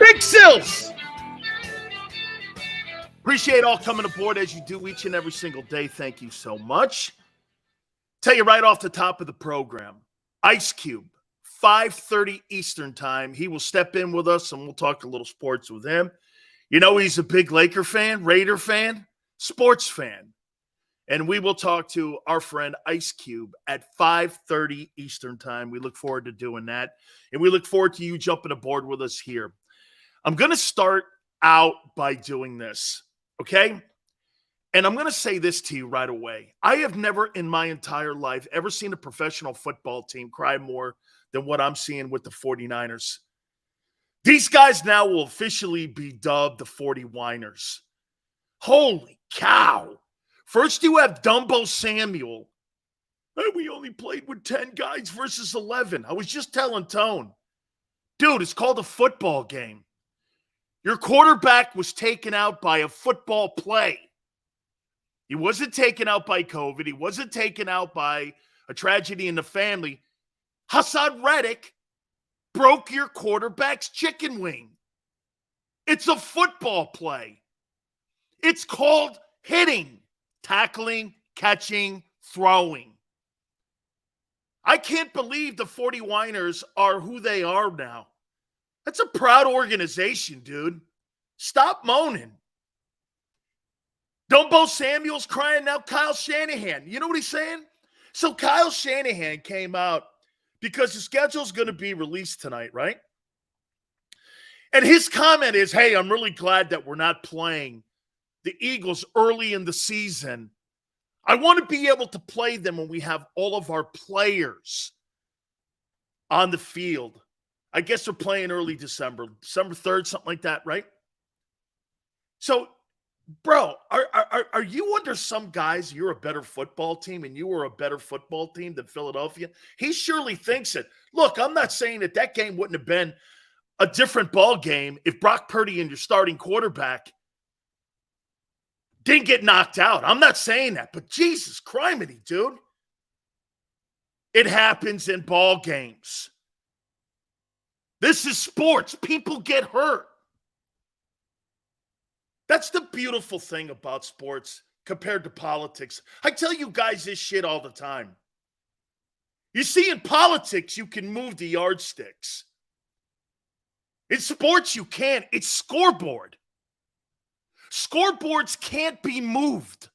Big Sills. Appreciate all coming aboard as you do each and every single day. Thank you so much. Tell you right off the top of the program, Ice Cube, 5:30 Eastern time. He will step in with us and we'll talk a little sports with him. You know he's a big Laker fan, Raider fan, sports fan. And we will talk to our friend Ice Cube at 5:30 Eastern time. We look forward to doing that. And we look forward to you jumping aboard with us here. I'm going to start out by doing this, okay? And I'm going to say this to you right away. I have never in my entire life ever seen a professional football team cry more than what I'm seeing with the 49ers. These guys now will officially be dubbed the 40 Whiners. Holy cow. First you have Dumbo Samuel. Hey, we only played with 10 guys versus 11. I was just telling Tone. Dude, it's called a football game. Your quarterback was taken out by a football play. He wasn't taken out by COVID. He wasn't taken out by a tragedy in the family. Hassan Reddick broke your quarterback's chicken wing. It's a football play. It's called hitting, tackling, catching, throwing. I can't believe the 40 Whiners are who they are now. That's a proud organization, dude. Stop moaning. Dumbo Samuel's crying now. Kyle Shanahan. You know what he's saying? So Kyle Shanahan came out because the schedule's going to be released tonight, right? And his comment is, hey, I'm really glad that we're not playing the Eagles early in the season. I want to be able to play them when we have all of our players on the field. I guess we're playing early December 3rd, something like that, right? So, bro, are you under some guys, you're a better football team and you were a better football team than Philadelphia? He surely thinks it. Look, I'm not saying that game wouldn't have been a different ball game if Brock Purdy and your starting quarterback didn't get knocked out. I'm not saying that, but Jesus criminy, dude. It happens in ball games. This is sports. People get hurt. That's the beautiful thing about sports compared to politics. I tell you guys this shit all the time. You see, in politics, you can move the yardsticks. In sports, you can't. It's scoreboard. Scoreboards can't be moved.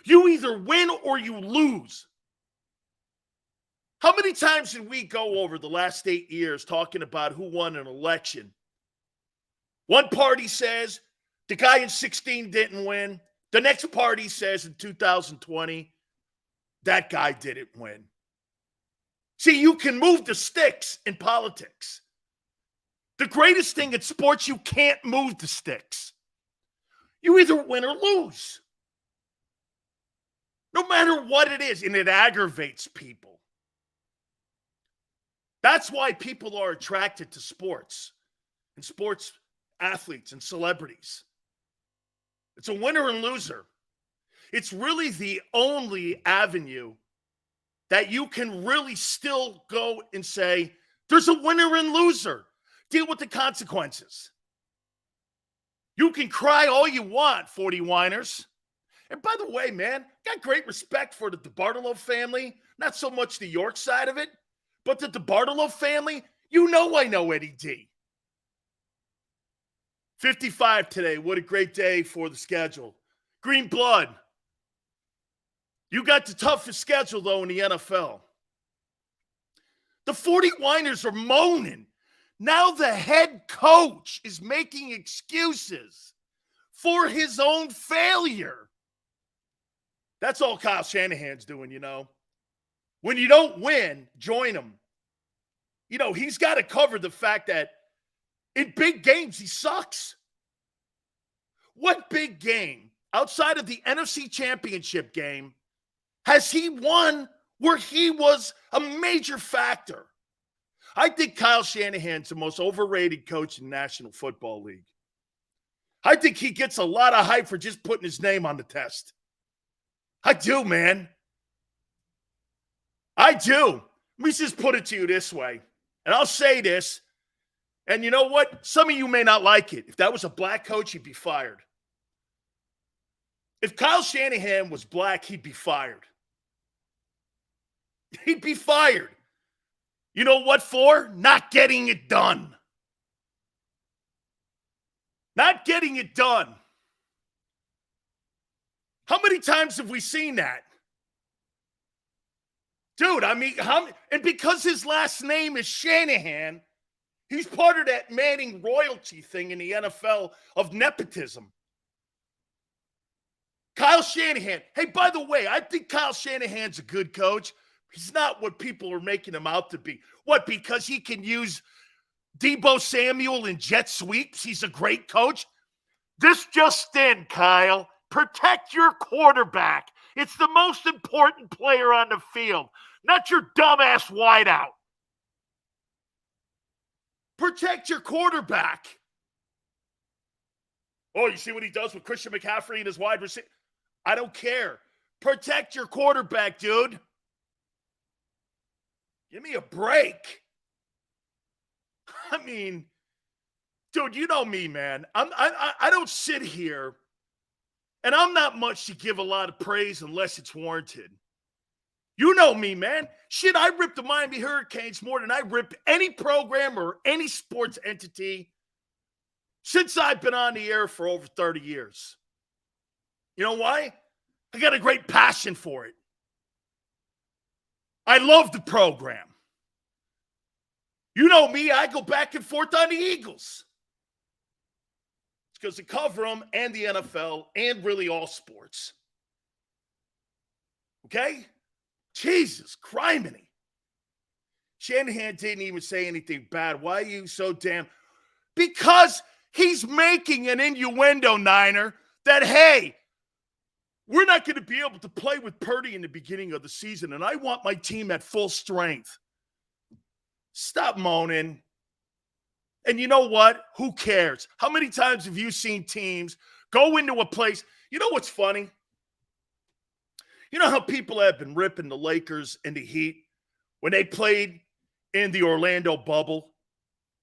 You either win or you lose. How many times did we go over the last 8 years talking about who won an election? One party says the guy in 16 didn't win. The next party says in 2020, that guy didn't win. See, you can move the sticks in politics. The greatest thing in sports, you can't move the sticks. You either win or lose. No matter what it is, and it aggravates people. That's why people are attracted to sports and sports athletes and celebrities. It's a winner and loser. It's really the only avenue that you can really still go and say, there's a winner and loser. Deal with the consequences. You can cry all you want, 40 Whiners. And by the way, man, got great respect for the DeBartolo family. Not so much the York side of it. But the DeBartolo family, you know I know Eddie D. 55 today. What a great day for the schedule. Green blood. You got the toughest schedule, though, in the NFL. The 40 Whiners are moaning. Now the head coach is making excuses for his own failure. That's all Kyle Shanahan's doing, you know. When you don't win, join him. You know, he's got to cover the fact that in big games, he sucks. What big game outside of the NFC Championship game has he won where he was a major factor? I think Kyle Shanahan's the most overrated coach in the National Football League. I think he gets a lot of hype for just putting his name on the test. I do, man. I do. Let me just put it to you this way. And I'll say this, And you know what? Some of you may not like it. If that was a black coach, he'd be fired. If Kyle Shanahan was black, he'd be fired. He'd be fired. You know what for? Not getting it done. Not getting it done. How many times have we seen that? Dude, I mean, and because his last name is Shanahan, he's part of that Manning royalty thing in the NFL of nepotism. Kyle Shanahan. Hey, by the way, I think Kyle Shanahan's a good coach. He's not what people are making him out to be. What, because he can use Deebo Samuel in jet sweeps? He's a great coach? This just in, Kyle. Protect your quarterback. It's the most important player on the field, not your dumbass wideout. Protect your quarterback. Oh, you see what he does with Christian McCaffrey and his wide receiver? I don't care. Protect your quarterback, dude. Give me a break. I mean, dude, you know me, man. I don't sit here, and I'm not much to give a lot of praise unless it's warranted. You know me, man. Shit, I rip the Miami Hurricanes more than I rip any program or any sports entity since I've been on the air for over 30 years. You know why? I got a great passion for it. I love the program. You know me, I go back and forth on the Eagles. It's because I cover them and the NFL and really all sports. Okay? Jesus, criminy. Shanahan didn't even say anything bad. Why are you so damn? Because he's making an innuendo, Niner, that, hey, we're not going to be able to play with Purdy in the beginning of the season, and I want my team at full strength. Stop moaning. And you know what? Who cares? How many times have you seen teams go into a place? You know what's funny? You know how people have been ripping the Lakers and the Heat when they played in the Orlando bubble?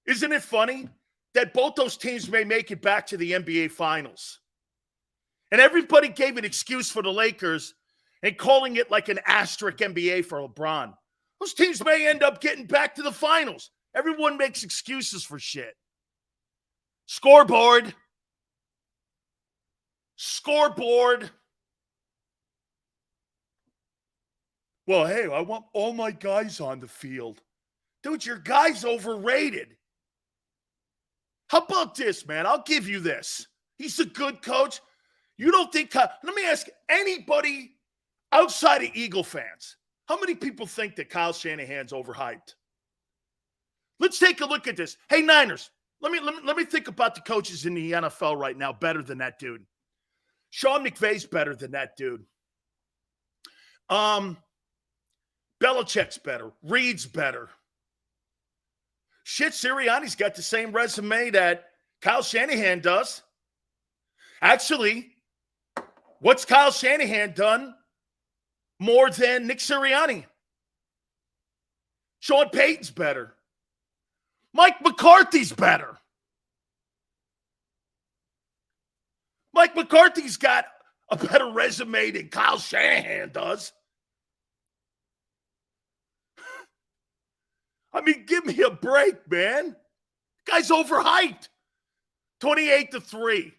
Isn't it funny that both those teams may make it back to the NBA Finals? And everybody gave an excuse for the Lakers and calling it like an asterisk NBA for LeBron. Those teams may end up getting back to the finals. Everyone makes excuses for shit. Scoreboard. Scoreboard. Well, hey, I want all my guys on the field. Dude, your guy's overrated. How about this, man? I'll give you this. He's a good coach. You don't think – let me ask anybody outside of Eagle fans, how many people think that Kyle Shanahan's overhyped? Let's take a look at this. Hey, Niners, let me think about the coaches in the NFL right now better than that dude. Sean McVay's better than that dude. Belichick's better. Reed's better. Shit, Sirianni's got the same resume that Kyle Shanahan does. Actually, what's Kyle Shanahan done more than Nick Sirianni? Sean Payton's better. Mike McCarthy's better. Mike McCarthy's got a better resume than Kyle Shanahan does. I mean, give me a break, man. Guy's overhyped. 28-3.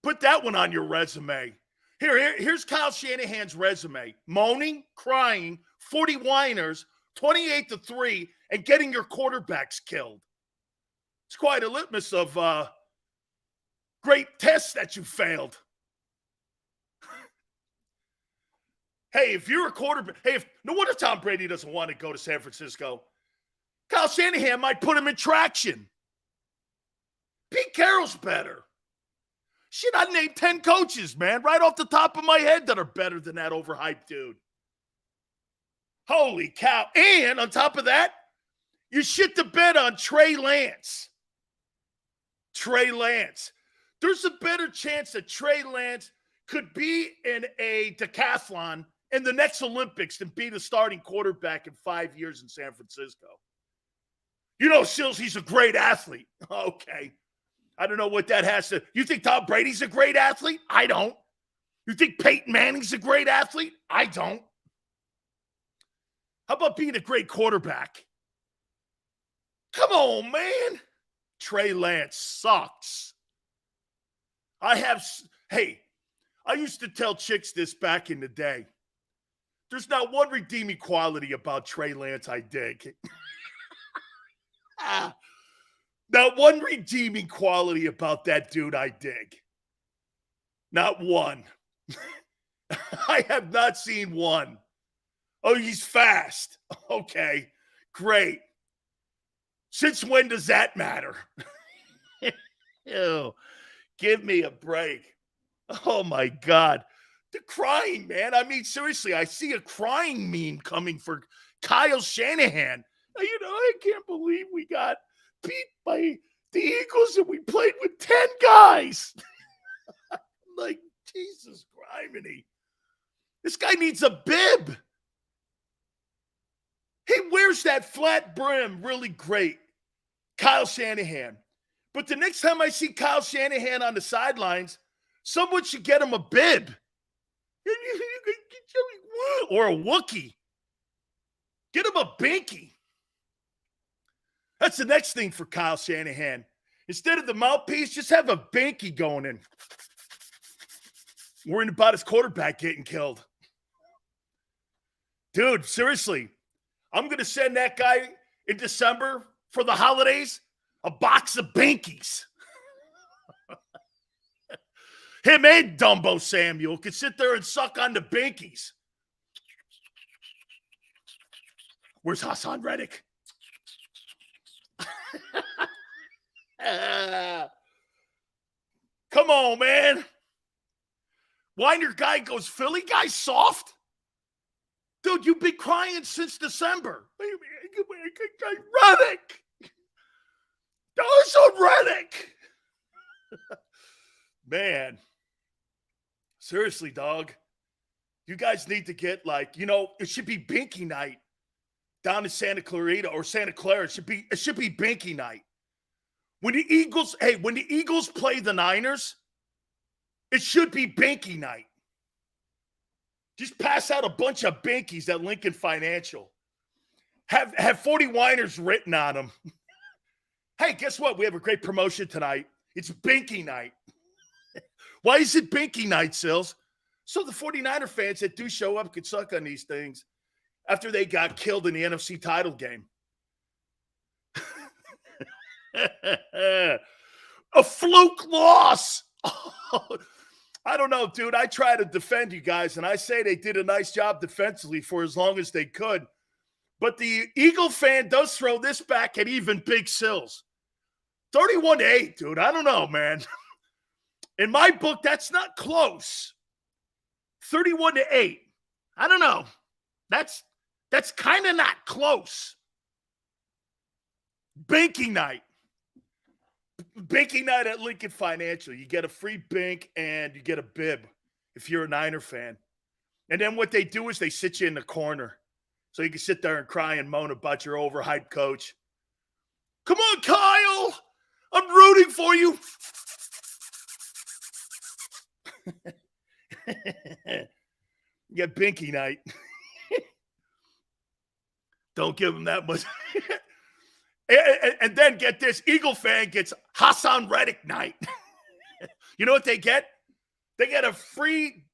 Put that one on your resume. Here's Kyle Shanahan's resume. Moaning, crying, 40 whiners, 28-3, and getting your quarterbacks killed. It's quite a litmus of great tests that you failed. Hey, if you're a quarterback, no wonder Tom Brady doesn't want to go to San Francisco. Kyle Shanahan might put him in traction. Pete Carroll's better. Shit, I named 10 coaches, man, right off the top of my head that are better than that overhyped dude. Holy cow. And on top of that, you shit the bed on Trey Lance. Trey Lance. There's a better chance that Trey Lance could be in a decathlon in the next Olympics than be the starting quarterback in 5 years in San Francisco. You know, Sills, he's a great athlete. Okay. I don't know what that has to. You think Tom Brady's a great athlete? I don't. You think Peyton Manning's a great athlete? I don't. How about being a great quarterback? Come on, man. Trey Lance sucks. I used to tell chicks this back in the day. There's not one redeeming quality about Trey Lance I dig. Not one redeeming quality about that dude I dig. Not one. I have not seen one. Oh, he's fast. Okay, great. Since when does that matter? Ew, give me a break. Oh, my God. The crying, man. I mean, seriously, I see a crying meme coming for Kyle Shanahan. You know, I can't believe we got beat by the Eagles and we played with 10 guys. Like, Jesus criminy. This guy needs a bib. He wears that flat brim really great. Kyle Shanahan. But the next time I see Kyle Shanahan on the sidelines, someone should get him a bib. Or a Wookiee. Get him a Binky. That's the next thing for Kyle Shanahan. Instead of the mouthpiece, just have a Binky going in. Worrying about his quarterback getting killed. Dude, seriously. I'm going to send that guy in December for the holidays a box of Binkies. Him and Dumbo Samuel could sit there and suck on the Binkies. Where's Hassan Reddick? Come on, man. Whiner guy goes, Philly guy soft? Dude, you've been crying since December. Reddick. Hassan Reddick. Man. Seriously, dog. You guys need to get it should be Binky night down in Santa Clarita or Santa Clara. It should be Binky night. When the Eagles play the Niners, it should be Binky night. Just pass out a bunch of Binkies at Lincoln Financial. Have 40 whiners written on them. Hey, guess what? We have a great promotion tonight. It's Binky night. Why is it Binky night, Sills? So the 49er fans that do show up could suck on these things after they got killed in the NFC title game. A fluke loss. I don't know, dude. I try to defend you guys, and I say they did a nice job defensively for as long as they could. But the Eagle fan does throw this back at even Big Sills. 31-8, dude. I don't know, man. In my book, that's not close. 31-8. I don't know. That's kind of not close. Binky night. Binky night at Lincoln Financial. You get a free Bink and you get a bib if you're a Niner fan. And then what they do is they sit you in the corner so you can sit there and cry and moan about your overhyped coach. Come on, Kyle. I'm rooting for you. You get Binky night. Don't give him that much. And then get this, Eagle fan gets Hassan Reddick night. You know what they get? They get a free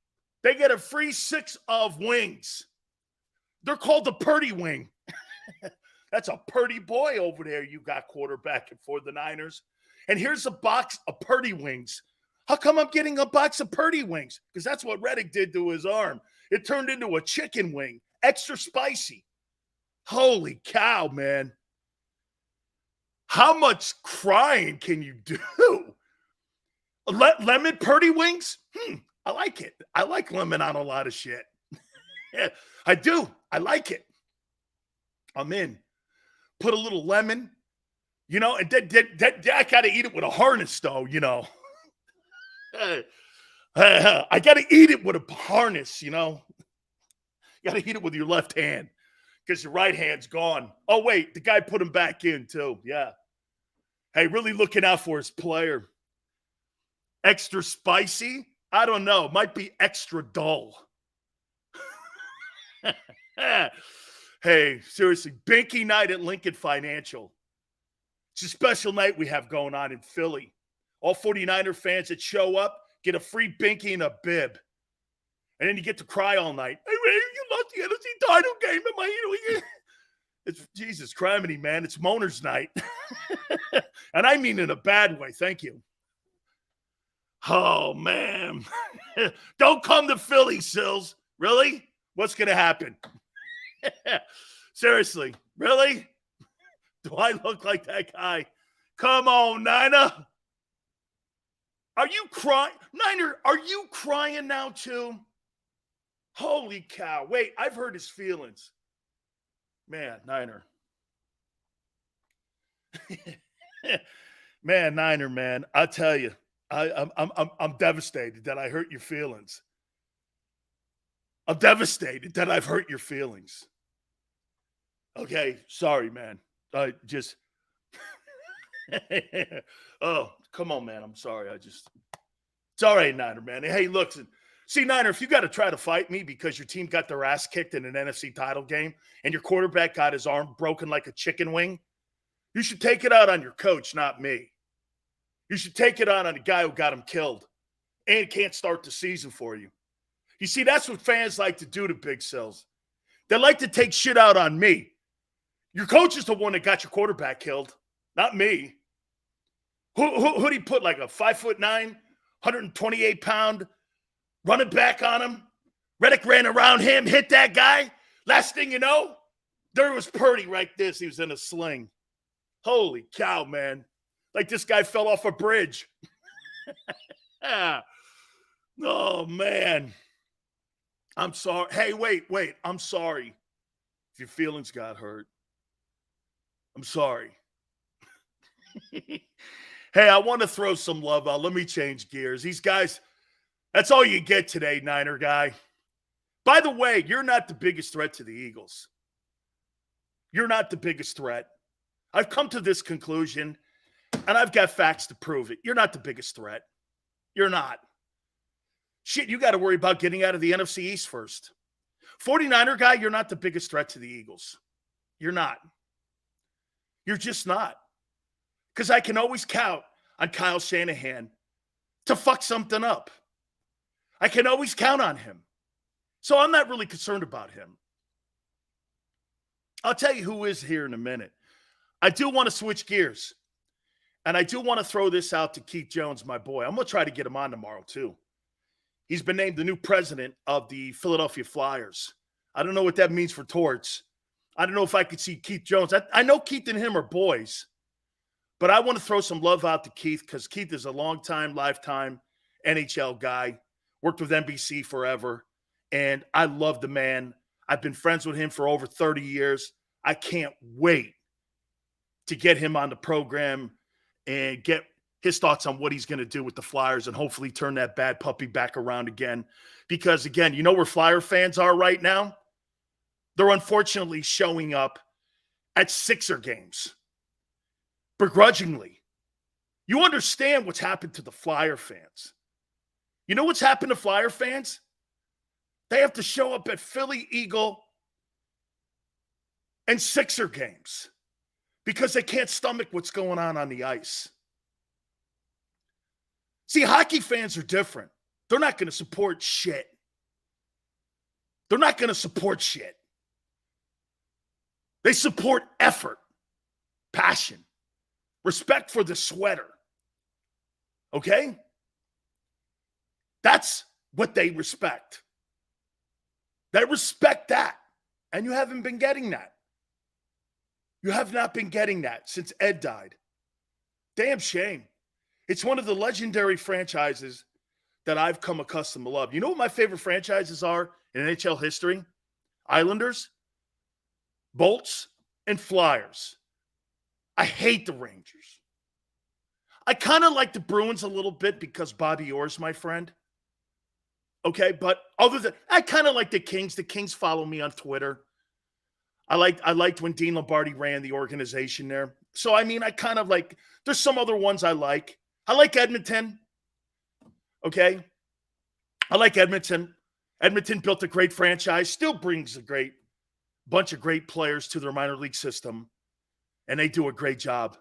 6 of wings. They're called the Purdy wing. That's a Purdy boy over there you got quarterbacking for the Niners. And here's a box of Purdy wings. How come I'm getting a box of Purdy wings? Because that's what Reddick did to his arm. It turned into a chicken wing, extra spicy. Holy cow, man. How much crying can you do? Lemon Purdy wings? I like it. I like lemon on a lot of shit. Yeah, I do. I like it. I'm in. Put a little lemon, and I got to eat it with a harness, though, I got to eat it with a harness, You got to eat it with your left hand because your right hand's gone. Oh, wait, the guy put him back in too. Yeah. Hey, really looking out for his player. Extra spicy? I don't know. Might be extra dull. Hey, seriously, Binky night at Lincoln Financial. It's a special night we have going on in Philly. All 49er fans that show up get a free Binky and a bib. And then you get to cry all night. Hey, man, you lost the NFC title game. Am I, it's Jesus criminy, man. It's Moaner's night. And I mean in a bad way. Thank you. Oh, man. Don't come to Philly, Sills. Really? What's going to happen? Seriously. Really? Do I look like that guy? Come on, Nina. Are you crying? Niner, are you crying now too? Holy cow. Wait, I've hurt his feelings. Man, Niner. Man, Niner, man. I tell you, I'm devastated that I hurt your feelings. I'm devastated that I've hurt your feelings. Okay, sorry, man. I just oh, come on, man. I'm sorry. It's all right, Niner, man. Hey, look, see, Niner, if you got to try to fight me because your team got their ass kicked in an NFC title game and your quarterback got his arm broken like a chicken wing, you should take it out on your coach, not me. You should take it out on the guy who got him killed and can't start the season for you. You see, that's what fans like to do to Big Sills. They like to take shit out on me. Your coach is the one that got your quarterback killed, not me. Who'd he put like a 5'9", 128-pound running back on him? Reddick ran around him, hit that guy. Last thing you know, there was Purdy right this. He was in a sling. Holy cow, man. Like this guy fell off a bridge. Oh, man. I'm sorry. Hey, wait. I'm sorry if your feelings got hurt. I'm sorry. Hey, I want to throw some love out. Let me change gears. These guys, that's all you get today, Niner guy. By the way, you're not the biggest threat to the Eagles. You're not the biggest threat. I've come to this conclusion, and I've got facts to prove it. You're not the biggest threat. You're not. Shit, you got to worry about getting out of the NFC East first. 49er guy, you're not the biggest threat to the Eagles. You're not. You're just not. Because I can always count on Kyle Shanahan to fuck something up. I can always count on him. So I'm not really concerned about him. I'll tell you who is here in a minute. I do want to switch gears. And I do want to throw this out to Keith Jones, my boy. I'm going to try to get him on tomorrow, too. He's been named the new president of the Philadelphia Flyers. I don't know what that means for Torts. I don't know if I could see Keith Jones. I know Keith and him are boys. But I want to throw some love out to Keith because Keith is a lifetime NHL guy. Worked with NBC forever. And I love the man. I've been friends with him for over 30 years. I can't wait to get him on the program and get his thoughts on what he's going to do with the Flyers and hopefully turn that bad puppy back around again. Because, again, you know where Flyer fans are right now? They're unfortunately showing up at Sixer games. Begrudgingly. You understand what's happened to the Flyer fans. You know what's happened to Flyer fans? They have to show up at Philly Eagle and Sixer games because they can't stomach what's going on the ice. See, hockey fans are different. They're not going to support shit. They're not going to support shit. They support effort, passion, respect for the sweater. Okay? That's what they respect. They respect that. And you haven't been getting that. You have not been getting that since Ed died. Damn shame. It's one of the legendary franchises that I've come accustomed to love. You know what my favorite franchises are in NHL history? Islanders, Bolts, and Flyers. I hate the Rangers. I kind of like the Bruins a little bit because Bobby Orr's my friend. Okay, but other than, I kind of like the Kings. The Kings follow me on Twitter. I liked when Dean Lombardi ran the organization there. So, I mean, I kind of like, there's some other ones I like. I like Edmonton. Okay. I like Edmonton. Edmonton built a great franchise, still brings a great bunch of great players to their minor league system, and they do a great job.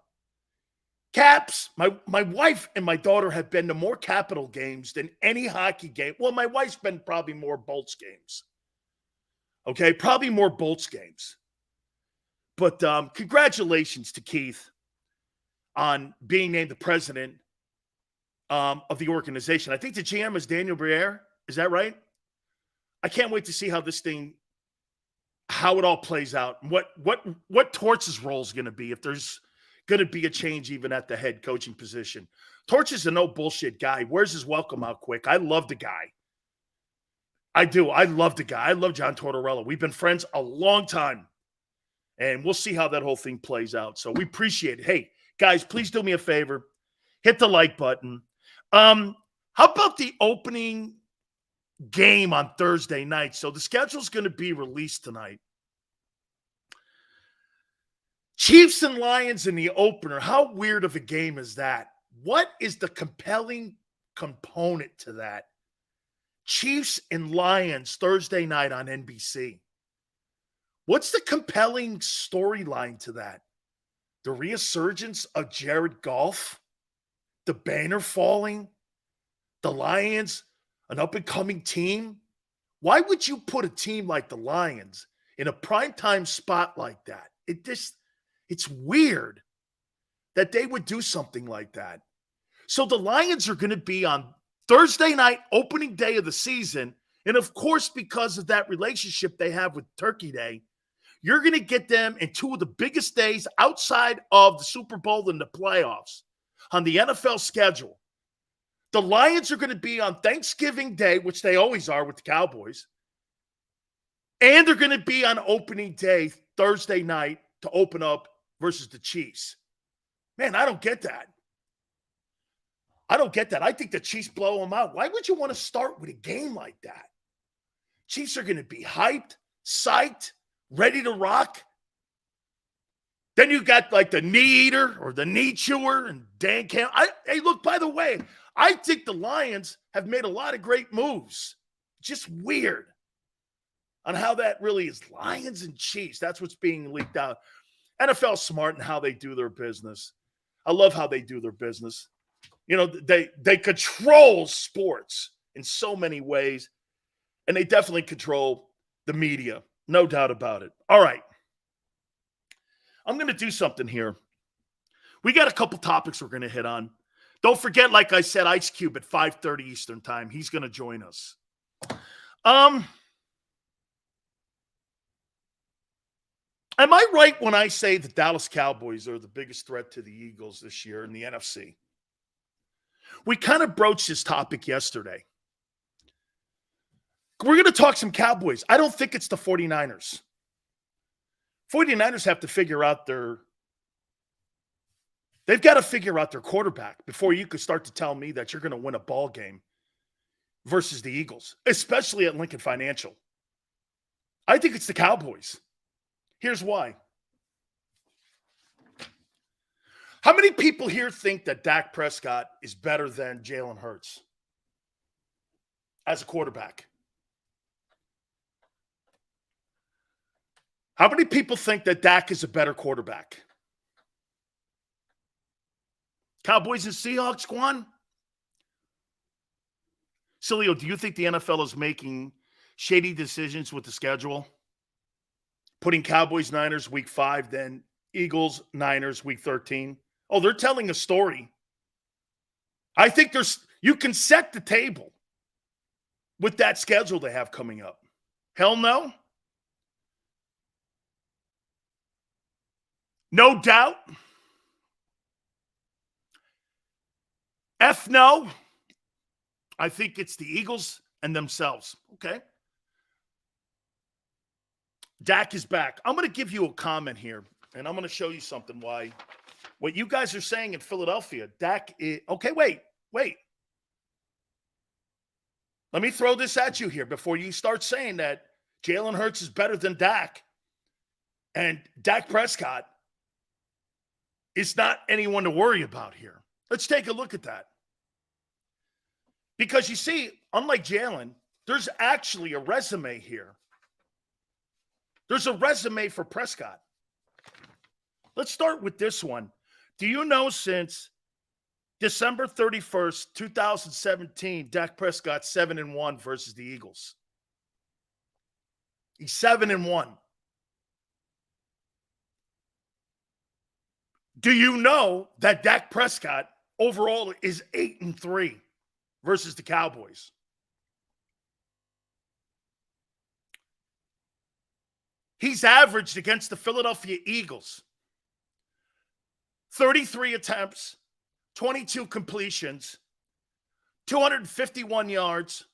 Caps, my wife and my daughter have been to more Capital games than any hockey game. Well, my wife's been probably more Bolts games. Okay, probably more Bolts games. But congratulations to Keith on being named the president of the organization. I think the GM is Daniel Briere. Is that right? I can't wait to see how it all plays out. And what Torch's role is going to be if there's going to be a change even at the head coaching position. Torch is a no bullshit guy. Wears his welcome out quick. I love the guy. I do. I love the guy. I love John Tortorella. We've been friends a long time. And we'll see how that whole thing plays out. So we appreciate it. Hey, guys, please do me a favor. Hit the like button. How about the opening game on Thursday night? So the schedule's going to be released tonight. Chiefs and Lions in the opener. How weird of a game is that? What is the compelling component to that? Chiefs and Lions Thursday night on NBC. What's the compelling storyline to that? The resurgence of Jared Goff? The banner falling? The Lions, an up-and-coming team? Why would you put a team like the Lions in a primetime spot like that? It's weird that they would do something like that. So the Lions are going to be on Thursday night, opening day of the season. And of course, because of that relationship they have with Turkey Day, you're going to get them in two of the biggest days outside of the Super Bowl and the playoffs on the NFL schedule. The Lions are going to be on Thanksgiving Day, which they always are with the Cowboys. And they're going to be on opening day, Thursday night, to open up versus the Chiefs. Man, I don't get that. I think the Chiefs blow them out. Why would you want to start with a game like that? Chiefs are going to be hyped, psyched, ready to rock. Then you got like the knee eater or the knee chewer and Dan Campbell. Hey, look, by the way, I think the Lions have made a lot of great moves. Just weird on how that really is. Lions and Chiefs, that's what's being leaked out. NFL smart in how they do their business. I love how they do their business. You know, they control sports in so many ways, and they definitely control the media. No doubt about it. All right. I'm going to do something here. We got a couple topics we're going to hit on. Don't forget, like I said, Ice Cube at 5:30 Eastern time. He's going to join us. Am I right when I say the Dallas Cowboys are the biggest threat to the Eagles this year in the NFC? We kind of broached this topic yesterday. We're going to talk some Cowboys. I don't think it's the 49ers. 49ers have to figure out they've got to figure out their quarterback before you could start to tell me that you're going to win a ball game versus the Eagles, especially at Lincoln Financial. I think it's the Cowboys. Here's why. How many people here think that Dak Prescott is better than Jalen Hurts as a quarterback? How many people think that Dak is a better quarterback? Cowboys and Seahawks, Quan? Sileo, do you think the NFL is making shady decisions with the schedule? Putting Cowboys, Niners week 5, then Eagles, Niners week 13? Oh, they're telling a story. I think you can set the table with that schedule they have coming up. Hell no. No doubt. F no. I think it's the Eagles and themselves. Okay. Dak is back. I'm going to give you a comment here, and I'm going to show you something why. What you guys are saying in Philadelphia, Dak is... Okay, wait. Let me throw this at you here before you start saying that Jalen Hurts is better than Dak. And Dak Prescott is not anyone to worry about here. Let's take a look at that. Because you see, unlike Jalen, there's actually a resume here. There's a resume for Prescott. Let's start with this one. Do you know since December 31st, 2017, Dak Prescott 7-1 versus the Eagles? He's 7-1. Do you know that Dak Prescott overall is 8-3 versus the Cowboys? He's averaged against the Philadelphia Eagles 33 attempts, 22 completions, 251 yards,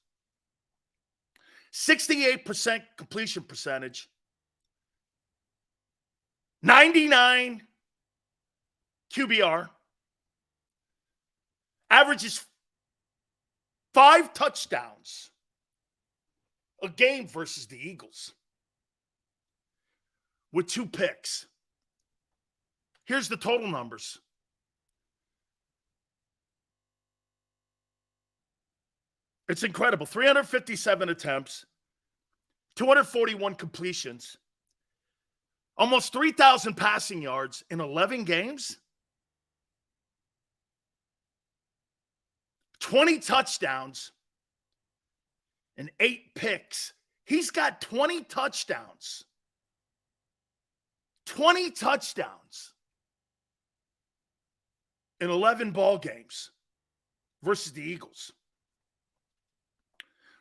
68% completion percentage, 99 QBR, averages 5 touchdowns a game versus the Eagles with 2 picks. Here's the total numbers. It's incredible. 357 attempts, 241 completions, almost 3,000 passing yards in 11 games, 20 touchdowns, and 8 picks. He's got 20 touchdowns. 20 touchdowns in 11 ball games versus the Eagles.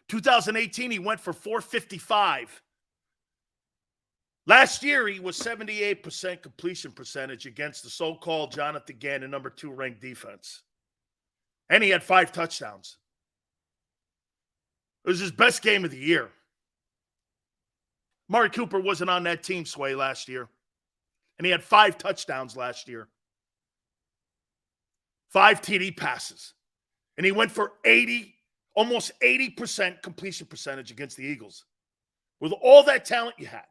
2018, he went for 455. Last year, he was 78% completion percentage against the so-called Jonathan Gannon number 2 ranked defense. And he had 5 touchdowns. It was his best game of the year. Amari Cooper wasn't on that team, Sway, last year. And he had 5 touchdowns last year. 5 TD passes. And he went for almost 80% completion percentage against the Eagles. With all that talent you had.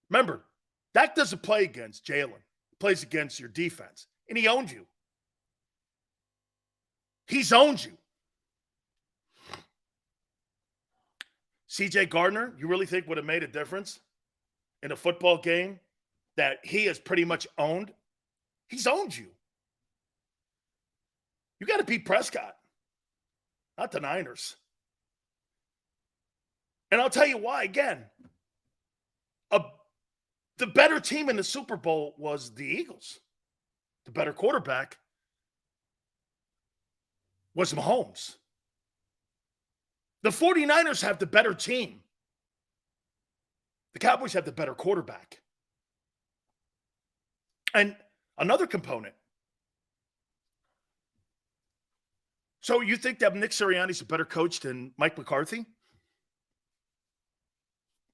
Remember, Dak doesn't play against Jalen. He plays against your defense. And he owned you. He's owned you. CJ Gardner, you really think would have made a difference in a football game that he has pretty much owned? He's owned you. You got to beat Prescott, not the Niners. And I'll tell you why, again. The better team in the Super Bowl was the Eagles. The better quarterback was Mahomes. The 49ers have the better team. The Cowboys have the better quarterback. And another component. So you think that Nick Sirianni's a better coach than Mike McCarthy?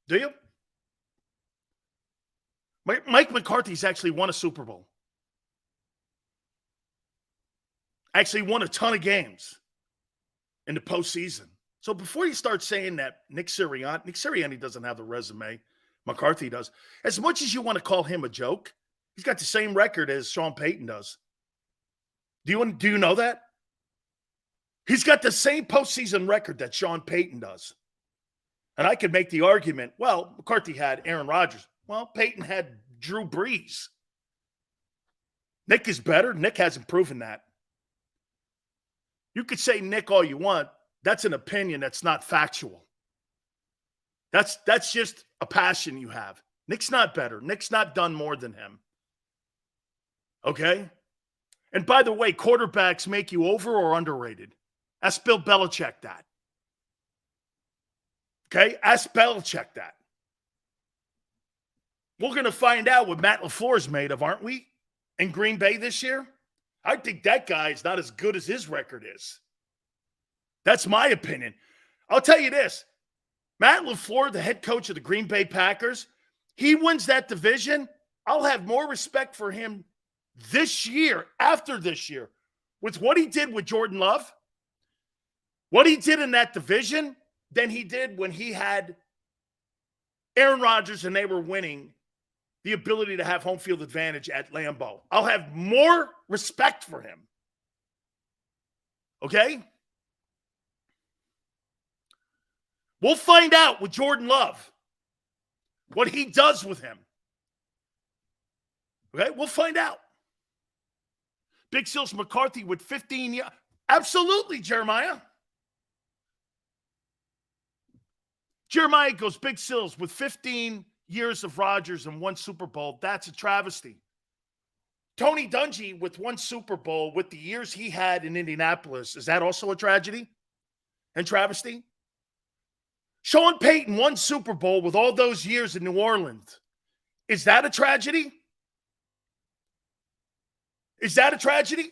Do you? Mike McCarthy's actually won a Super Bowl. Actually won a ton of games in the postseason. So before you start saying that Nick Sirianni doesn't have the resume McCarthy does, as much as you want to call him a joke, he's got the same record as Sean Payton does. Do you know that? He's got the same postseason record that Sean Payton does. And I could make the argument, well, McCarthy had Aaron Rodgers. Well, Payton had Drew Brees. Nick is better. Nick hasn't proven that. You could say Nick all you want. That's an opinion that's not factual. That's just a passion you have. Nick's not better. Nick's not done more than him. Okay? And by the way, quarterbacks make you over or underrated. Ask Bill Belichick that. Okay? Ask Belichick that. We're going to find out what Matt LaFleur is made of, aren't we? In Green Bay this year? I think that guy is not as good as his record is. That's my opinion. I'll tell you this. Matt LaFleur, the head coach of the Green Bay Packers, he wins that division. I'll have more respect for him this year, after this year, with what he did with Jordan Love, what he did in that division, than he did when he had Aaron Rodgers and they were winning the ability to have home field advantage at Lambeau. I'll have more respect for him. Okay? We'll find out with Jordan Love what he does with him. Okay? We'll find out. Big Sills McCarthy with 15 years. Absolutely, Jeremiah. Jeremiah goes, Big Sills with 15 years of Rodgers and 1 Super Bowl. That's a travesty. Tony Dungy with 1 Super Bowl with the years he had in Indianapolis. Is that also a tragedy and travesty? Sean Payton 1 Super Bowl with all those years in New Orleans. Is that a tragedy? Is that a tragedy?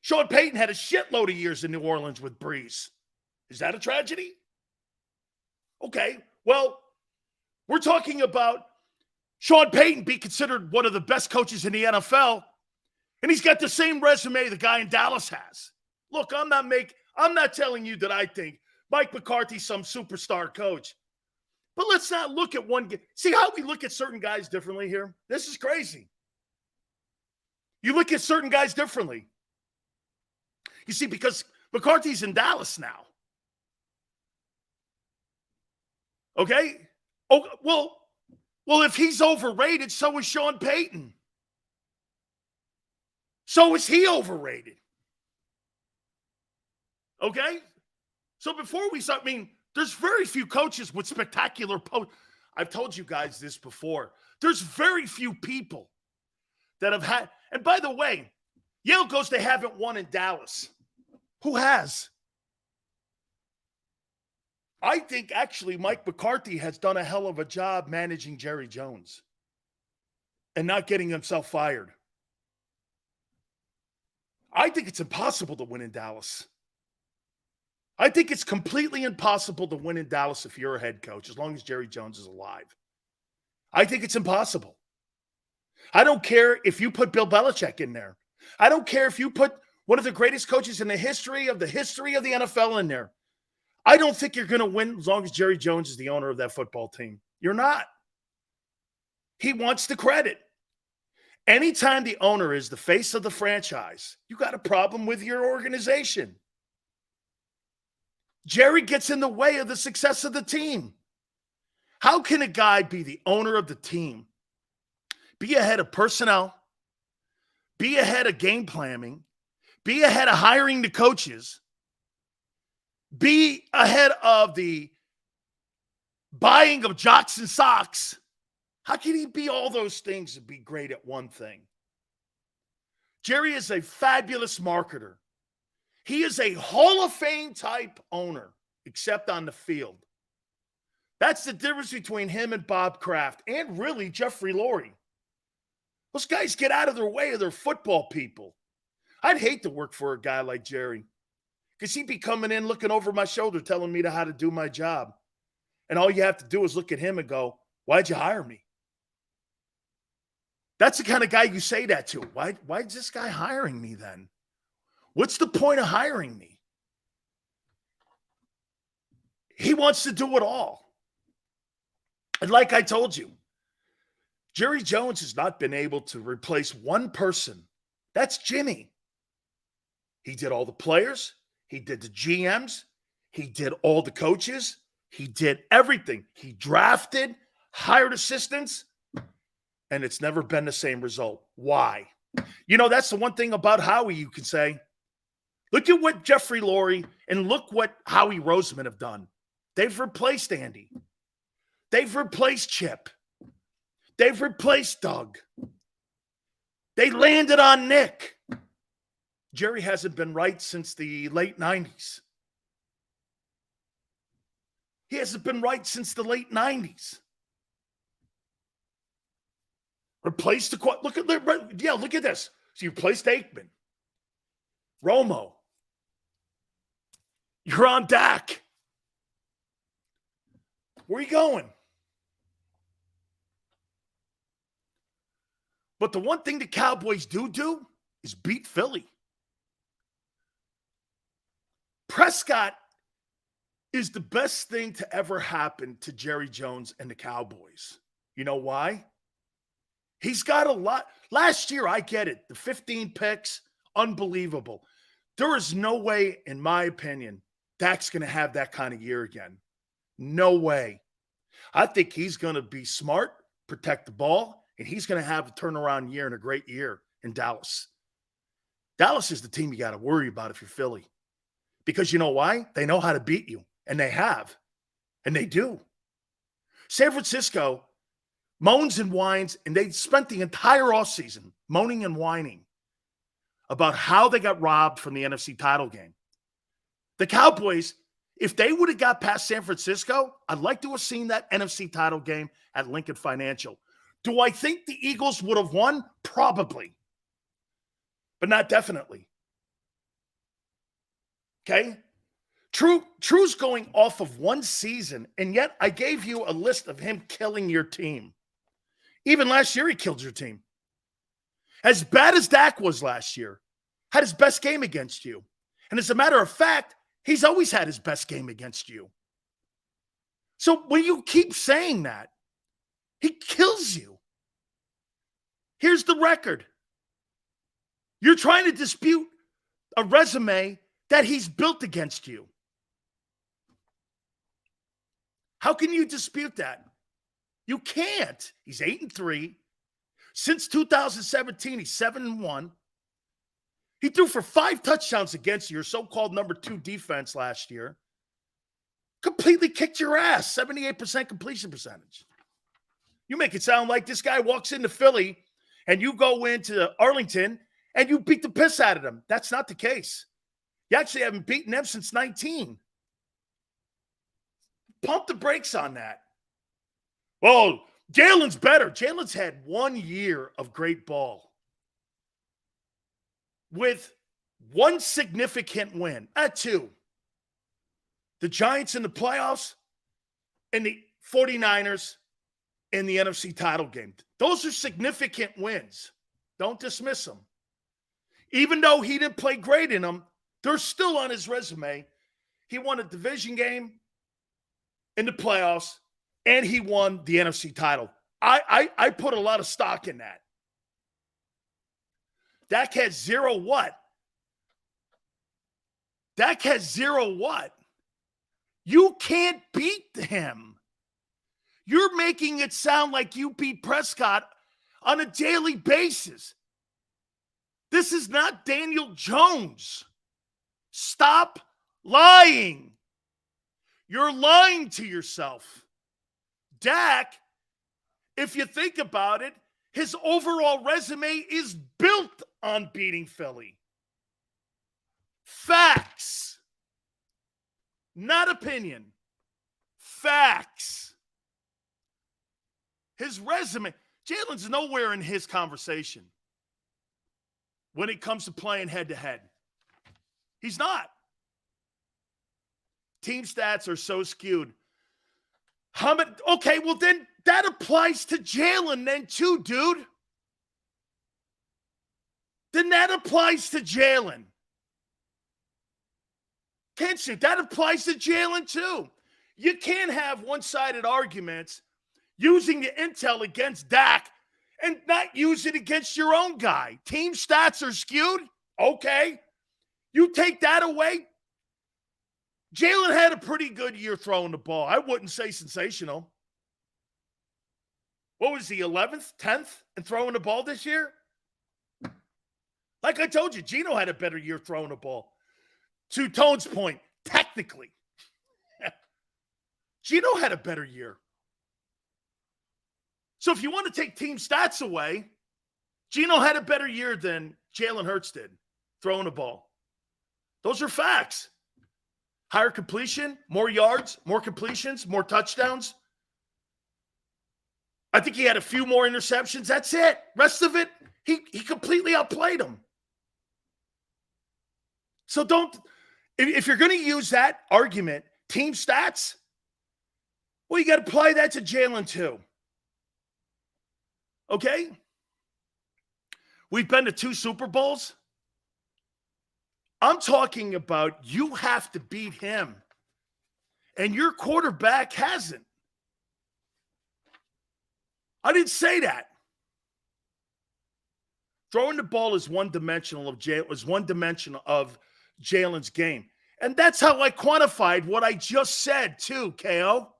Sean Payton had a shitload of years in New Orleans with Breeze. Is that a tragedy? Okay, well, we're talking about Sean Payton be considered one of the best coaches in the NFL, and he's got the same resume the guy in Dallas has. Look, I'm not telling you that I think Mike McCarthy's some superstar coach. But let's not look at one. See how we look at certain guys differently here? This is crazy. You look at certain guys differently. You see, because McCarthy's in Dallas now. Okay? Oh, well, if he's overrated, so is Sean Payton. So is he overrated. Okay? So before we start, there's very few coaches with spectacular I've told you guys this before. There's very few people that have had, and by the way, Yale goes, they haven't won in Dallas. Who has? I think actually Mike McCarthy has done a hell of a job managing Jerry Jones and not getting himself fired. I think it's impossible to win in Dallas. I think it's completely impossible to win in Dallas if you're a head coach, as long as Jerry Jones is alive. I think it's impossible. I don't care if you put Bill Belichick in there. I don't care if you put one of the greatest coaches in the history of the NFL in there. I don't think you're going to win as long as Jerry Jones is the owner of that football team. You're not. He wants the credit. Anytime the owner is the face of the franchise, you got a problem with your organization. Jerry gets in the way of the success of the team. How can a guy be the owner of the team, be ahead of personnel, be ahead of game planning, be ahead of hiring the coaches, be ahead of the buying of jocks and socks? How can he be all those things and be great at one thing? Jerry is a fabulous marketer. He is a Hall of Fame type owner, except on the field. That's the difference between him and Bob Kraft and really Jeffrey Lurie. Those guys get out of their way of their football people. I'd hate to work for a guy like Jerry because he'd be coming in looking over my shoulder telling me how to do my job. And all you have to do is look at him and go, why'd you hire me? That's the kind of guy you say that to. Why's this guy hiring me then? What's the point of hiring me? He wants to do it all. And like I told you, Jerry Jones has not been able to replace one person. That's Jimmy. He did all the players. He did the GMs. He did all the coaches. He did everything. He drafted, hired assistants, and it's never been the same result. Why? That's the one thing about Howie you can say. Look at what Jeffrey Lurie and look what Howie Roseman have done. They've replaced Andy. They've replaced Chip. They've replaced Doug. They landed on Nick. Jerry hasn't been right since the late 90s. He hasn't been right since the late 90s. Replaced the look at this. So you replaced Aikman, Romo. You're on Dak. Where are you going? But the one thing the Cowboys do is beat Philly. Prescott is the best thing to ever happen to Jerry Jones and the Cowboys. You know why? He's got a lot. Last year, I get it. The 15 picks, unbelievable. There is no way, in my opinion, Dak's going to have that kind of year again. No way. I think he's going to be smart, protect the ball, and he's going to have a turnaround year and a great year in Dallas. Dallas is the team you got to worry about if you're Philly. Because you know why? They know how to beat you, and they have. And they do. San Francisco moans and whines, and they spent the entire offseason moaning and whining about how they got robbed from the NFC title game. The Cowboys, if they would have got past San Francisco, I'd like to have seen that NFC title game at Lincoln Financial. Do I think the Eagles would have won? Probably. But not definitely. Okay? True's going off of one season, and yet I gave you a list of him killing your team. Even last year, he killed your team. As bad as Dak was last year, had his best game against you. And as a matter of fact, he's always had his best game against you. So when you keep saying that, he kills you. Here's the record. You're trying to dispute a resume that he's built against you. How can you dispute that? You can't. He's 8-3. Since 2017, he's 7-1. He threw for 5 touchdowns against your so-called number 2 defense last year. Completely kicked your ass, 78% completion percentage. You make it sound like this guy walks into Philly and you go into Arlington and you beat the piss out of them. That's not the case. You actually haven't beaten them since 19. Pump the brakes on that. Well, Jalen's better. Jalen's had 1 year of great ball with one significant win. 2. The Giants in the playoffs and the 49ers in the NFC title game. Those are significant wins. Don't dismiss them. Even though he didn't play great in them, they're still on his resume. He won a division game in the playoffs, and he won the NFC title. I put a lot of stock in that. Dak has 0 what? Dak has 0 what? You can't beat him. You're making it sound like you beat Prescott on a daily basis. This is not Daniel Jones. Stop lying. You're lying to yourself. Dak, if you think about it, his overall resume is built on beating Philly. Facts. Not opinion. Facts. His resume, Jalen's nowhere in his conversation when it comes to playing head-to-head. He's not. Team stats are so skewed. Okay, well then that applies to Jalen then too, dude. Then that applies to Jalen. Can't you? That applies to Jalen too. You can't have one-sided arguments using the intel against Dak and not use it against your own guy. Team stats are skewed? Okay. You take that away. Jalen had a pretty good year throwing the ball. I wouldn't say sensational. What was he, 11th, 10th in throwing the ball this year? Like I told you, Geno had a better year throwing the ball. To Tone's point, technically, Geno had a better year. So if you want to take team stats away, Geno had a better year than Jalen Hurts did throwing the ball. Those are facts. Higher completion, more yards, more completions, more touchdowns. I think he had a few more interceptions. That's it. Rest of it, he completely outplayed him. So if you're going to use that argument, team stats, well, you got to apply that to Jalen too. Okay? We've been to 2 Super Bowls. I'm talking about you have to beat him. And your quarterback hasn't. I didn't say that. Throwing the ball is one-dimensional of Jalen's game. And that's how I quantified what I just said too, KO.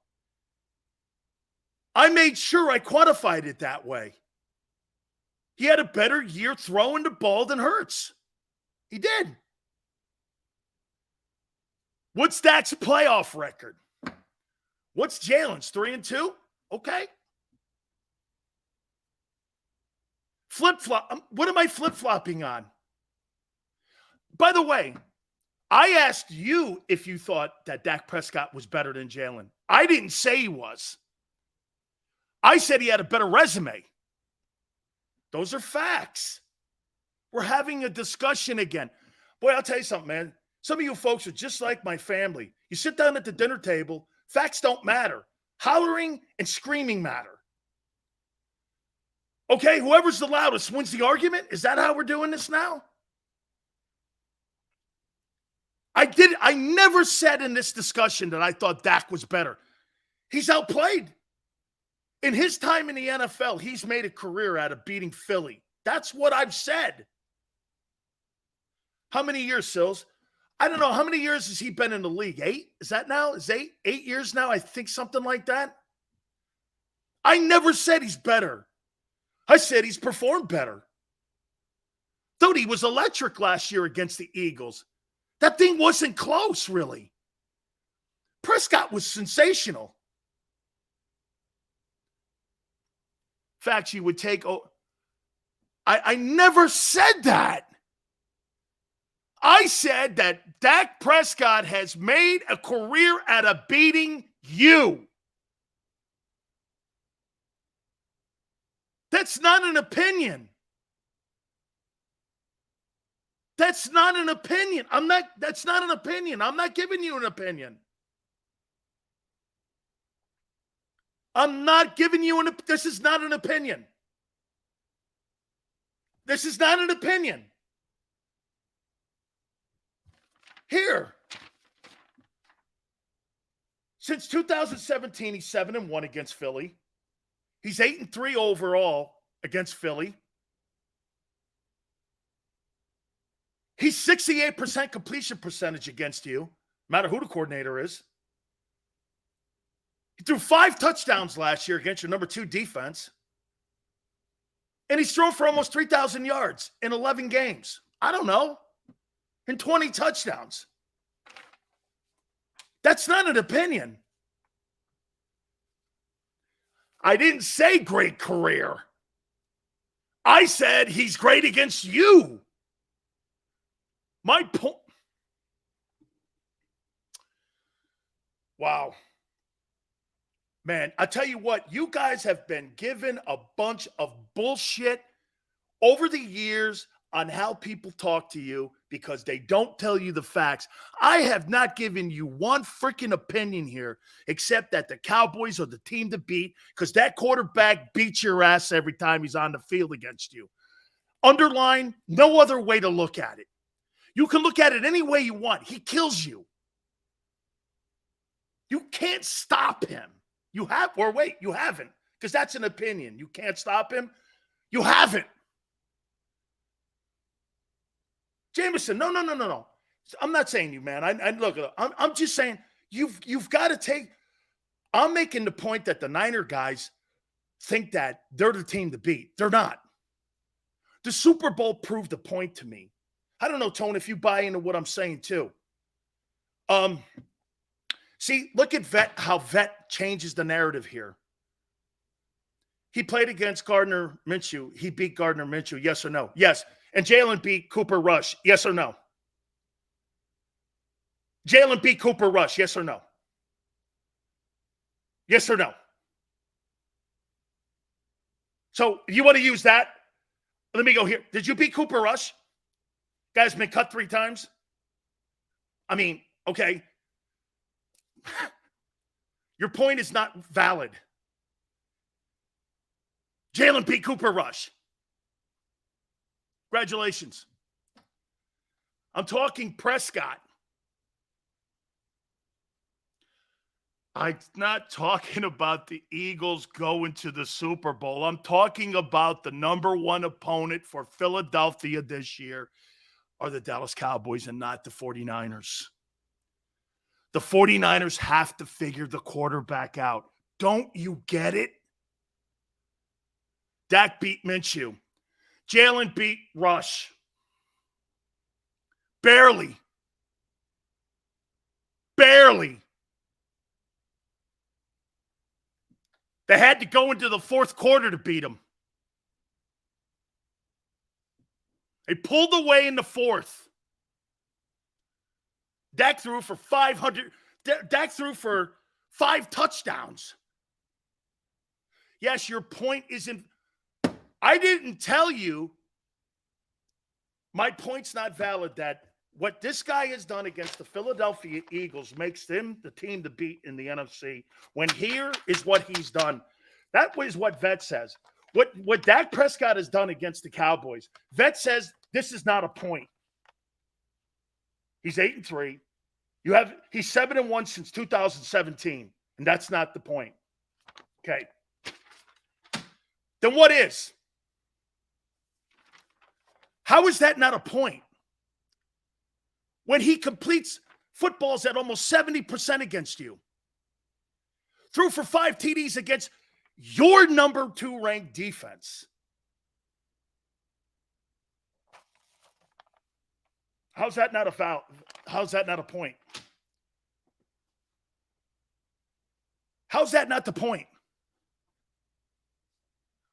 I made sure I quantified it that way. He had a better year throwing the ball than Hurts. He did. What's Dak's playoff record? What's Jalen's? 3-2? Okay. Flip-flop. What am I flip-flopping on? By the way, I asked you if you thought that Dak Prescott was better than Jalen. I didn't say he was. I said he had a better resume. Those are facts. We're having a discussion again. Boy, I'll tell you something, man. Some of you folks are just like my family. You sit down at the dinner table, facts don't matter. Hollering and screaming matter. Okay, whoever's the loudest wins the argument? Is that how we're doing this now? I never said in this discussion that I thought Dak was better. He's outplayed. In his time in the NFL, he's made a career out of beating Philly. That's what I've said. How many years, Sills? I don't know. How many years has he been in the league? 8? Is that now? Is 8 years now? I think something like that. I never said he's better. I said he's performed better. Dude, he was electric last year against the Eagles. That thing wasn't close, really. Prescott was sensational. Facts you would take. I never said that. I said that Dak Prescott has made a career out of beating you. That's not an opinion. That's not an opinion. That's not an opinion. I'm not giving you an opinion. I'm not giving you this is not an opinion. This is not an opinion. Here. Since 2017, he's 7-1 against Philly. He's 8-3 overall against Philly. He's 68% completion percentage against you, no matter who the coordinator is. He threw 5 touchdowns last year against your number 2 defense. And he's thrown for almost 3,000 yards in 11 games. I don't know. And 20 touchdowns. That's not an opinion. I didn't say great career. I said he's great against you. My point. Wow. Man, I tell you what, you guys have been given a bunch of bullshit over the years on how people talk to you because they don't tell you the facts. I have not given you one freaking opinion here except that the Cowboys are the team to beat because that quarterback beats your ass every time he's on the field against you. Underline, no other way to look at it. You can look at it any way you want. He kills you. You can't stop him. You have, or wait, you haven't, because that's an opinion. You can't stop him. You haven't. Jameson, no. I'm not saying you, man. I look. I'm just saying you've got to take. I'm making the point that the Niner guys think that they're the team to beat. They're not. The Super Bowl proved the point to me. I don't know, Tone, if you buy into what I'm saying too. See, look at how Vet changes the narrative here. He played against Gardner Minshew. He beat Gardner Minshew, yes or no? Yes. And Jalen beat Cooper Rush, yes or no? Jalen beat Cooper Rush, yes or no? Yes or no? So you want to use that? Let me go here. Did you beat Cooper Rush? Guy's been cut 3 times? I mean, okay. Your point is not valid. Jalen beat Cooper Rush. Congratulations. I'm talking Prescott. I'm not talking about the Eagles going to the Super Bowl. I'm talking about the number one opponent for Philadelphia this year are the Dallas Cowboys and not the 49ers. The 49ers have to figure the quarterback out. Don't you get it? Dak beat Minshew. Jalen beat Rush. Barely. They had to go into the fourth quarter to beat him. They pulled away in the fourth. Dak threw for 500. Dak threw for 5 touchdowns. Yes, your point isn't. I didn't tell you. My point's not valid that what this guy has done against the Philadelphia Eagles makes them the team to beat in the NFC. When here is what he's done. That was what Vet says. What Dak Prescott has done against the Cowboys. Vet says this is not a point. He's 8-3. He's 7-1 since 2017, and that's not the point. Okay. Then what is? How is that not a point? When he completes footballs at almost 70% against you. Threw for 5 TDs against your number 2 ranked defense. How's that not a foul? How's that not a point? How's that not the point?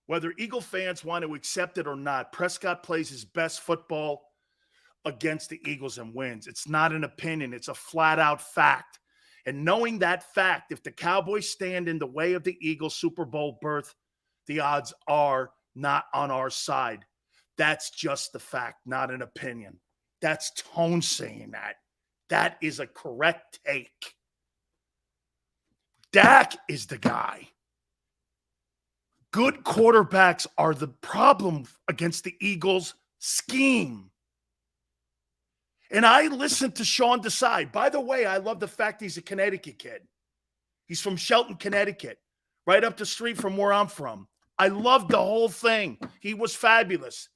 Whether Eagle fans want to accept it or not, Prescott plays his best football against the Eagles and wins. It's not an opinion. It's a flat-out fact. And knowing that fact, if the Cowboys stand in the way of the Eagles' Super Bowl berth, the odds are not on our side. That's just the fact, not an opinion. That's Tone saying that. That is a correct take. Dak is the guy. Good quarterbacks are the problem against the Eagles' scheme. And I listened to Sean Desai. By the way, I love the fact he's a Connecticut kid. He's from Shelton, Connecticut, right up the street from where I'm from. I loved the whole thing. He was fabulous.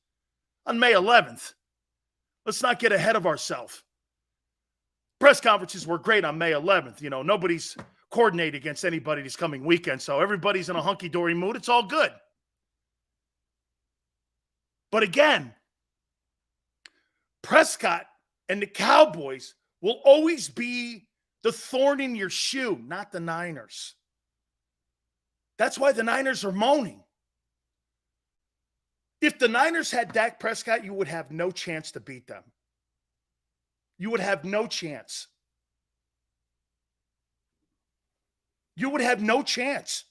On May 11th, let's not get ahead of ourselves. Press conferences were great on May 11th. You know, nobody's coordinated against anybody this coming weekend, so everybody's in a hunky-dory mood. It's all good. But again, Prescott and the Cowboys will always be the thorn in your shoe, not the Niners. That's why the Niners are moaning. If the Niners had Dak Prescott, you would have no chance to beat them. You would have no chance. You would have no chance.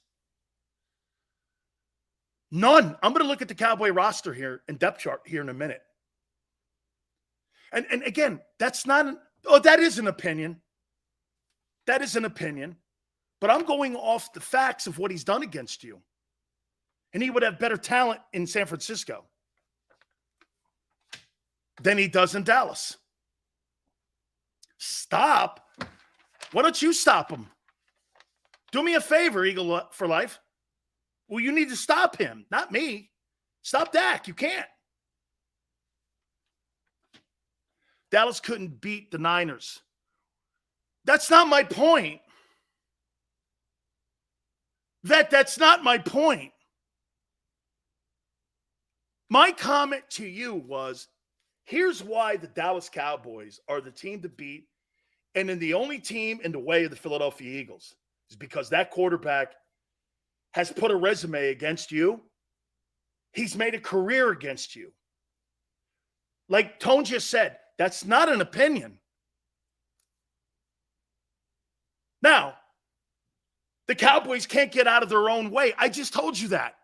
None. I'm going to look at the Cowboy roster here and depth chart here in a minute. And again, that's not that is an opinion. That is an opinion. But I'm going off the facts of what he's done against you. And he would have better talent in San Francisco than he does in Dallas. Stop. Why don't you stop him? Do me a favor, Eagle for Life. Well, you need to stop him, not me. Stop Dak. You can't. Dallas couldn't beat the Niners. That's not my point. That's not my point. My comment to you was, here's why the Dallas Cowboys are the team to beat and then the only team in the way of the Philadelphia Eagles is because that quarterback has put a resume against you. He's made a career against you. Like Tone just said, that's not an opinion. Now, the Cowboys can't get out of their own way. I just told you that.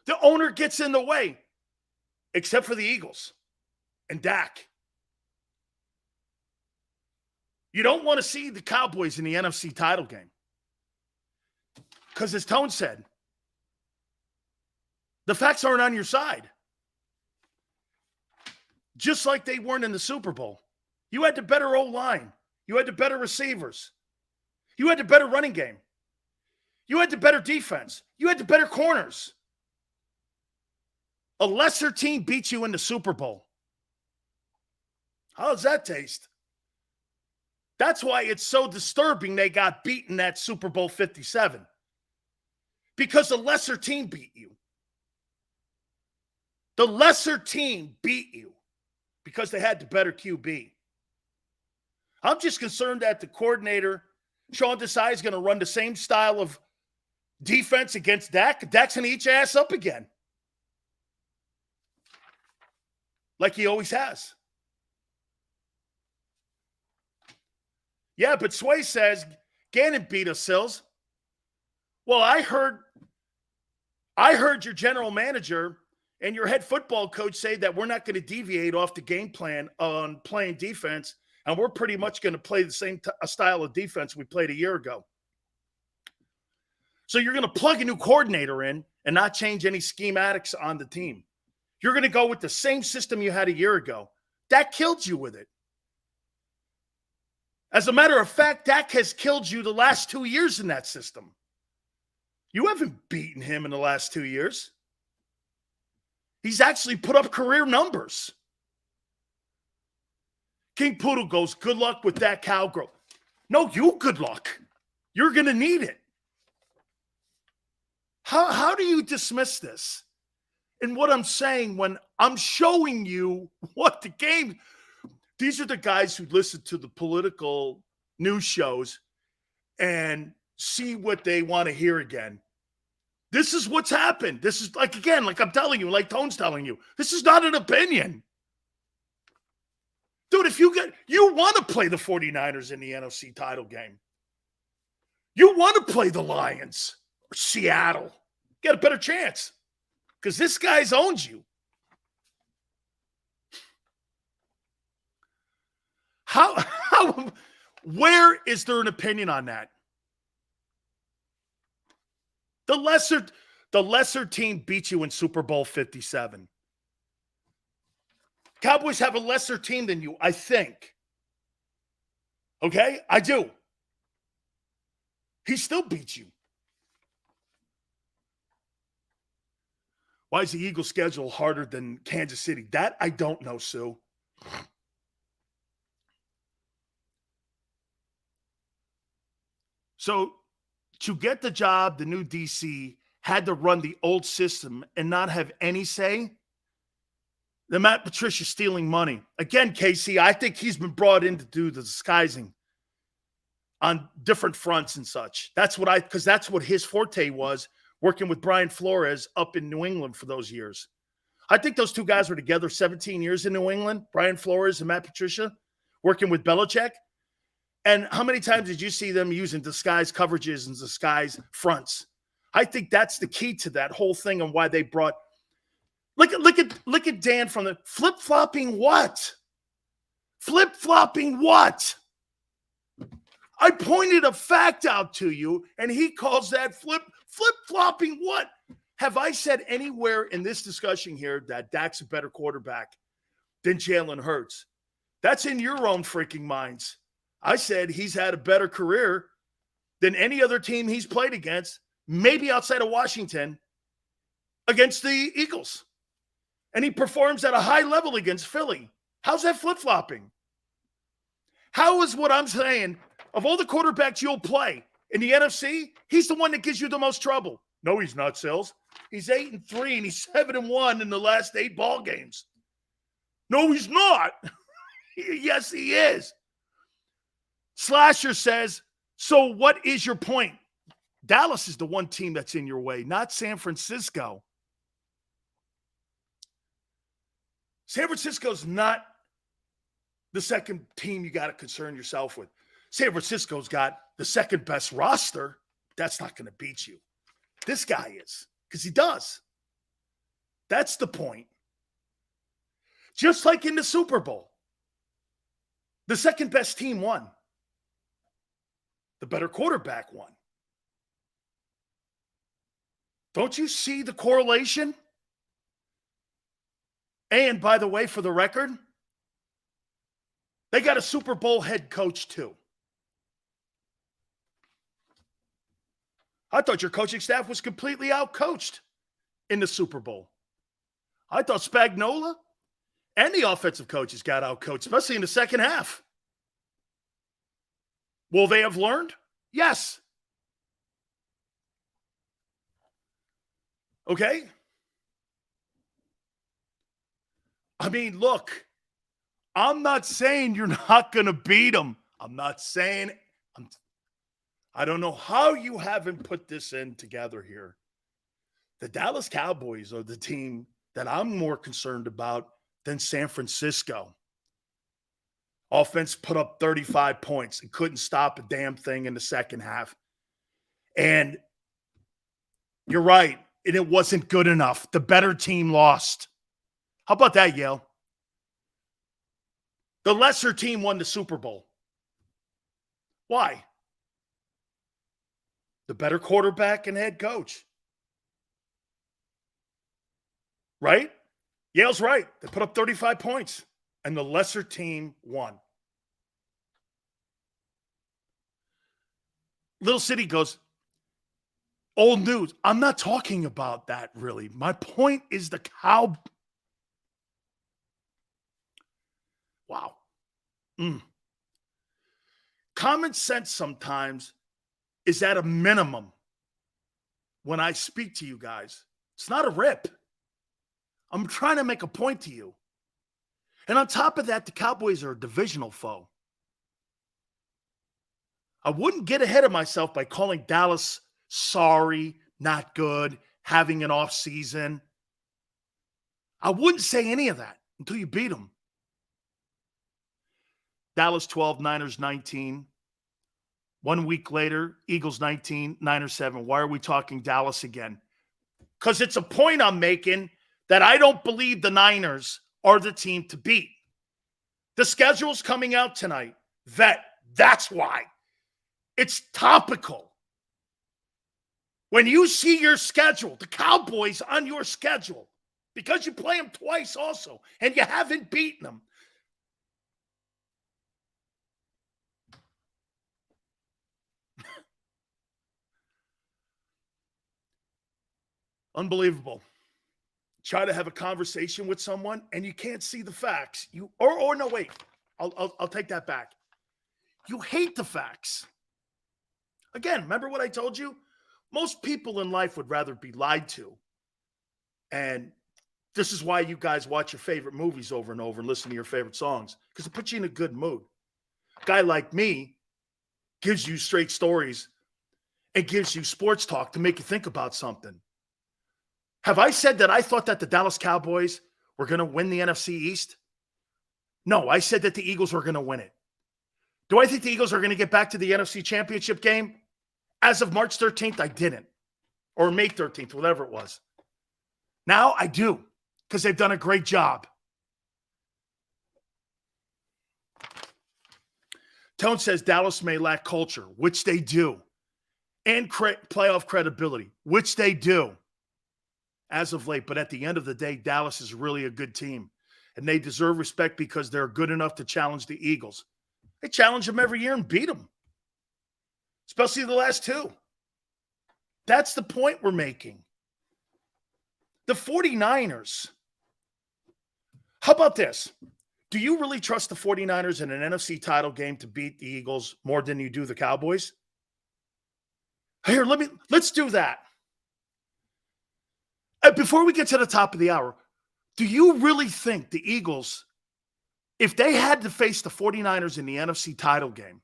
The owner gets in the way, except for the Eagles and Dak. You don't want to see the Cowboys in the NFC title game. Because as Tone said, the facts aren't on your side. Just like they weren't in the Super Bowl. You had the better O-line. You had the better receivers. You had the better running game. You had the better defense. You had the better corners. A lesser team beat you in the Super Bowl. How does that taste? That's why it's so disturbing they got beaten at Super Bowl 57. Because the lesser team beat you. The lesser team beat you because they had the better QB. I'm just concerned that the coordinator, Sean Desai, is going to run the same style of defense against Dak. Dak's going to eat your ass up again. Like he always has. Yeah, but Sway says, Gannon beat us, Sills. Well, I heard your general manager and your head football coach say that we're not going to deviate off the game plan on playing defense, and we're pretty much going to play the same style of defense we played a year ago. So you're going to plug a new coordinator in and not change any schematics on the team. You're going to go with the same system you had a year ago. That killed you with it. As a matter of fact, Dak has killed you the last 2 years in that system. You haven't beaten him in the last 2 years. He's actually put up career numbers. King Poodle goes, good luck with that cowgirl. No, you good luck. You're going to need it. How do you dismiss this? And what I'm saying when I'm showing you what the game... These are the guys who listen to the political news shows and see what they want to hear again. This is what's happened. This is like I'm telling you, like Tone's telling you, this is not an opinion. Dude, if you want to play the 49ers in the NFC title game. You want to play the Lions or Seattle. You got a better chance because this guy's owns you. Where is there an opinion on that? The lesser team beat you in Super Bowl 57. Cowboys have a lesser team than you, I think. Okay? I do. He still beats you. Why is the Eagles' schedule harder than Kansas City? That I don't know, Sue. So to get the job, the new DC had to run the old system and not have any say. The Matt Patricia stealing money. Again, Casey, I think he's been brought in to do the disguising on different fronts and such. Because that's what his forte was, working with Brian Flores up in New England for those years. I think those two guys were together 17 years in New England, Brian Flores and Matt Patricia, working with Belichick. And how many times did you see them using disguise coverages and disguise fronts? I think that's the key to that whole thing and why they brought. Look at Dan from the flip-flopping what? Flip-flopping what? I pointed a fact out to you, and he calls that flip-flopping what? Have I said anywhere in this discussion here that Dak's a better quarterback than Jalen Hurts? That's in your own freaking minds. I said he's had a better career than any other team he's played against, maybe outside of Washington, against the Eagles. And he performs at a high level against Philly. How's that flip-flopping? How is what I'm saying, of all the quarterbacks you'll play in the NFC, he's the one that gives you the most trouble? No, he's not, Sills. He's 8-3, and he's 7-1 in the last 8 ball games. No, he's not. Yes, he is. Slasher says, so what is your point? Dallas is the one team that's in your way, not San Francisco. San Francisco's not the second team you got to concern yourself with. San Francisco's got the second best roster. That's not going to beat you. This guy is, because he does. That's the point. Just like in the Super Bowl, the second best team won. The better quarterback won. Don't you see the correlation? And by the way, for the record, they got a Super Bowl head coach too. I thought your coaching staff was completely outcoached in the Super Bowl. I thought Spagnuolo and the offensive coaches got outcoached, especially in the second half. Will they have learned? Yes. Okay? I mean, look, I'm not saying you're not going to beat them. I'm not saying I don't know how you haven't put this in together here. The Dallas Cowboys are the team that I'm more concerned about than San Francisco. Offense put up 35 points and couldn't stop a damn thing in the second half. And you're right, and it wasn't good enough. The better team lost. How about that, Yale? The lesser team won the Super Bowl. Why? The better quarterback and head coach. Right? Yale's right. They put up 35 points, and the lesser team won. Little City goes, old news. I'm not talking about that, really. My point is the Wow. Common sense sometimes is at a minimum when I speak to you guys. It's not a rip. I'm trying to make a point to you. And on top of that, the Cowboys are a divisional foe. I wouldn't get ahead of myself by calling Dallas sorry, not good, having an off season. I wouldn't say any of that until you beat them. Dallas 12, Niners 19. 1 week later, Eagles 19, Niners 7. Why are we talking Dallas again? Because it's a point I'm making that I don't believe the Niners are the team to beat. The schedule's coming out tonight. That's why. It's topical. When you see your schedule, the Cowboys on your schedule, because you play them twice also, and you haven't beaten them. Unbelievable. Try to have a conversation with someone and you can't see the facts. No, wait. I'll take that back. You hate the facts. Again, remember what I told you? Most people in life would rather be lied to. And this is why you guys watch your favorite movies over and over and listen to your favorite songs, because it puts you in a good mood. A guy like me gives you straight stories and gives you sports talk to make you think about something. Have I said that I thought that the Dallas Cowboys were going to win the NFC East? No, I said that the Eagles were going to win it. Do I think the Eagles are going to get back to the NFC Championship game? As of March 13th, I didn't. Or May 13th, whatever it was. Now I do, because they've done a great job. Tone says Dallas may lack culture, which they do, and playoff credibility, which they do as of late. But at the end of the day, Dallas is really a good team, and they deserve respect because they're good enough to challenge the Eagles. They challenge them every year and beat them, especially the last two. That's the point we're making. The 49ers. How about this? Do you really trust the 49ers in an NFC title game to beat the Eagles more than you do the Cowboys? Here, let's do that. Before we get to the top of the hour, do you really think the Eagles, if they had to face the 49ers in the NFC title game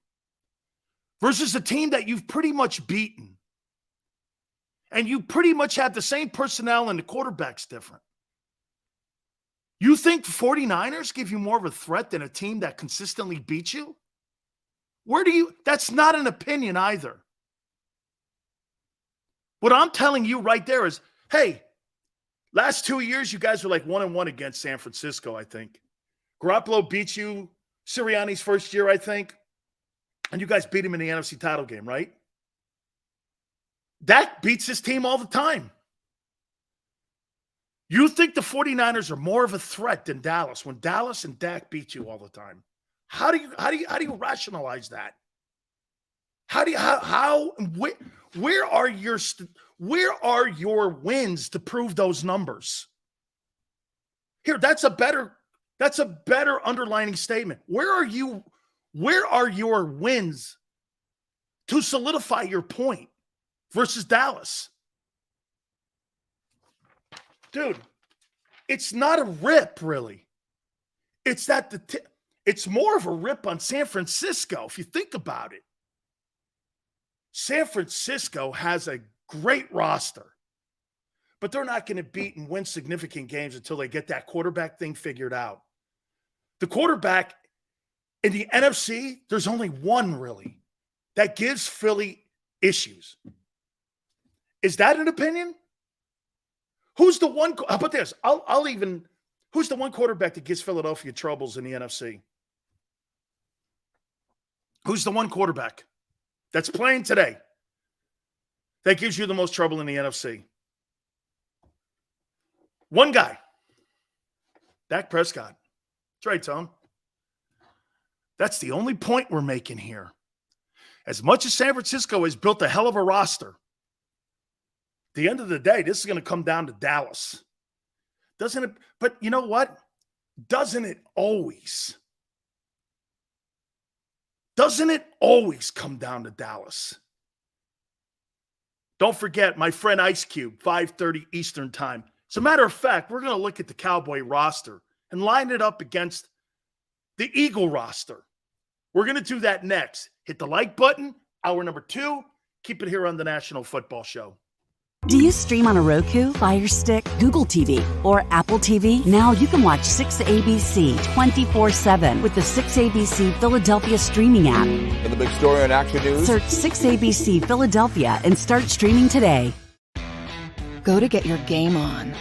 versus a team that you've pretty much beaten, and you pretty much have the same personnel and the quarterback's different, you think the 49ers give you more of a threat than a team that consistently beats you? That's not an opinion either. What I'm telling you right there is, hey, last 2 years, you guys were like 1-1 against San Francisco, I think. Garoppolo beat you Sirianni's first year, I think. And you guys beat him in the NFC title game, right? Dak beats his team all the time. You think the 49ers are more of a threat than Dallas when Dallas and Dak beat you all the time? How do you rationalize that? Where are your wins to prove those numbers? Here, that's a better underlining statement. Where are your wins to solidify your point versus Dallas? Dude, it's not a rip, really. It's that it's more of a rip on San Francisco, if you think about it. San Francisco has a great roster, but they're not going to beat and win significant games until they get that quarterback thing figured out. The quarterback in the NFC, there's only one really that gives Philly issues. Is that an opinion? Who's the one? How about this? Who's the one quarterback that gives Philadelphia troubles in the NFC? Who's the one quarterback that's playing today that gives you the most trouble in the NFC? One guy. Dak Prescott. That's right, Tom. That's the only point we're making here. As much as San Francisco has built a hell of a roster, at the end of the day, this is going to come down to Dallas. Doesn't it? But you know what? Doesn't it always? Doesn't it always come down to Dallas? Don't forget, my friend Ice Cube, 5:30 Eastern time. As a matter of fact, we're going to look at the Cowboy roster and line it up against the Eagle roster. We're going to do that next. Hit the like button, hour number 2. Keep it here on the National Football Show. Do you stream on a Roku, Fire Stick, Google TV, or Apple TV? Now you can watch 6ABC 24/7 with the 6ABC Philadelphia streaming app. And the big story on Action News. Search 6ABC Philadelphia and start streaming today. Go to get your game on.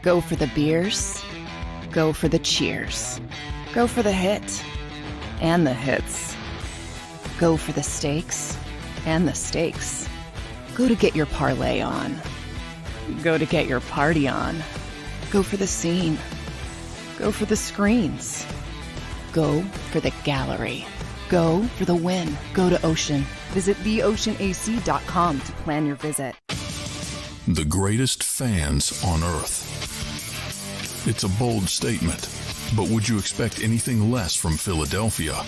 Go for the beers. Go for the cheers. Go for the hit and the hits. Go for the stakes and the stakes. Go to get your parlay on. Go to get your party on. Go for the scene. Go for the screens. Go for the gallery. Go for the win. Go to Ocean. Visit theoceanac.com to plan your visit. The greatest fans on earth. It's a bold statement, but would you expect anything less from Philadelphia?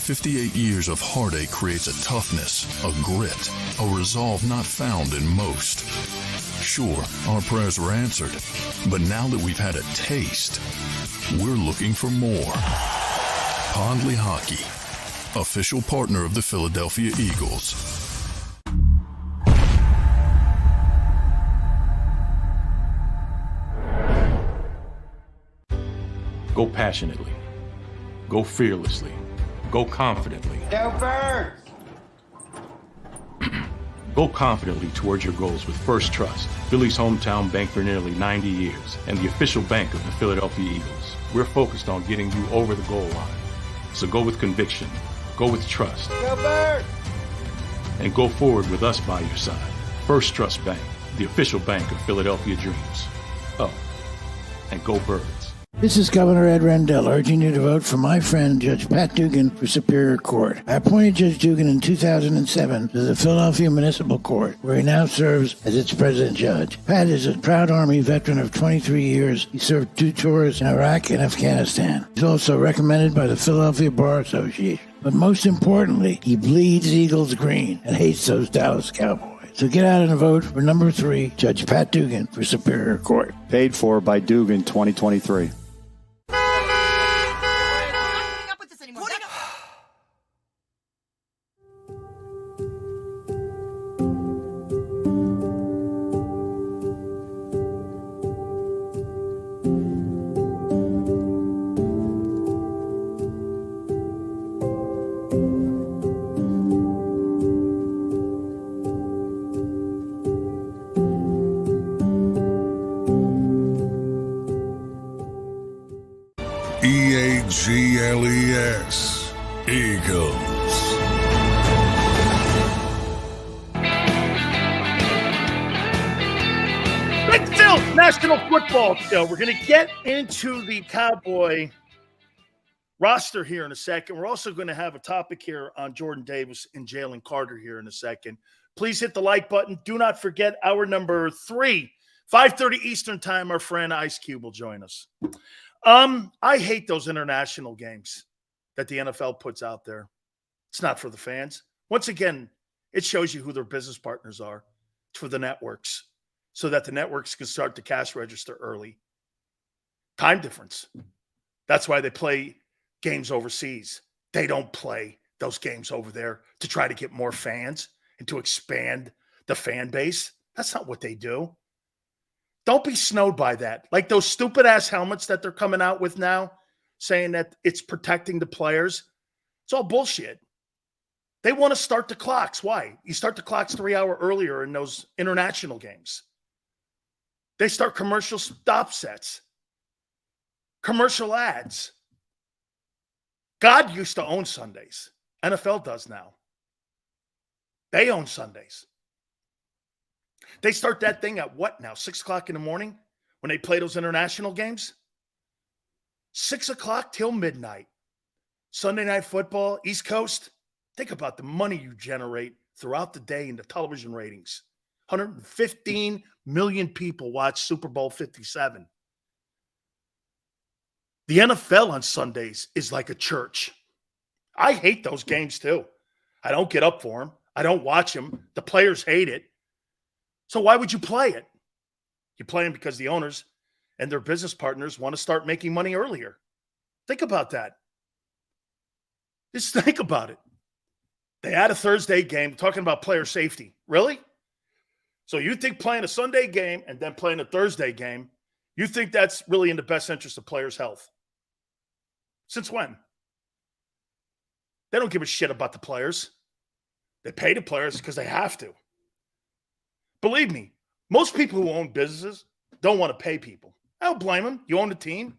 58 years of heartache creates a toughness, a grit, a resolve not found in most. Sure, our prayers were answered, but now that we've had a taste, we're looking for more. Pondley Hockey, official partner of the Philadelphia Eagles. Go passionately. Go fearlessly. Go confidently. Go Birds! Go confidently towards your goals with First Trust, Philly's hometown bank for nearly 90 years, and the official bank of the Philadelphia Eagles. We're focused on getting you over the goal line. So go with conviction, go with trust, Go Birds! and go forward with us by your side. First Trust Bank, the official bank of Philadelphia dreams. Oh, and go Birds. This is Governor Ed Rendell urging you to vote for my friend Judge Pat Dugan for Superior Court. I appointed Judge Dugan in 2007 to the Philadelphia Municipal Court, where he now serves as its president judge. Pat is a proud Army veteran of 23 years. He served 2 tours in Iraq and Afghanistan. He's also recommended by the Philadelphia Bar Association. But most importantly, he bleeds Eagles green and hates those Dallas Cowboys. So get out and vote for number 3, Judge Pat Dugan for Superior Court. Paid for by Dugan 2023. EAGLES, Eagles. Big Phil, National Football Show. We're going to get into the Cowboy roster here in a second. We're also going to have a topic here on Jordan Davis and Jalen Carter here in a second. Please hit the like button. Do not forget hour number 3, 5:30 Eastern time. Our friend Ice Cube will join us. I hate those international games that the NFL puts out there. It's not for the fans. Once again, it shows you who their business partners are. It's for the networks so that the networks can start the cash register early. Time difference. That's why they play games overseas. They don't play those games over there to try to get more fans and to expand the fan base. That's not what they do. Don't be snowed by that. Like those stupid ass helmets that they're coming out with now, saying that it's protecting the players. It's all bullshit. They want to start the clocks. Why? You start the clocks 3 hours earlier in those international games. They start commercial stop sets, commercial ads. God used to own Sundays. NFL does now. They own Sundays. They start that thing at what now? 6 o'clock in the morning when they play those international games? 6 o'clock till midnight. Sunday Night Football, East Coast. Think about the money you generate throughout the day in the television ratings. 115 million people watch Super Bowl 57. The NFL on Sundays is like a church. I hate those games too. I don't get up for them. I don't watch them. The players hate it. So why would you play it? You play them because the owners and their business partners want to start making money earlier. Think about that. Just think about it. They had a Thursday game talking about player safety. Really? So you think playing a Sunday game and then playing a Thursday game, you think that's really in the best interest of players' health? Since when? They don't give a shit about the players. They pay the players because they have to. Believe me, most people who own businesses don't want to pay people. I don't blame them. You own the team.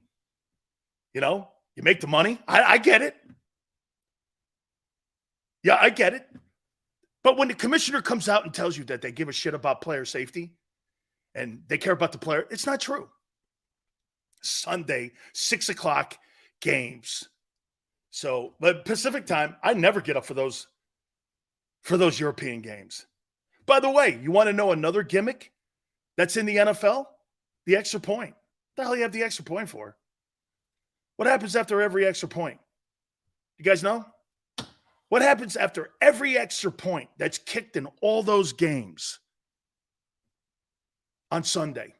You know, you make the money. I get it. Yeah, I get it. But when the commissioner comes out and tells you that they give a shit about player safety and they care about the player, it's not true. Sunday, 6 o'clock games. So, but Pacific time, I never get up for those European games. By the way, you want to know another gimmick that's in the NFL? The extra point. What the hell do you have the extra point for? What happens after every extra point? You guys know? What happens after every extra point that's kicked in all those games on Sunday?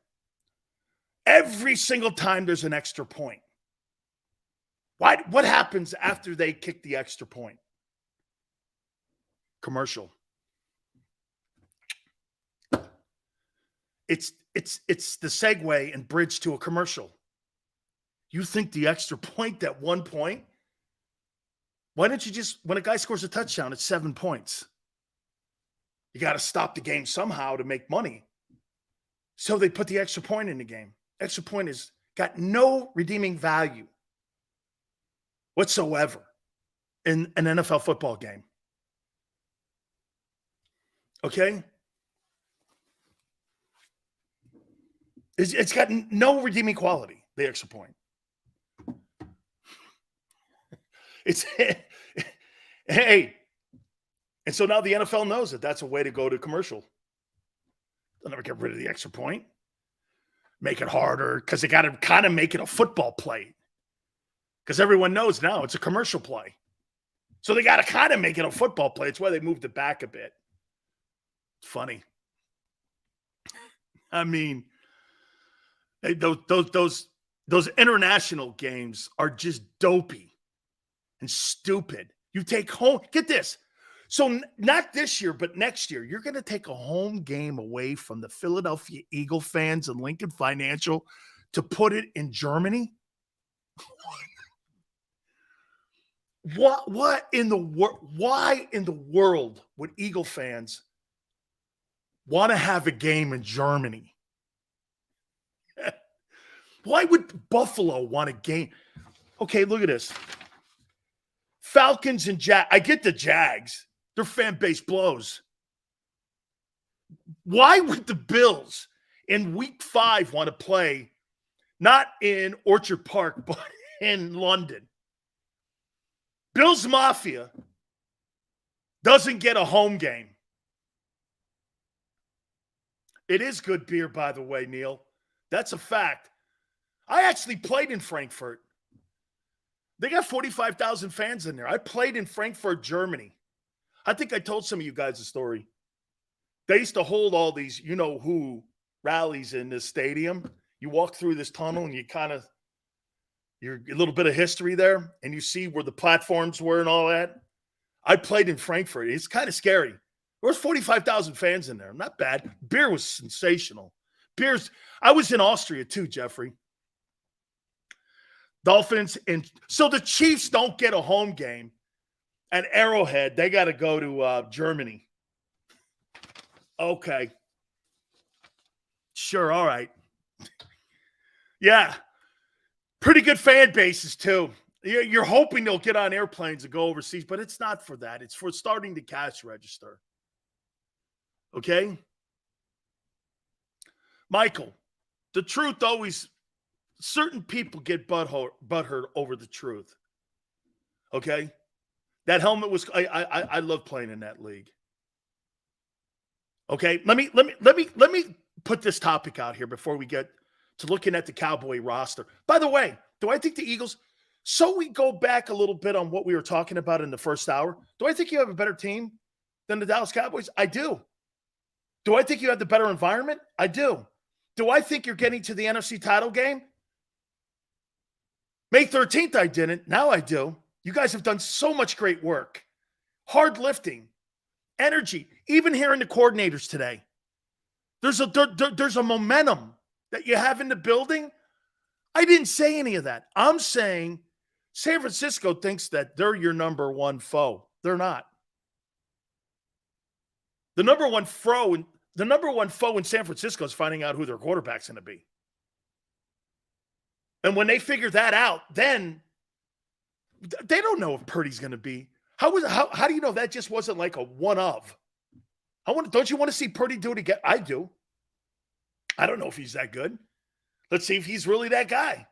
Every single time there's an extra point. What happens after they kick the extra point? Commercial. It's the segue and bridge to a commercial. You think the extra point, that 1 point? Why don't you just, when a guy scores a touchdown, it's 7 points. You got to stop the game somehow to make money. So they put the extra point in the game. Extra point has got no redeeming value whatsoever in an NFL football game. Okay? It's got no redeeming quality, the extra point. It's, hey, and so now the NFL knows that that's a way to go to commercial. They'll never get rid of the extra point. Make it harder because they got to kind of make it a football play. Because everyone knows now it's a commercial play. So they got to kind of make it a football play. It's why they moved it back a bit. It's funny. I mean, those international games are just dopey and stupid. You take home, get this. So not this year, but next year, you're going to take a home game away from the Philadelphia Eagle fans and Lincoln Financial to put it in Germany? What in the world? Why in the world would Eagle fans want to have a game in Germany? Why would Buffalo want a game? Okay, look at this. Falcons and Jags. I get the Jags. Their fan base blows. Why would the Bills in week 5 want to play not in Orchard Park, but in London? Bills Mafia doesn't get a home game. It is good beer, by the way, Neil. That's a fact. I actually played in Frankfurt. They got 45,000 fans in there. I played in Frankfurt, Germany. I think I told some of you guys a story. They used to hold all these, you-know-who rallies in this stadium. You walk through this tunnel and you're a little bit of history there, and you see where the platforms were and all that. I played in Frankfurt. It's kind of scary. There was 45,000 fans in there. Not bad. Beer was sensational. I was in Austria too, Jeffrey. Dolphins. And so the Chiefs don't get a home game at Arrowhead. They got to go to Germany. Okay. Sure. All right. Yeah. Pretty good fan bases too. You're hoping they'll get on airplanes and go overseas, but it's not for that. It's for starting the cash register. Okay? Michael, the truth always, certain people get butthurt over the truth. Okay? That helmet was, I love playing in that league. Okay? Let me put this topic out here before we get to looking at the Cowboy roster. By the way, do I think the Eagles, so we go back a little bit on what we were talking about in the first hour, do I think you have a better team than the Dallas Cowboys? I do. Do I think you have the better environment? I do. Do I think you're getting to the NFC title game? May 13th, I didn't. Now I do. You guys have done so much great work. Hard lifting, energy, even hearing the coordinators today. There's a momentum that you have in the building. I didn't say any of that. I'm saying San Francisco thinks that they're your number one foe. They're not. The number one foe in San Francisco is finding out who their quarterback's going to be. And when they figure that out, then they don't know if Purdy's going to be. How do you know that just wasn't like a one of? Don't you want to see Purdy do it again? I do. I don't know if he's that good. Let's see if he's really that guy.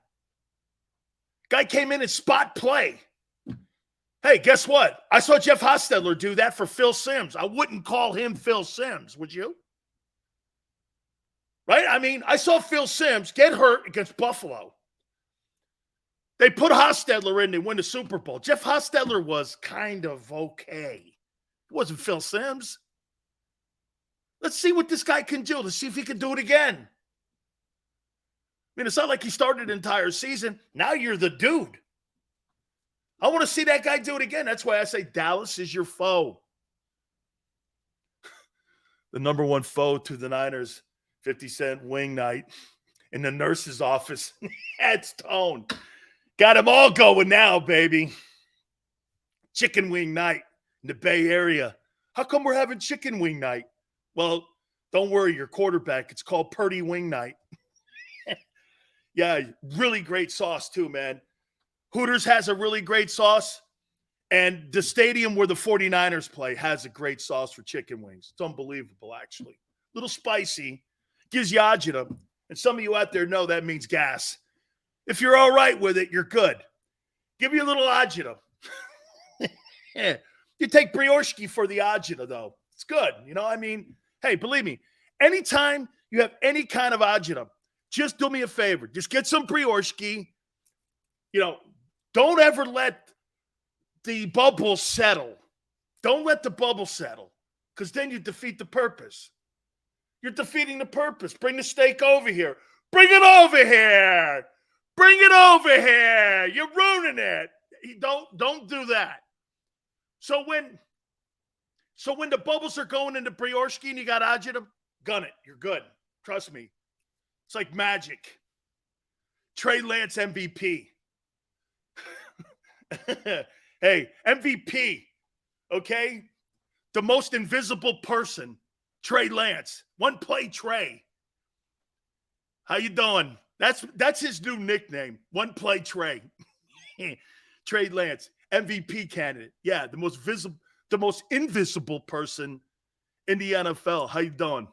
Guy came in and spot play. Hey, guess what? I saw Jeff Hostetler do that for Phil Simms. I wouldn't call him Phil Simms, would you? Right? I mean, I saw Phil Simms get hurt against Buffalo. They put Hostetler in, they win the Super Bowl. Jeff Hostetler was kind of okay. It wasn't Phil Simms. Let's see what this guy can do. Let's see if he can do it again. I mean, it's not like he started an entire season. Now you're the dude. I want to see that guy do it again. That's why I say Dallas is your foe. The number one foe to the Niners, 50-cent wing night in the nurse's office. That's Tone. Got them all going now, baby. Chicken wing night in the Bay Area. How come we're having chicken wing night? Well, don't worry, your quarterback. It's called Purdy Wing Night. Yeah, really great sauce too, man. Hooters has a really great sauce, and the stadium where the 49ers play has a great sauce for chicken wings. It's unbelievable, actually. A little spicy, gives you agita, and some of you out there know that means gas. If you're all right with it, you're good. Give you a little agita. Yeah. You take brioche for the agita, though. It's good. You know, I mean, hey, believe me, anytime you have any kind of agita, just do me a favor. Just get some brioche. You know, don't ever let the bubble settle. Don't let the bubble settle, because then you defeat the purpose. You're defeating the purpose. Bring the steak over here. Bring it over here. Bring it over here. You're ruining it. Don't do that. So when the bubbles are going into brioche and you got agita, gun it. You're good. Trust me. It's like magic. Trey Lance MVP. Hey, MVP. Okay? The most invisible person, Trey Lance. One play Trey. How you doing? That's his new nickname. One play Trey. Trey Lance, MVP candidate. Yeah, the most invisible person in the NFL. How you doing?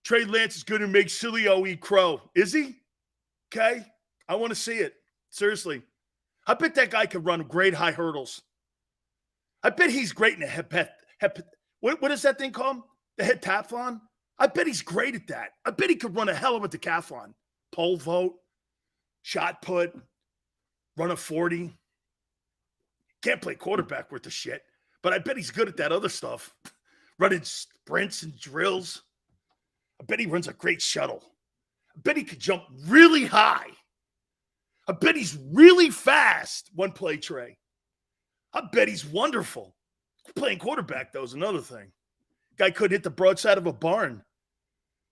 Trey Lance is going to make Sileo eat crow. Is he? Okay. I want to see it. Seriously. I bet that guy could run great high hurdles. I bet he's great in the what is that thing called? The heptathlon? I bet he's great at that. I bet he could run a hell of a decathlon. Pole vault, shot put, run a 40. Can't play quarterback worth of shit, but I bet he's good at that other stuff. Running sprints and drills. I bet he runs a great shuttle. I bet he could jump really high. I bet he's really fast. One play, Trey. I bet he's wonderful. Playing quarterback, though, is another thing. Guy could hit the broadside of a barn.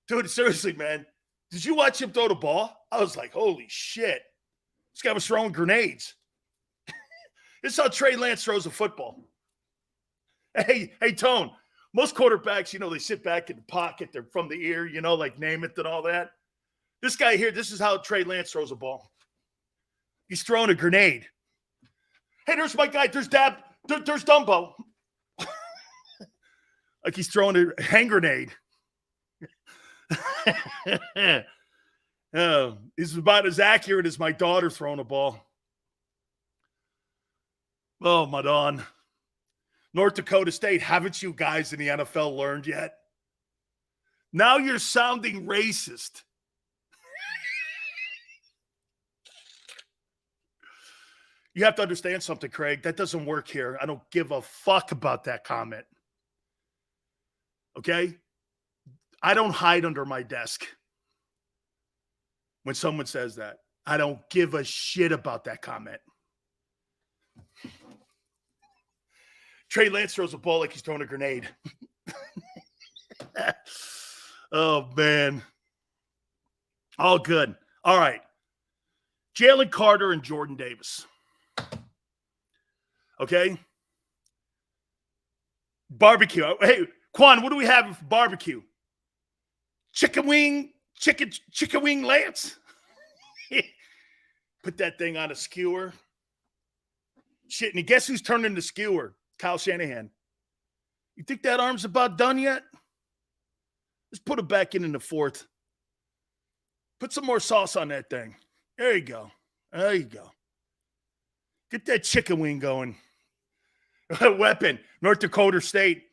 Dude, seriously, man. Did you watch him throw the ball? I was like, holy shit. This guy was throwing grenades. This is how Trey Lance throws a football. Hey, Tone. Most quarterbacks, they sit back in the pocket. They're from the ear, like Namath and all that. This guy here, this is how Trey Lance throws a ball. He's throwing a grenade. Hey, there's my guy. There's Dab. There's Dumbo. Like he's throwing a hand grenade. He's about as accurate as my daughter throwing a ball. Oh, Madon. North Dakota State, haven't you guys in the NFL learned yet? Now you're sounding racist. You have to understand something, Craig. That doesn't work here. I don't give a fuck about that comment. Okay? I don't hide under my desk when someone says that. I don't give a shit about that comment. Trey Lance throws a ball like he's throwing a grenade. Oh, man. All good. All right. Jalen Carter and Jordan Davis. Okay? Barbecue. Hey, Quan, what do we have for barbecue? Chicken wing Lance. Put that thing on a skewer. Shit, and guess who's turning the skewer? Kyle Shanahan. You think that arm's about done yet? Let's put it back in the fourth. Put some more sauce on that thing. There you go. There you go. Get that chicken wing going. Weapon. North Dakota State.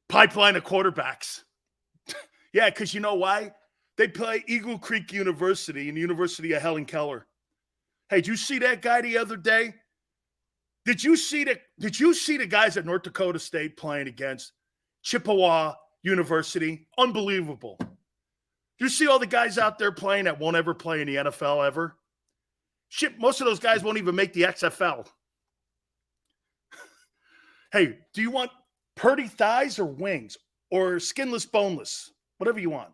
Pipeline of quarterbacks. Yeah, because you know why? They play Eagle Creek University and the University of Helen Keller. Hey, did you see that guy the other day? Did you see the guys at North Dakota State playing against Chippewa University? Unbelievable. Did you see all the guys out there playing that won't ever play in the NFL ever? Shit, most of those guys won't even make the XFL. Hey, do you want Purdy thighs or wings or skinless, boneless? Whatever you want.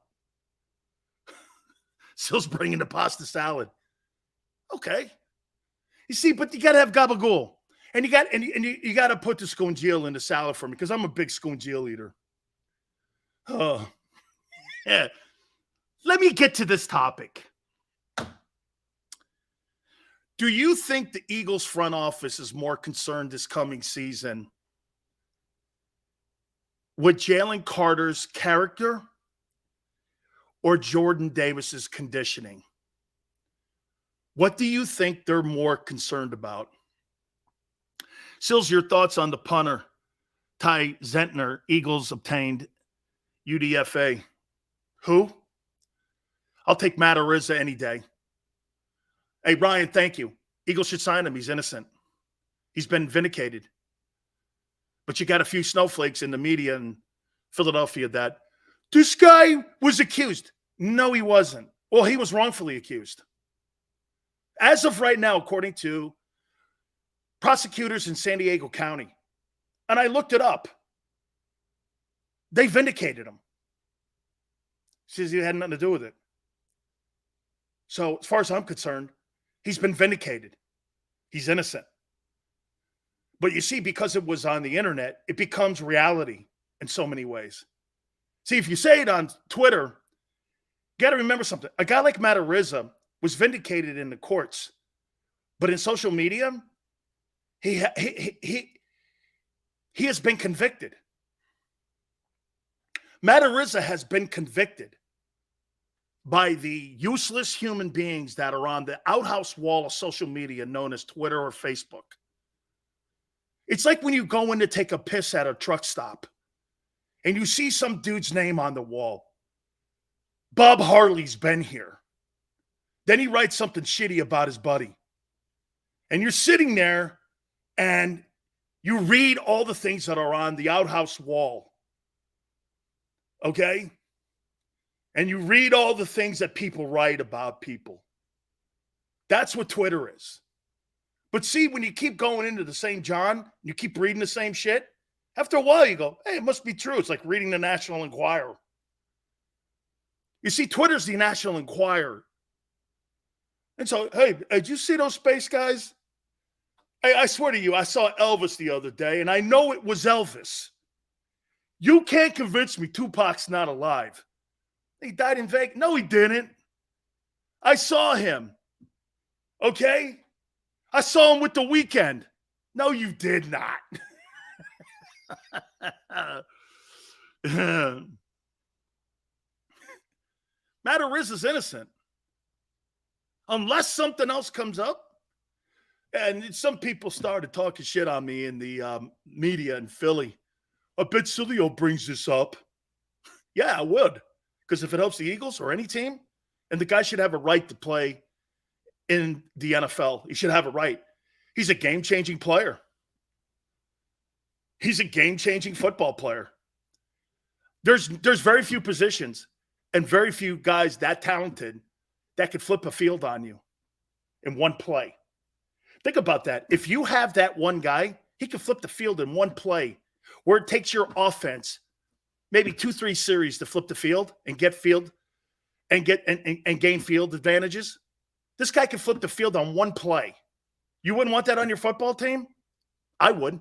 Still's bringing the pasta salad. Okay. You see, but you got to have gabagool. And you got to put the scungeel in the salad for me because I'm a big scungeel eater. Oh. Yeah. Let me get to this topic. Do you think the Eagles front office is more concerned this coming season with Jalen Carter's character or Jordan Davis's conditioning? What do you think they're more concerned about? Sills, your thoughts on the punter, Ty Zentner, Eagles obtained UDFA. Who? I'll take Matt Ariza any day. Hey, Ryan, thank you. Eagles should sign him. He's innocent. He's been vindicated. But you got a few snowflakes in the media in Philadelphia that this guy was accused. No, he wasn't. Well, he was wrongfully accused. As of right now, according to prosecutors in San Diego County, and I looked it up, they vindicated him. Says he had nothing to do with it. So as far as I'm concerned, he's been vindicated. He's innocent. But you see, because it was on the internet, it becomes reality in so many ways. See, if you say it on Twitter, you got to remember something. A guy like Matt Ariza was vindicated in the courts, but in social media, he has been convicted. Matt Ariza has been convicted. by the useless human beings that are on the outhouse wall of social media known as Twitter or Facebook. It's like when you go in to take a piss at a truck stop and you see some dude's name on the wall. Bob Harley's been here. Then he writes something shitty about his buddy. And you're sitting there and you read all the things that are on the outhouse wall. Okay? And you read all the things that people write about people. That's what Twitter is. But see, when you keep going into the same John, you keep reading the same shit, after a while you go, hey, it must be true. It's like reading the National Enquirer. You see, Twitter's the National Enquirer. And so, hey, did you see those space guys? I swear to you, I saw Elvis the other day, and I know it was Elvis. You can't convince me Tupac's not alive. He died in Vegas. No, he didn't. I saw him. Okay? I saw him with The Weeknd. No, you did not. Matter is innocent. Unless something else comes up. And some people started talking shit on me in the media in Philly. I bet Sileo brings this up. Yeah, I would. Because if it helps the Eagles or any team, and the guy should have a right to play in the NFL. He should have a right. He's a game-changing player. He's a game-changing football player. There's very few positions and very few guys that talented that could flip a field on you in one play. Think about that. If you have that one guy, he can flip the field in one play where it takes your offense maybe 2-3 series to flip the field and get field and get and gain field advantages. This guy can flip the field on one play. You wouldn't want that on your football team? I would.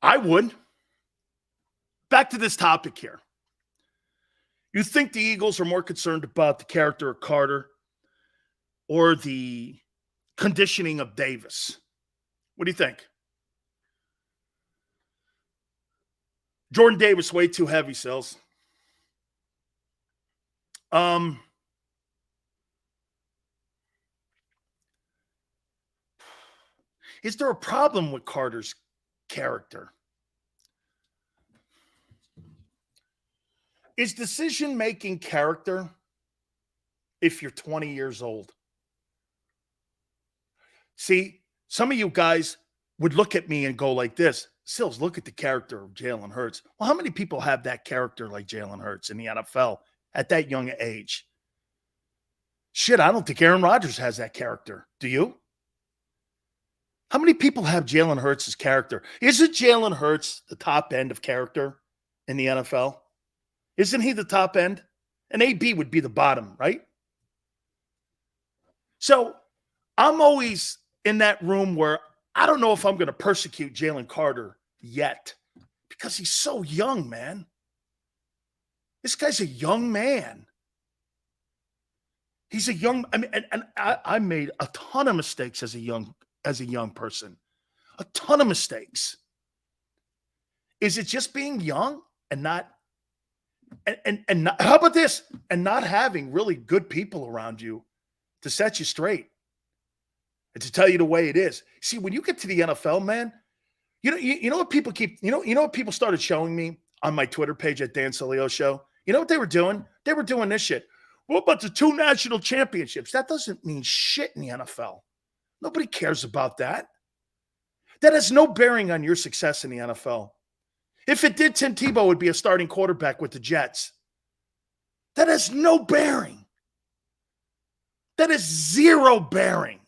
I would. Back to this topic here. You think the Eagles are more concerned about the character of Carter or the conditioning of Davis? What do you think? Jordan Davis, way too heavy, Sills. Is there a problem with Carter's character? Is decision-making character if you're 20 years old? See, some of you guys would look at me and go like this, Sills, look at the character of Jalen Hurts. Well, how many people have that character like Jalen Hurts in the NFL at that young age? Shit, I don't think Aaron Rodgers has that character. Do you? How many people have Jalen Hurts' character? Isn't Jalen Hurts the top end of character in the NFL? Isn't he the top end? And AB would be the bottom, right? So I'm always in that room where I don't know if I'm going to persecute Jalen Carter yet because he's so young, man. This guy's a young man. He's a young, I mean, and I made a ton of mistakes as a young person. A ton of mistakes. Is it just being young and not, and not, how about this? And not having really good people around you to set you straight and to tell you the way it is. See, when you get to the NFL, man, you know what people keep, you know what people started showing me on my Twitter page at Dan Sileo Show? You know what they were doing? They were doing this shit. What about the 2 national championships? That doesn't mean shit in the NFL. Nobody cares about that. That has no bearing on your success in the NFL. If it did, Tim Tebow would be a starting quarterback with the Jets. That has no bearing. That is zero bearing.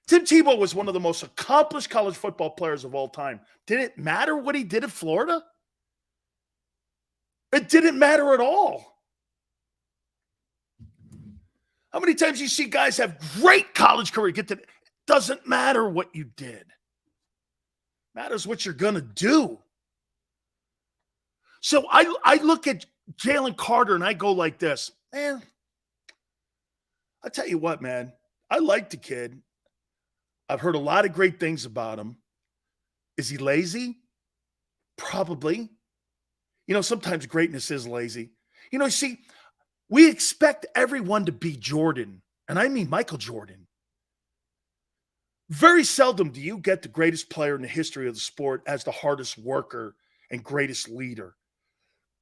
Tim Tebow was one of the most accomplished college football players of all time. Did it matter what he did at Florida? It didn't matter at all. How many times you see guys have great college career? It doesn't matter what you did. Matters what you're going to do. So I look at Jalen Carter and I go like this. Man, I tell you what, man. I like the kid. I've heard a lot of great things about him. Is he lazy? Probably. Sometimes greatness is lazy. See, we expect everyone to be Jordan, and I mean Michael Jordan. Very seldom do you get the greatest player in the history of the sport as the hardest worker and greatest leader.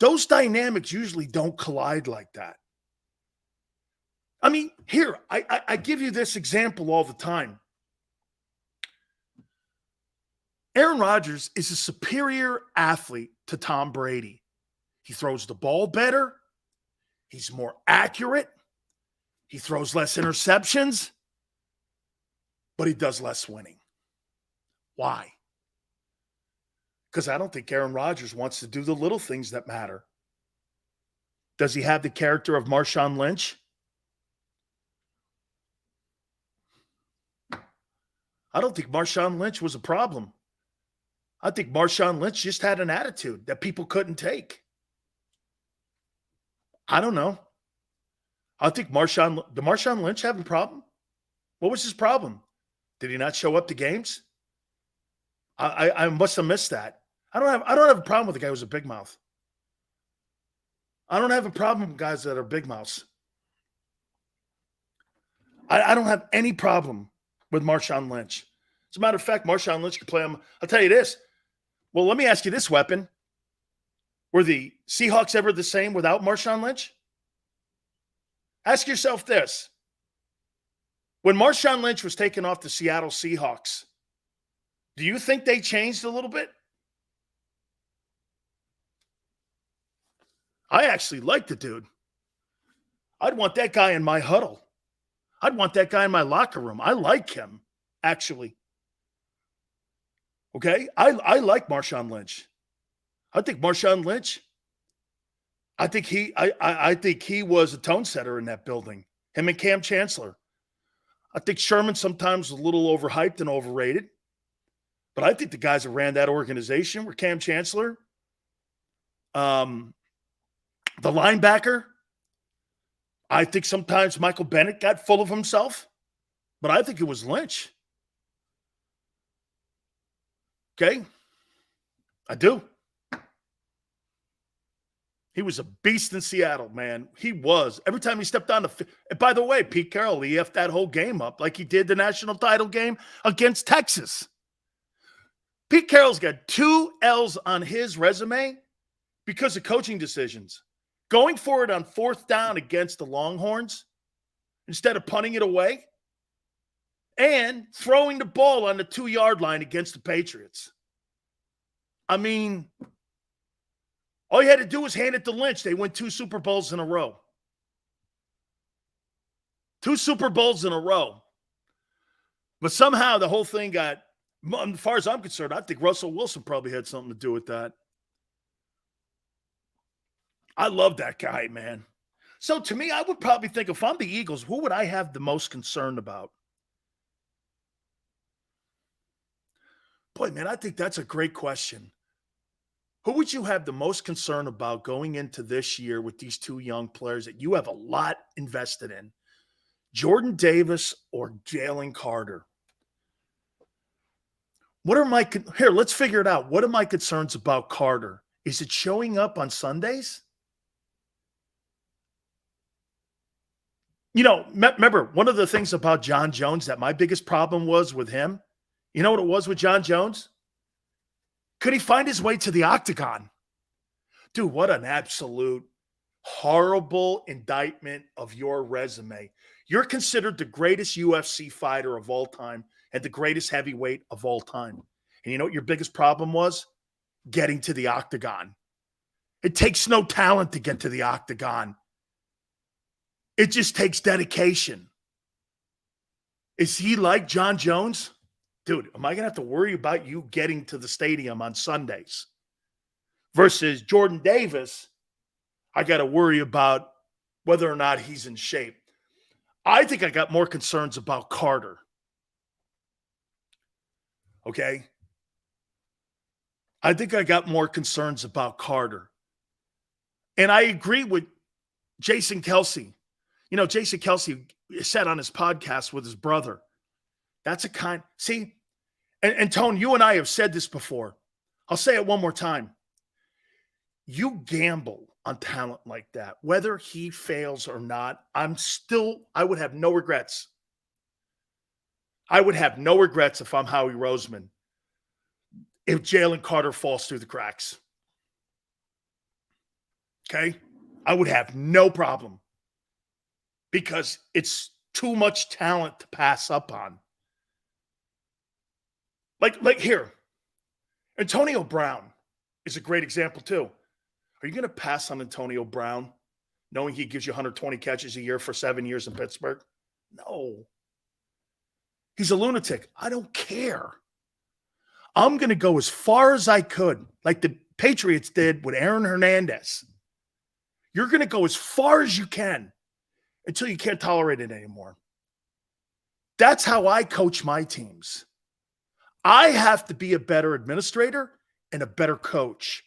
Those dynamics usually don't collide like that. I mean, here, I give you this example all the time. Aaron Rodgers is a superior athlete to Tom Brady. He throws the ball better. He's more accurate. He throws less interceptions, but he does less winning. Why? Because I don't think Aaron Rodgers wants to do the little things that matter. Does he have the character of Marshawn Lynch? I don't think Marshawn Lynch was a problem. I think Marshawn Lynch just had an attitude that people couldn't take. I don't know. I think did Marshawn Lynch have a problem? What was his problem? Did he not show up to games? I must have missed that. I don't have a problem with the guy who's a big mouth. I don't have a problem with guys that are big mouths. I don't have any problem with Marshawn Lynch. As a matter of fact, Marshawn Lynch could play him. I'll tell you this. Well, let me ask you this, Weapon. Were the Seahawks ever the same without Marshawn Lynch? Ask yourself this. When Marshawn Lynch was taken off the Seattle Seahawks, do you think they changed a little bit? I actually like the dude. I'd want that guy in my huddle. I'd want that guy in my locker room. I like him, actually. Okay? I like Marshawn Lynch. I think Marshawn Lynch, I think he was a tone setter in that building. Him and Cam Chancellor. I think Sherman sometimes was a little overhyped and overrated. But I think the guys that ran that organization were Cam Chancellor, the linebacker. I think sometimes Michael Bennett got full of himself, but I think it was Lynch. Okay? I do. He was a beast in Seattle, man. He was. Every time he stepped on the field. And by the way, Pete Carroll, he effed that whole game up like he did the national title game against Texas. Pete Carroll's got 2 L's on his resume because of coaching decisions. Going for it on 4th down against the Longhorns instead of punting it away, and throwing the ball on the 2-yard line against the Patriots. I mean, all you had to do was hand it to Lynch. They win 2 Super Bowls in a row. 2 Super Bowls in a row. But somehow the whole thing got, as far as I'm concerned, I think Russell Wilson probably had something to do with that. I love that guy, man. So to me, I would probably think if I'm the Eagles, who would I have the most concern about? Boy, man, I think that's a great question. Who would you have the most concern about going into this year with these 2 young players that you have a lot invested in? Jordan Davis or Jalen Carter? Here, let's figure it out. What are my concerns about Carter? Is it showing up on Sundays? Remember, one of the things about John Jones that my biggest problem was with him, you know what it was with John Jones? Could he find his way to the octagon? Dude, what an absolute horrible indictment of your resume. You're considered the greatest UFC fighter of all time and the greatest heavyweight of all time. And you know what your biggest problem was? Getting to the octagon. It takes no talent to get to the octagon. It just takes dedication. Is he like John Jones? Dude, am I going to have to worry about you getting to the stadium on Sundays? Versus Jordan Davis, I got to worry about whether or not he's in shape. I think I got more concerns about Carter. Okay? I think I got more concerns about Carter. And I agree with Jason Kelce. Jason Kelce said on his podcast with his brother, that's a kind, see, and Tone, you and I have said this before. I'll say it one more time. You gamble on talent like that, whether he fails or not. I would have no regrets. I would have no regrets if I'm Howie Roseman if Jalen Carter falls through the cracks. Okay? I would have no problem because it's too much talent to pass up on. Like here, Antonio Brown is a great example too. Are you going to pass on Antonio Brown knowing he gives you 120 catches a year for 7 years in Pittsburgh? No. He's a lunatic. I don't care. I'm going to go as far as I could, like the Patriots did with Aaron Hernandez. You're going to go as far as you can until you can't tolerate it anymore. That's how I coach my teams. I have to be a better administrator and a better coach.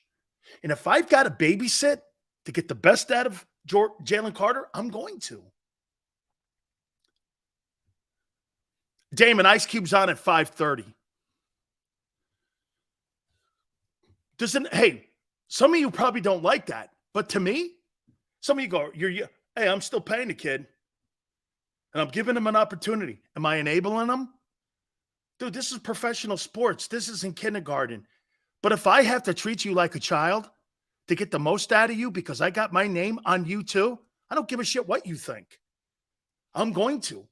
And if I've got to babysit to get the best out of Jalen Carter, I'm going to. Damon, Ice Cube's on at 5:30. Hey, some of you probably don't like that. But to me, some of you go, hey, I'm still paying the kid. And I'm giving him an opportunity. Am I enabling him? Dude, this is professional sports. This isn't kindergarten. But if I have to treat you like a child to get the most out of you because I got my name on you too, I don't give a shit what you think. I'm going to.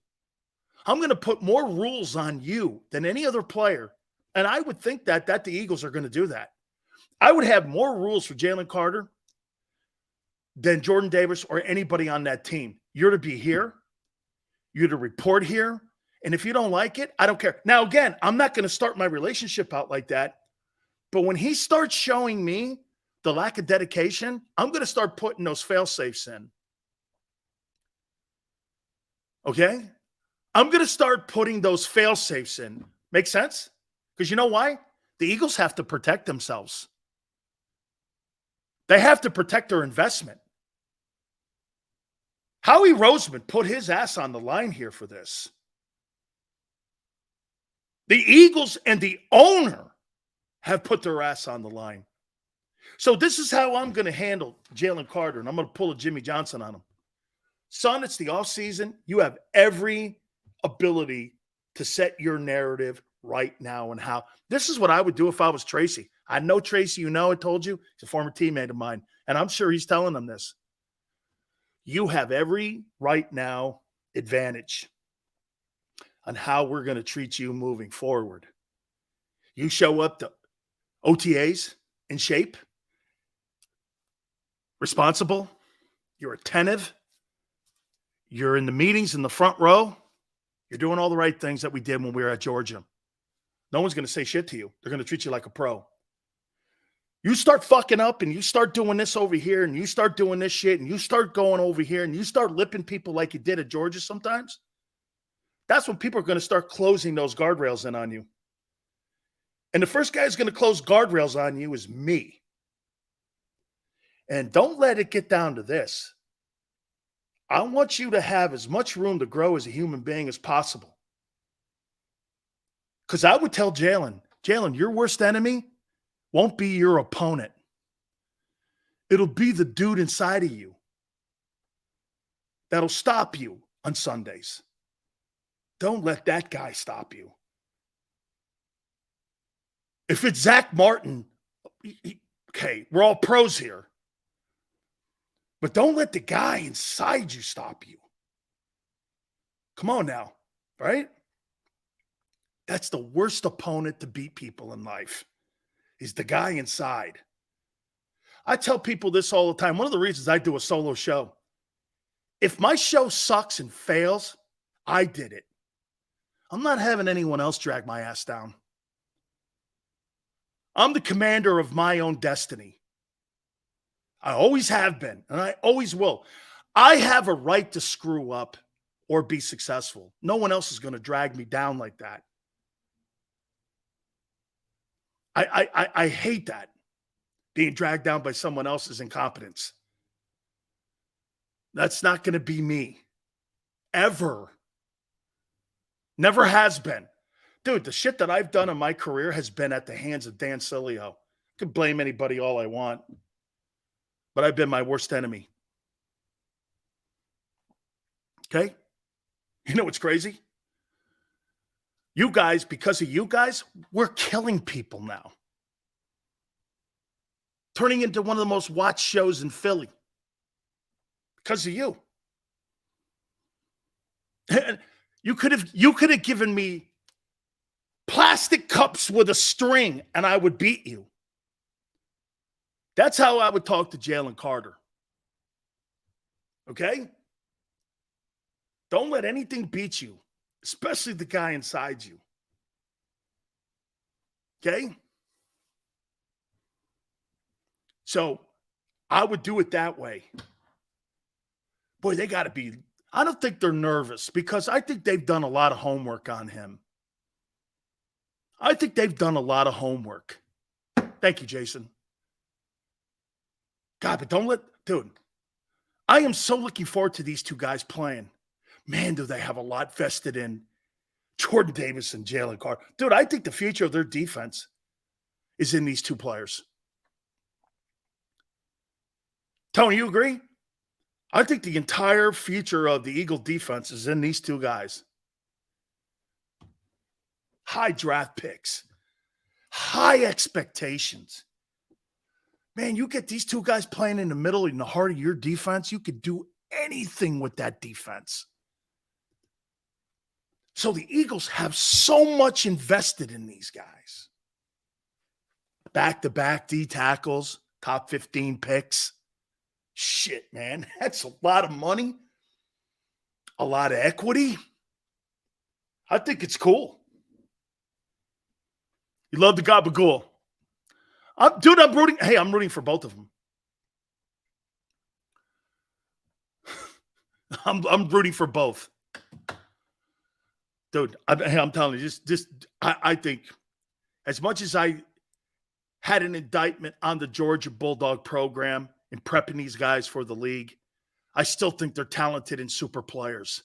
I'm going to put more rules on you than any other player. And I would think that the Eagles are going to do that. I would have more rules for Jalen Carter than Jordan Davis or anybody on that team. You're to be here. You're to report here. And if you don't like it, I don't care. Now, again, I'm not going to start my relationship out like that. But when he starts showing me the lack of dedication, I'm going to start putting those fail-safes in. Okay? I'm going to start putting those fail-safes in. Make sense? Because you know why? The Eagles have to protect themselves. They have to protect their investment. Howie Roseman put his ass on the line here for this. The Eagles and the owner have put their ass on the line. So this is how I'm going to handle Jalen Carter, and I'm going to pull a Jimmy Johnson on him. Son, it's the offseason. You have every ability to set your narrative right now and how. This is what I would do if I was Tracy. I know Tracy, I told you. He's a former teammate of mine, and I'm sure he's telling them this. You have every right now advantage on how we're going to treat you moving forward. You show up to OTAs in shape, responsible, you're attentive, you're in the meetings in the front row, you're doing all the right things that we did when we were at Georgia. No one's going to say shit to you. They're going to treat you like a pro. You start fucking up and you start doing this over here and you start doing this shit and you start going over here and you start lipping people like you did at Georgia sometimes, that's when people are going to start closing those guardrails in on you. And the first guy who's going to close guardrails on you is me. And don't let it get down to this. I want you to have as much room to grow as a human being as possible. Because I would tell Jalen, your worst enemy won't be your opponent. It'll be the dude inside of you that'll stop you on Sundays. Don't let that guy stop you. If it's Zach Martin, okay, we're all pros here. But don't let the guy inside you stop you. Come on now, right? That's the worst opponent to beat people in life, is the guy inside. I tell people this all the time. One of the reasons I do a solo show, if my show sucks and fails, I did it. I'm not having anyone else drag my ass down. I'm the commander of my own destiny. I always have been, and I always will. I have a right to screw up or be successful. No one else is going to drag me down like that. I hate that, being dragged down by someone else's incompetence. That's not going to be me. Ever. Never has been. Dude, the shit that I've done in my career has been at the hands of Dan Sileo. I could blame anybody all I want. but I've been my worst enemy. Okay? You know what's crazy? You guys, because of you guys, we're killing people now. Turning into one of the most watched shows in Philly. Because of you. You could have given me plastic cups with a string and I would beat you. That's how I would talk to Jalen Carter. Okay? Don't let anything beat you, especially the guy inside you. Okay? So I would do it that way. Boy, they got to be, I don't think they're nervous because I think they've done a lot of homework on him. I think they've done a lot of homework. Thank you, Jason. God, but don't let, dude, I am so looking forward to these two guys playing. Man, do they have a lot vested in Jordan Davis and Jalen Carter. Dude, I think the future of their defense is in these two players. Tony, you agree? I think the entire future of the Eagle defense is in these two guys. High draft picks. High expectations. Man, you get these two guys playing in the middle, in the heart of your defense, you could do anything with that defense. So the Eagles have so much invested in these guys. Back-to-back D tackles, top 15 picks. Shit, man, that's a lot of money. A lot of equity. I think it's cool. You love the gabagool. I'm rooting. Hey, I'm rooting for both of them. I'm rooting for both. Dude, I'm telling you, I think as much as I had an indictment on the Georgia Bulldog program in prepping these guys for the league, I still think they're talented and super players.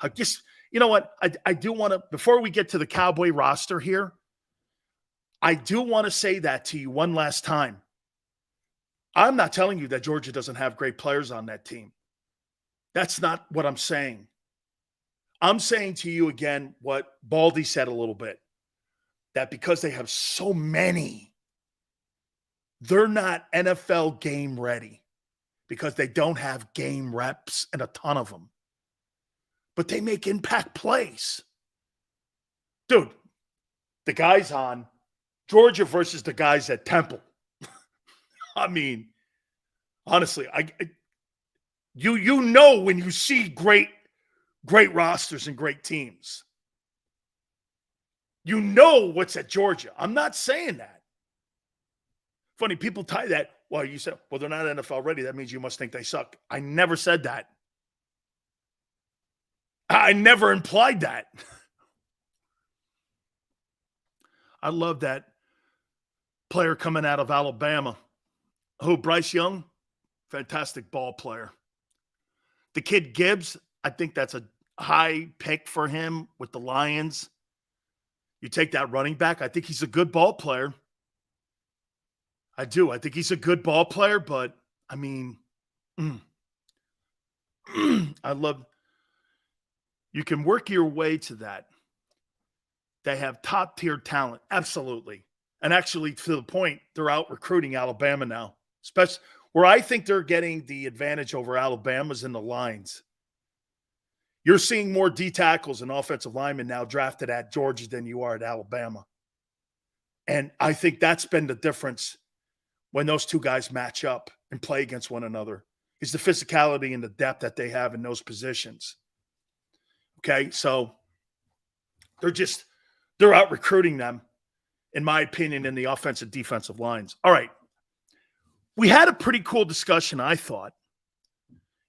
I guess, you know what? I do want to, before we get to the Cowboy roster here, I do want to say that to you one last time. I'm not telling you that Georgia doesn't have great players on that team. That's not what I'm saying. I'm saying to you again what Baldy said a little bit, that because they have so many, they're not NFL game ready because they don't have game reps and a ton of them. But they make impact plays. Dude, the guys on Georgia versus the guys at Temple. I mean, honestly, you know when you see great rosters and great teams. You know what's at Georgia. I'm not saying that. Funny, people tie that. Well, you said, well, they're not NFL ready. That means you must think they suck. I never said that. I never implied that. I love that player coming out of Alabama. Who, Bryce Young? Fantastic ball player. The kid Gibbs, I think that's a high pick for him with the Lions. You take that running back, I think he's a good ball player. I do. I think he's a good ball player, but, I mean, I love – you can work your way to that. They have top-tier talent, absolutely. And actually, to the point, they're out recruiting Alabama now. Especially where I think they're getting the advantage over Alabama is in the lines. You're seeing more D tackles and offensive linemen now drafted at Georgia than you are at Alabama. And I think that's been the difference when those two guys match up and play against one another, is the physicality and the depth that they have in those positions. Okay, so they're out recruiting them, in my opinion, in the offensive defensive lines. All right. We had a pretty cool discussion, I thought,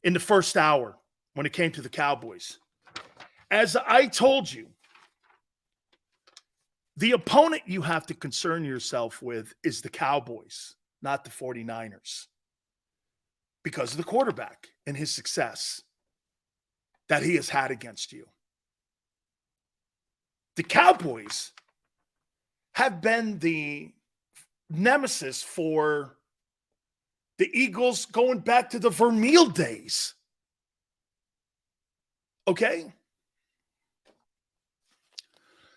in the first hour when it came to the Cowboys. As I told you, the opponent you have to concern yourself with is the Cowboys, not the 49ers, because of the quarterback and his success that he has had against you. The Cowboys have been the nemesis for The Eagles going back to the Vermeil days. Okay?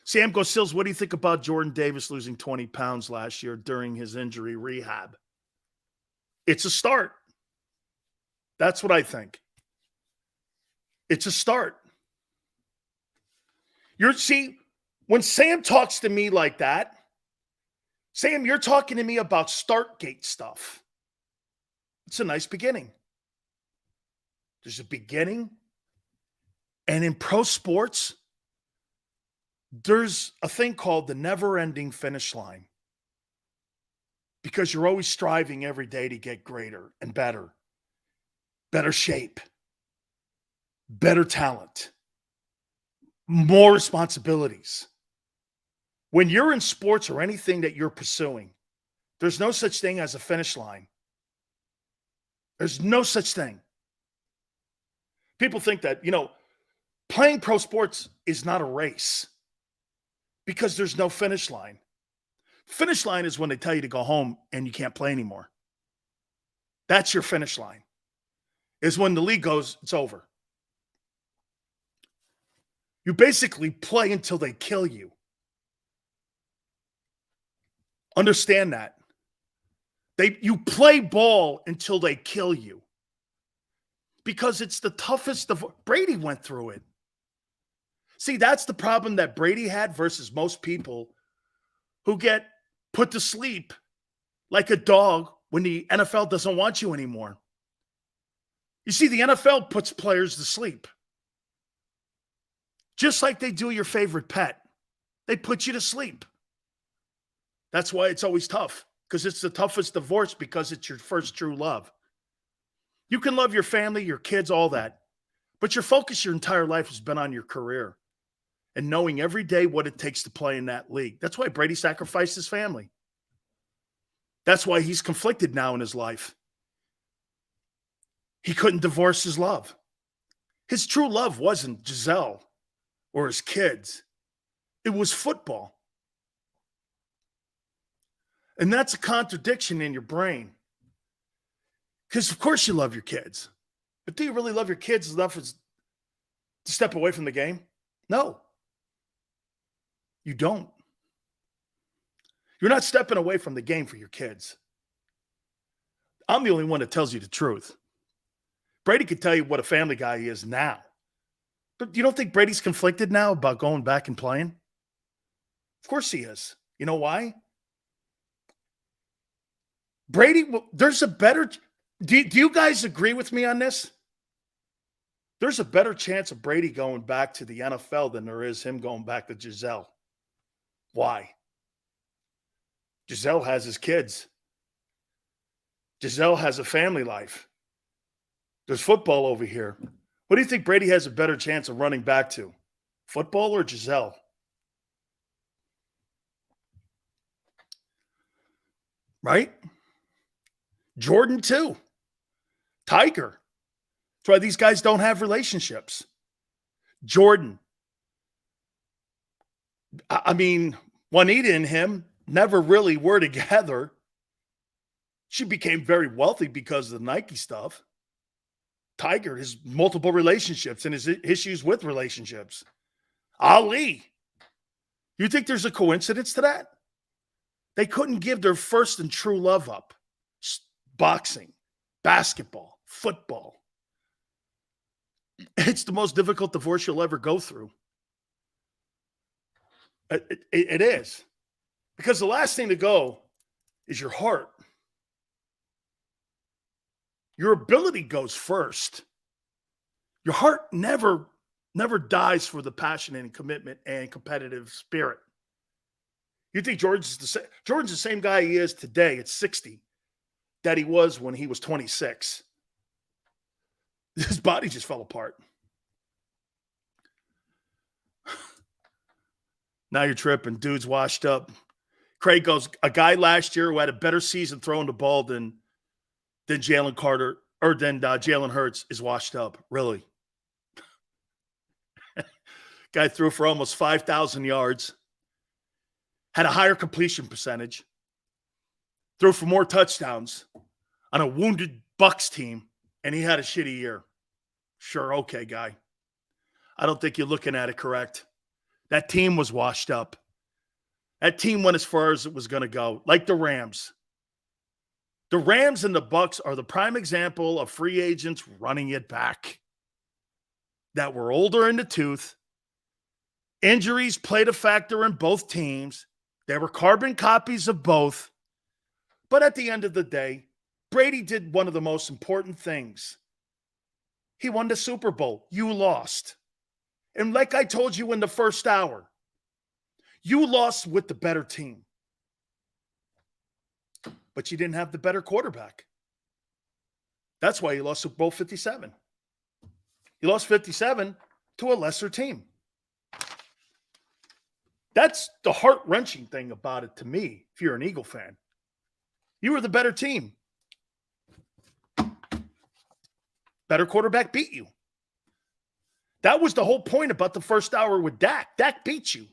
Sam goes, Sills, what do you think about Jordan Davis losing 20 pounds last year during his injury rehab? It's a start. That's what I think. It's a start. See, when Sam talks to me like that, Sam, you're talking to me about Startgate stuff. It's a nice beginning. There's a beginning. And in pro sports, there's a thing called the never-ending finish line. Because you're always striving every day to get greater and better. Better shape. Better talent. More responsibilities. When you're in sports or anything that you're pursuing, there's no such thing as a finish line. There's no such thing. People think that, playing pro sports is not a race because there's no finish line. Finish line is when they tell you to go home and you can't play anymore. That's your finish line. Is when the league goes, it's over. You basically play until they kill you. Understand that. You play ball until they kill you. Because it's the toughest of Brady went through it. See, that's the problem that Brady had versus most people who get put to sleep like a dog when the NFL doesn't want you anymore. You see, the NFL puts players to sleep. Just like they do your favorite pet. They put you to sleep. That's why it's always tough, because it's the toughest divorce because it's your first true love. You can love your family, your kids, all that, but your focus your entire life has been on your career and knowing every day what it takes to play in that league. That's why Brady sacrificed his family. That's why he's conflicted now in his life. He couldn't divorce his love. His true love wasn't Giselle or his kids. It was football. And that's a contradiction in your brain. Because, of course, you love your kids. But do you really love your kids enough to step away from the game? No. You don't. You're not stepping away from the game for your kids. I'm the only one that tells you the truth. Brady could tell you what a family guy he is now. But you don't think Brady's conflicted now about going back and playing? Of course he is. You know why? Brady, there's a better... Do you guys agree with me on this? There's a better chance of Brady going back to the NFL than there is him going back to Giselle. Why? Giselle has his kids. Giselle has a family life. There's football over here. What do you think Brady has a better chance of running back to? Football or Giselle? Right? Jordan, too. Tiger. That's why these guys don't have relationships. Jordan. I mean, Juanita and him never really were together. She became very wealthy because of the Nike stuff. Tiger has multiple relationships and his issues with relationships. Ali. You think there's a coincidence to that? They couldn't give their first and true love up. Boxing, basketball, football. It's the most difficult divorce you'll ever go through. It is. Because the last thing to go is your heart. Your ability goes first. Your heart never dies for the passion and commitment and competitive spirit. You think Jordan's the same guy he is today at 60 that he was when he was 26. His body just fell apart. Now you're tripping. Dude's washed up. Craig goes, a guy last year who had a better season throwing the ball than Jalen Carter or than Jalen Hurts is washed up. Really? Guy threw for almost 5,000 yards. Had a higher completion percentage. Threw for more touchdowns on a wounded Bucs team, and he had a shitty year. Sure, okay, guy. I don't think you're looking at it correct. That team was washed up. That team went as far as it was going to go, like the Rams. The Rams and the Bucs are the prime example of free agents running it back that were older in the tooth. Injuries played a factor in both teams. They were carbon copies of both. But at the end of the day, Brady did one of the most important things. He won the Super Bowl. You lost. And like I told you in the first hour, you lost with the better team. But you didn't have the better quarterback. That's why you lost Super Bowl 57. You lost 57 to a lesser team. That's the heart-wrenching thing about it to me, if you're an Eagle fan. You were the better team. Better quarterback beat you. That was the whole point about the first hour with Dak. Dak beat you.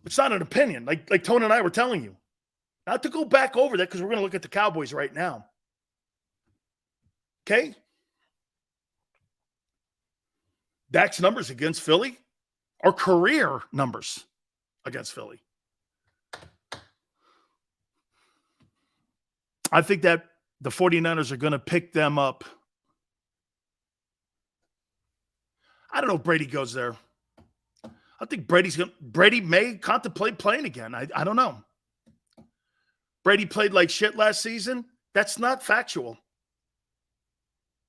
It's not an opinion, like Tony and I were telling you. Not to go back over that because we're going to look at the Cowboys right now. Okay? Dak's numbers against Philly are career numbers against Philly. I think that the 49ers are going to pick them up. I don't know if Brady goes there. I think Brady may contemplate playing again. I don't know. Brady played like shit last season. That's not factual.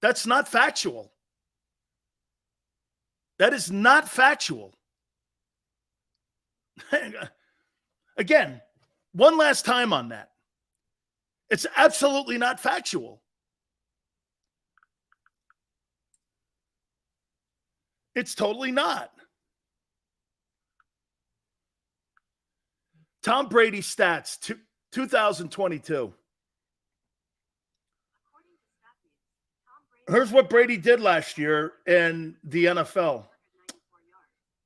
That's not factual. That is not factual. Again, one last time on that. It's absolutely not factual. It's totally not. Tom Brady stats, 2022. Here's what Brady did last year in the NFL.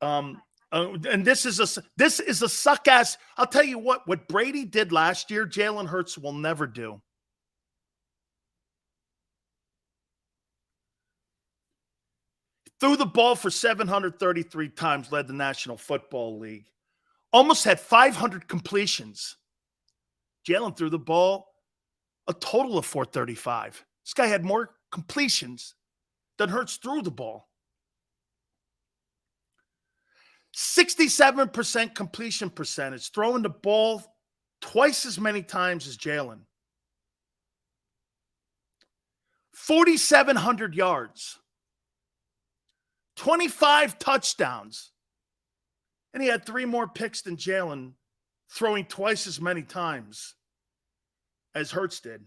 And this is a suck ass. I'll tell you what Brady did last year, Jalen Hurts will never do. Threw the ball for 733 times, led the National Football League. Almost had 500 completions. Jalen threw the ball a total of 435. This guy had more completions than Hurts threw the ball. 67% completion percentage, throwing the ball twice as many times as Jalen. 4,700 yards. 25 touchdowns. And he had 3 more picks than Jalen, throwing twice as many times as Hurts did.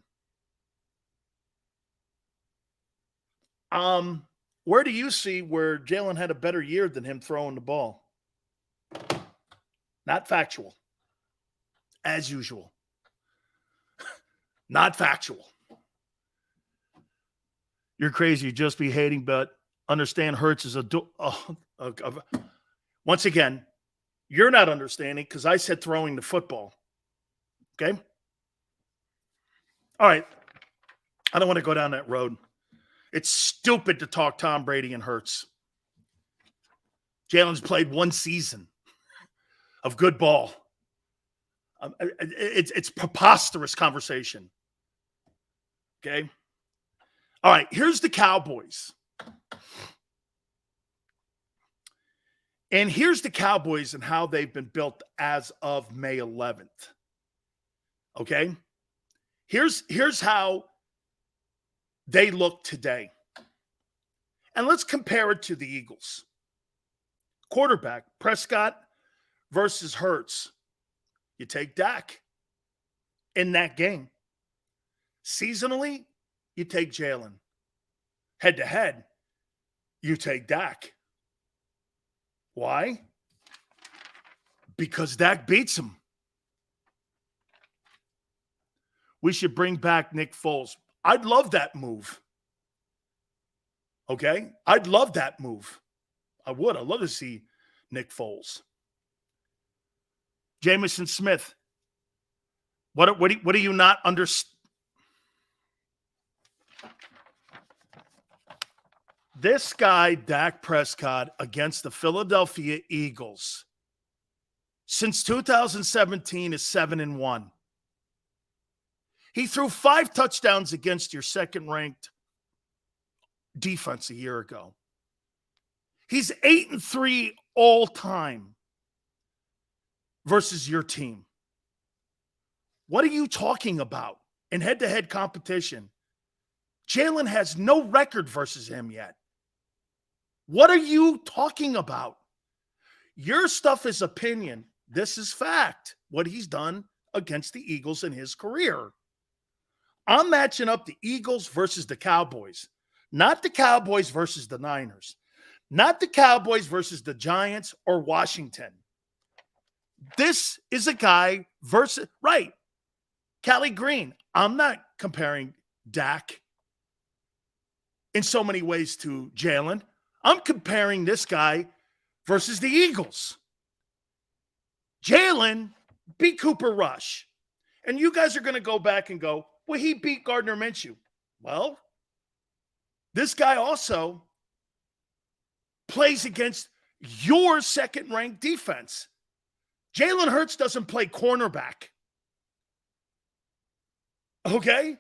Where do you see where Jalen had a better year than him throwing the ball? Not factual. As usual. Not factual. You're crazy. You just be hating, but understand Hurts is once again, you're not understanding because I said throwing the football. Okay? All right. I don't want to go down that road. It's stupid to talk Tom Brady and Hurts. Jalen's played one season of good ball. It's preposterous conversation. Okay? All right, here's the Cowboys. And here's the Cowboys and how they've been built as of May 11th. Okay? Here's how they look today. And let's compare it to the Eagles. Quarterback, Prescott versus Hurts. You take Dak in that game. Seasonally, you take Jalen. Head-to-head, you take Dak. Why? Because Dak beats him. We should bring back Nick Foles. I'd love that move. Okay? I'd love that move. I would. I'd love to see Nick Foles. Jamison Smith. What do you not understand? This guy, Dak Prescott, against the Philadelphia Eagles, since 2017 is 7-1. He threw 5 touchdowns against your second-ranked defense a year ago. He's 8-3 all time versus your team. What are you talking about in head-to-head competition? Jalen has no record versus him yet. What are you talking about? Your stuff is opinion. This is fact, what he's done against the Eagles in his career. I'm matching up the Eagles versus the Cowboys, not the Cowboys versus the Niners, not the Cowboys versus the Giants or Washington. This is a guy versus, right, Callie Green. I'm not comparing Dak in so many ways to Jalen. I'm comparing this guy versus the Eagles. Jalen beat Cooper Rush. And you guys are going to go back and go, well, he beat Gardner Minshew. Well, this guy also plays against your second-ranked defense. Jalen Hurts doesn't play cornerback. Okay?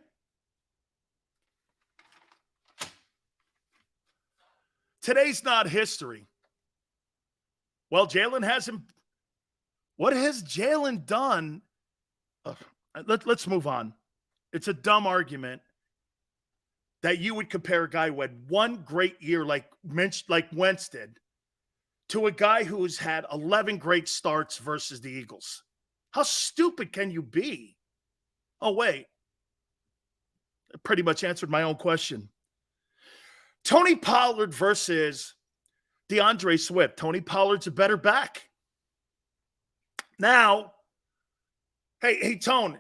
Today's not history. Well, Jalen hasn't. What has Jalen done? Let's move on. It's a dumb argument that you would compare a guy who had one great year like Wentz did to a guy who's had 11 great starts versus the Eagles. How stupid can you be? Oh, wait. I pretty much answered my own question. Tony Pollard versus DeAndre Swift. Tony Pollard's a better back. Now, hey, Tone,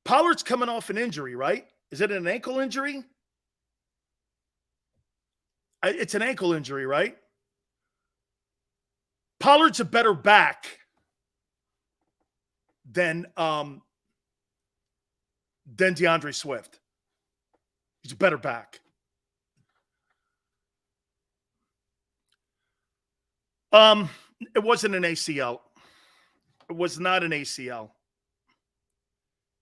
Pollard's coming off an injury, right? Is it an ankle injury? It's an ankle injury, right? Pollard's a better back than DeAndre Swift. He's a better back. It wasn't an ACL. It was not an ACL.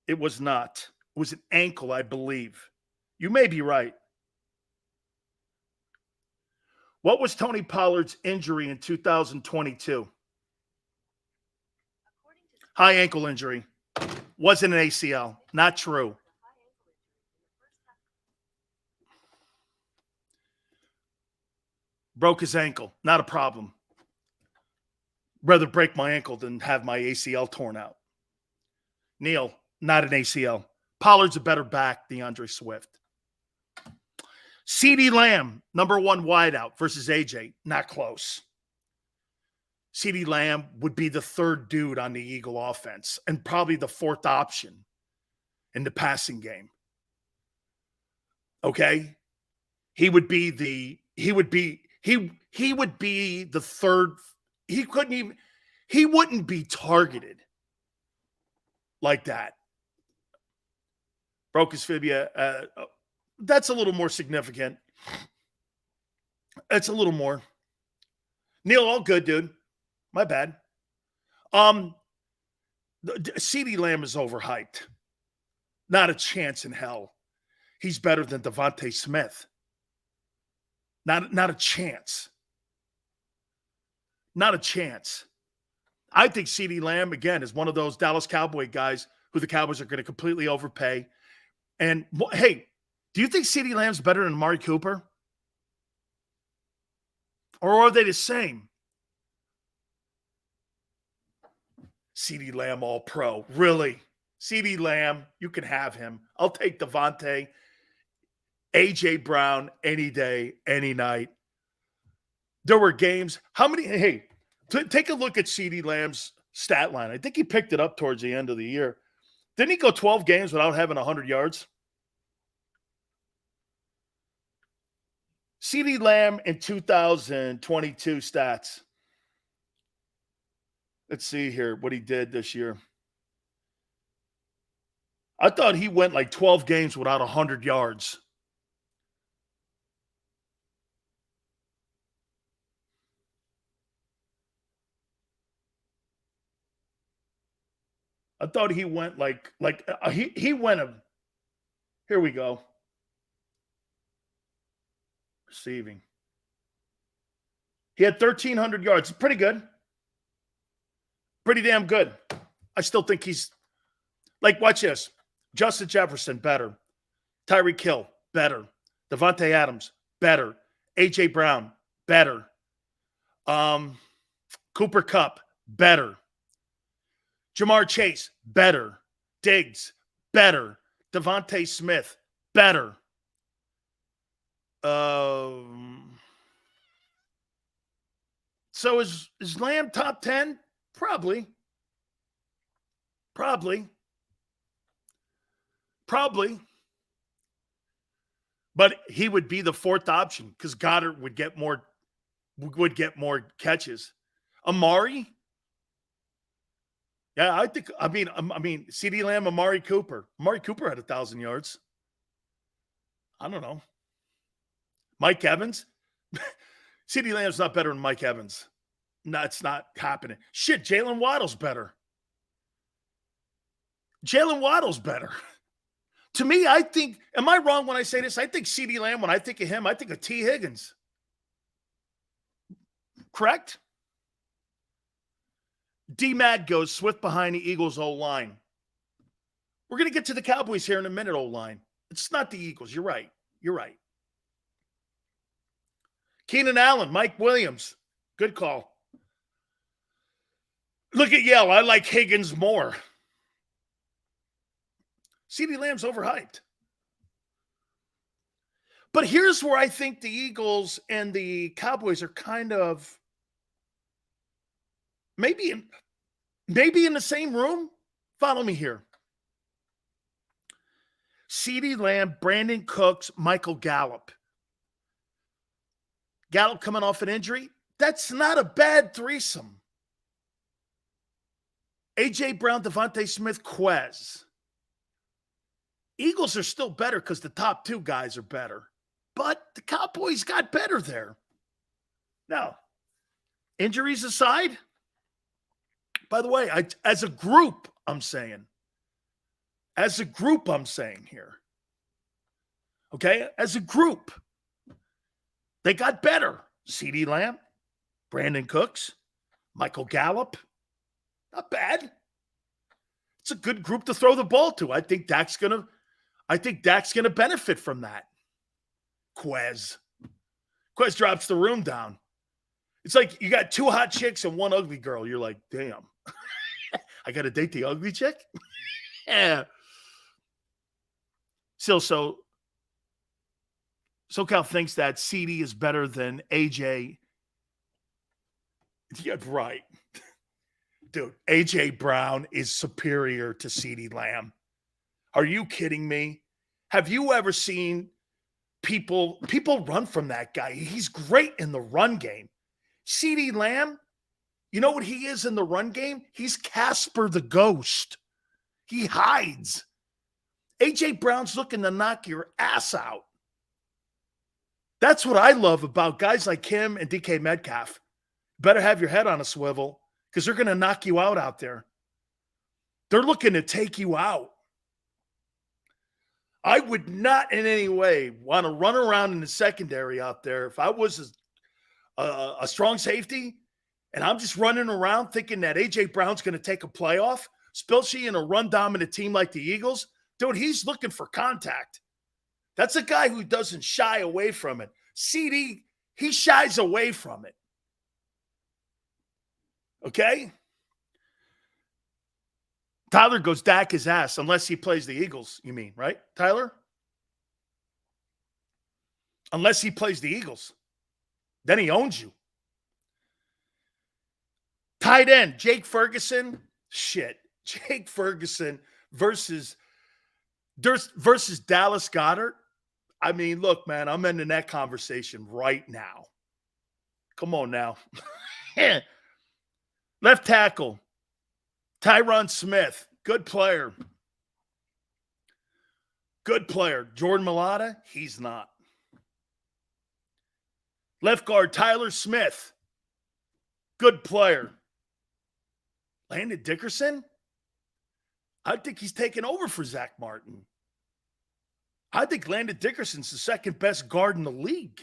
It was not. It was an ankle, I believe. You may be right. What was Tony Pollard's injury in 2022? High ankle injury. Wasn't an ACL. Not true. Broke his ankle. Not a problem. Rather break my ankle than have my ACL torn out. Neil, not an ACL. Pollard's a better back, DeAndre Swift. CeeDee Lamb, number 1 wideout versus AJ. Not close. CeeDee Lamb would be the third dude on the Eagle offense and probably the fourth option in the passing game. Okay? He would be the third. He wouldn't be targeted like that. Broke his fibia. That's a little more significant. It's a little more. Neil, all good, dude. My bad. CeeDee Lamb is overhyped. Not a chance in hell. He's better than Devontae Smith. Not a chance. Not a chance. I think CeeDee Lamb, again, is one of those Dallas Cowboy guys who the Cowboys are going to completely overpay. And, hey, do you think CeeDee Lamb's better than Amari Cooper? Or are they the same? CeeDee Lamb all-pro. Really? CeeDee Lamb, you can have him. I'll take Devontae, A.J. Brown any day, any night. There were games. How many? Hey, take a look at CeeDee Lamb's stat line. I think he picked it up towards the end of the year. Didn't he go 12 games without having 100 yards? CeeDee Lamb in 2022 stats. Let's see here what he did this year. I thought he went like 12 games without 100 yards. I thought he went he went here we go. Receiving. He had 1,300 yards. Pretty good. Pretty damn good. I still think he's watch this. Justin Jefferson, better. Tyreek Hill, better. Devontae Adams, better. A.J. Brown, better. Cooper Kupp, better. Jamar Chase, better. Diggs, better. Devontae Smith, better. So is Lamb top 10? Probably. But he would be the fourth option because Goddard would get more catches. Amari? Yeah, I mean, CeeDee Lamb, Amari Cooper. Amari Cooper had 1,000 yards. I don't know. Mike Evans? CeeDee Lamb's not better than Mike Evans. No, it's not happening. Shit, Jalen Waddle's better. To me, I think, am I wrong when I say this? I think CeeDee Lamb, when I think of him, I think of T. Higgins. Correct? D-Mad goes Swift behind the Eagles' O-line. We're going to get to the Cowboys here in a minute, O-line. It's not the Eagles. You're right. Keenan Allen, Mike Williams. Good call. Look at Yale. I like Higgins more. CeeDee Lamb's overhyped. But here's where I think the Eagles and the Cowboys are kind of maybe in the same room. Follow me here. CeeDee Lamb, Brandon Cooks, Michael Gallup. Gallup coming off an injury. That's not a bad threesome. A.J. Brown, Devontae Smith, Quez. Eagles are still better because the top two guys are better. But the Cowboys got better there. Now, injuries aside, by the way, as a group, I'm saying here. Okay? As a group, they got better. CeeDee Lamb, Brandon Cooks, Michael Gallup. Not bad. It's a good group to throw the ball to. I think Dak's gonna benefit from that. Quez drops the room down. It's like you got two hot chicks and one ugly girl. You're like, damn. I got to date the ugly chick? Yeah. Still, so SoCal thinks that CD is better than AJ. Yeah, right. Dude, AJ Brown is superior to CeeDee Lamb. Are you kidding me? Have you ever seen people run from that guy? He's great in the run game. CeeDee Lamb, you know what he is in the run game? He's Casper the Ghost. He hides. AJ Brown's looking to knock your ass out. That's what I love about guys like him and DK Metcalf. Better have your head on a swivel because they're going to knock you out there. They're looking to take you out. I would not in any way want to run around in the secondary out there. If I was a strong safety and I'm just running around thinking that A.J. Brown's going to take a playoff, especially in a run-dominant team like the Eagles, dude, he's looking for contact. That's a guy who doesn't shy away from it. CD, he shies away from it. Okay? Tyler goes Dak his ass unless he plays the Eagles, you mean, right, Tyler? Unless he plays the Eagles. Then he owns you. Tight end, Jake Ferguson. Shit. Jake Ferguson versus Dallas Goedert. I mean, look, man, I'm ending that conversation right now. Come on now. Left tackle, Tyron Smith, good player. Good player. Jordan Mailata, he's not. Left guard, Tyler Smith. Good player. Landon Dickerson, I think he's taken over for Zach Martin. I think Landon Dickerson's the second best guard in the league.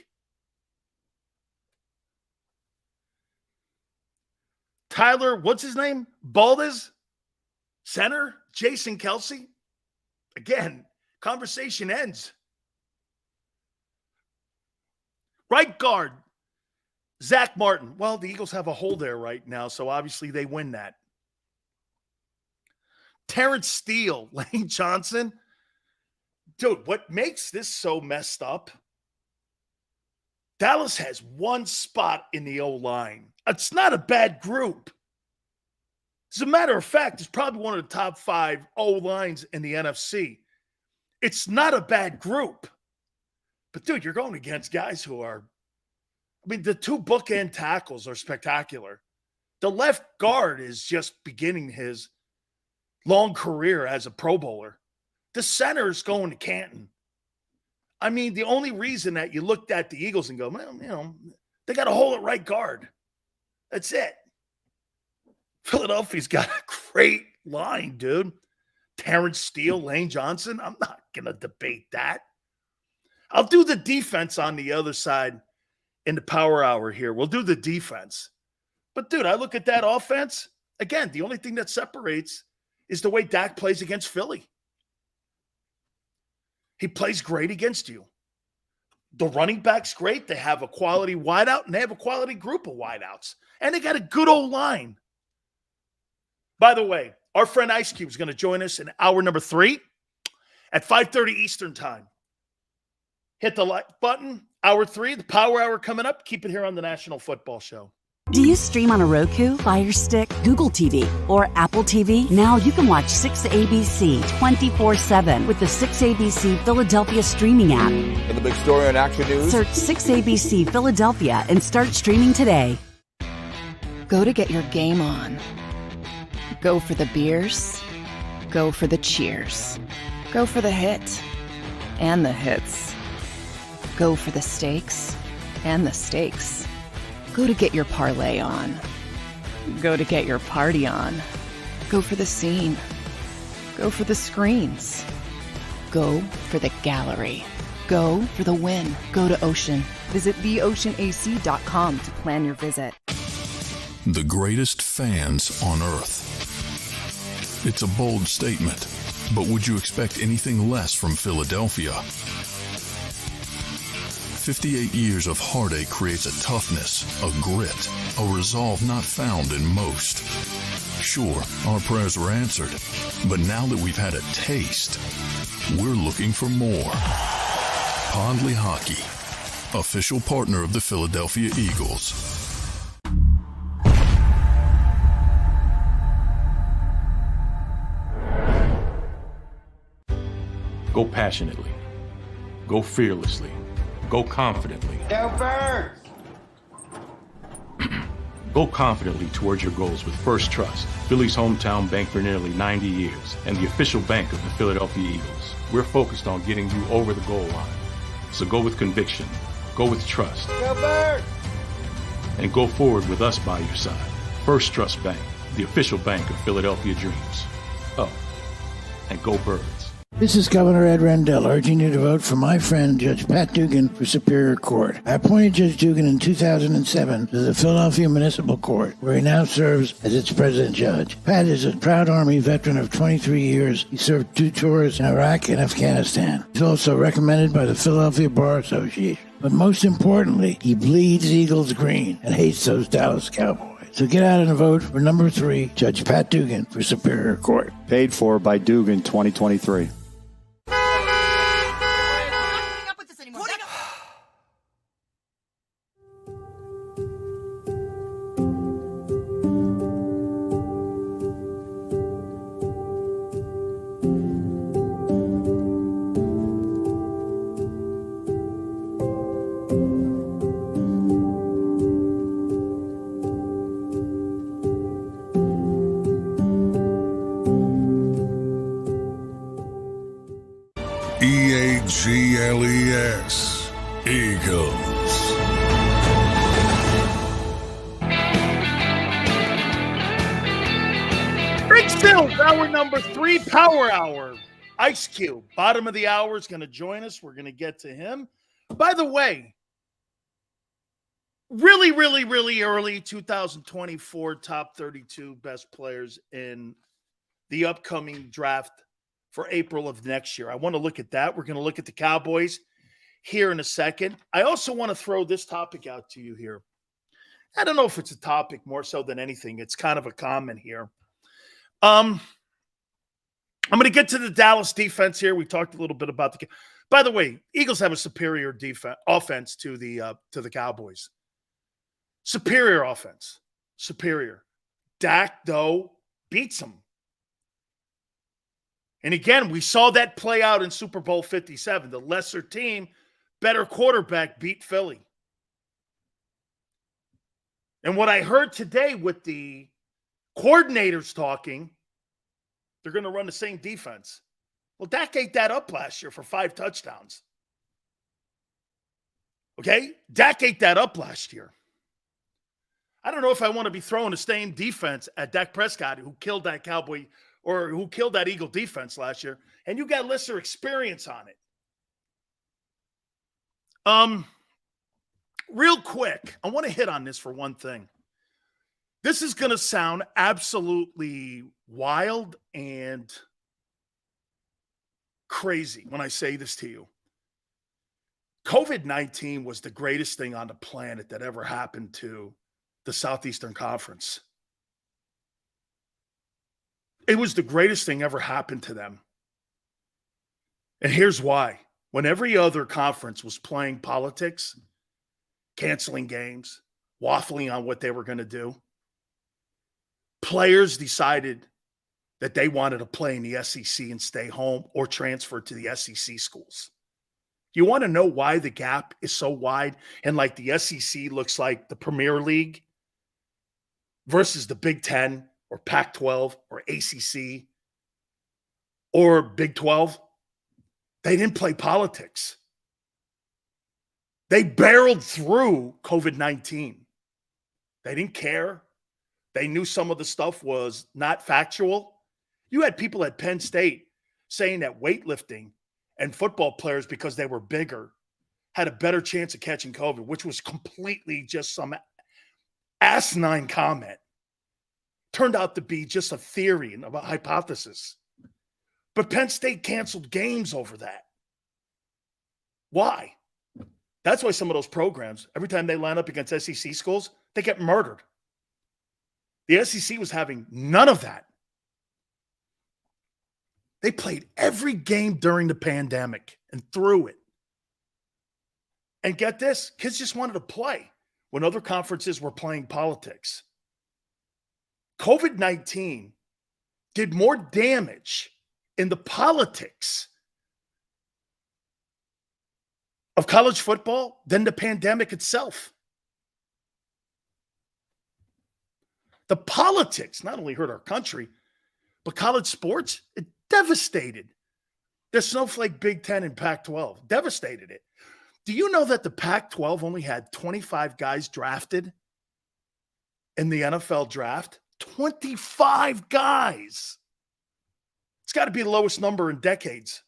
Tyler, what's his name? Baldes? Center? Jason Kelsey? Again, conversation ends. Right guard, Zach Martin. Well, the Eagles have a hole there right now, so obviously they win that. Terrence Steele, Lane Johnson. Dude, what makes this so messed up? Dallas has one spot in the O-line. It's not a bad group. As a matter of fact, it's probably one of the top 5 O-lines in the NFC. It's not a bad group. But, dude, you're going against guys who are, the 2 bookend tackles are spectacular. The left guard is just beginning his long career as a Pro Bowler. The center is going to Canton. The only reason that you looked at the Eagles and go, well, they got a hole at right guard. That's it. Philadelphia's got a great line, dude. Terrence Steele, Lane Johnson. I'm not going to debate that. I'll do the defense on the other side in the power hour here. We'll do the defense. But, dude, I look at that offense. Again, the only thing that separates is the way Dak plays against Philly. He plays great against you. The running back's great. They have a quality wideout, and they have a quality group of wideouts. And they got a good old line. By the way, our friend Ice Cube is going to join us in hour number 3 at 5:30 Eastern time. Hit the like button. Hour 3, the power hour coming up. Keep it here on the National Football Show. Do you stream on a Roku, Fire Stick, Google TV, or Apple TV? Now you can watch 6ABC 24/7 with the 6ABC Philadelphia streaming app. And the big story on Action News. Search 6ABC Philadelphia and start streaming today. Go to get your game on. Go for the beers. Go for the cheers. Go for the hit and the hits. Go for the stakes and the stakes. Go to get your parlay on. Go to get your party on. Go for the scene. Go for the screens. Go for the gallery. Go for the win. Go to Ocean. Visit theoceanac.com to plan your visit. The greatest fans on earth. It's a bold statement, but would you expect anything less from Philadelphia? 58 years of heartache creates a toughness, a grit, a resolve not found in most. Sure, our prayers were answered, but now that we've had a taste, we're looking for more. Pondley Hockey, official partner of the Philadelphia Eagles. Go passionately. Go fearlessly. Go confidently. Go confidently towards your goals with First Trust, Philly's hometown bank for nearly 90 years, and the official bank of the Philadelphia Eagles. We're focused on getting you over the goal line. So go with conviction. Go with trust. Go Birds! And go forward with us by your side. First Trust Bank, the official bank of Philadelphia dreams. Oh, and go Birds. This is Governor Ed Rendell urging you to vote for my friend Judge Pat Dugan for Superior Court. I appointed Judge Dugan in 2007 to the Philadelphia Municipal Court, where he now serves as its president judge. Pat is a proud Army veteran of 23 years. He served 2 tours in Iraq and Afghanistan. He's also recommended by the Philadelphia Bar Association. But most importantly, he bleeds Eagles green and hates those Dallas Cowboys. So get out and vote for number 3, Judge Pat Dugan for Superior Court. Paid for by Dugan 2023. Big Sills, hour number 3, Power Hour. Ice Cube, bottom of the hour, is going to join us. We're going to get to him. By the way, really early 2024 top 32 best players in the upcoming draft for April of next year. I want to look at that. We're going to look at the Cowboys here in a second. I also want to throw this topic out to you here. I don't know if it's a topic more so than anything. It's kind of a comment here. I'm going to get to the Dallas defense here. We talked a little bit about the. By the way, Eagles have a superior offense to the Cowboys. Superior offense, superior. Dak though beats them, and again we saw that play out in Super Bowl 57. The lesser team, better quarterback beat Philly. And what I heard today with the coordinators talking, they're going to run the same defense. Well, Dak ate that up last year for 5 touchdowns. Okay? Dak ate that up last year. I don't know if I want to be throwing the same defense at Dak Prescott, who killed that Cowboy or who killed that Eagle defense last year, and you got lesser experience on it. Real quick, I want to hit on this for one thing. This is going to sound absolutely wild and crazy when I say this to you. COVID-19 was the greatest thing on the planet that ever happened to the Southeastern Conference. It was the greatest thing ever happened to them. And here's why. When every other conference was playing politics, canceling games, waffling on what they were going to do, players decided that they wanted to play in the SEC and stay home or transfer to the SEC schools. You want to know why the gap is so wide and like the SEC looks like the Premier League versus the Big Ten or Pac-12 or ACC or Big 12? They didn't play politics. They barreled through COVID-19. They didn't care. They knew some of the stuff was not factual. You had people at Penn State saying that weightlifting and football players, because they were bigger, had a better chance of catching COVID, which was completely just some asinine comment. Turned out to be just a theory and a hypothesis. But Penn State canceled games over that. Why? That's why some of those programs, every time they line up against SEC schools, they get murdered. The SEC was having none of that. They played every game during the pandemic and through it. And get this, kids just wanted to play when other conferences were playing politics. COVID-19 did more damage in the politics of college football than the pandemic itself. The politics not only hurt our country, but college sports, it devastated the snowflake Big Ten and Pac-12. Devastated it. Do you know that the Pac-12 only had 25 guys drafted in the NFL draft? 25 guys. It's got to be the lowest number in decades.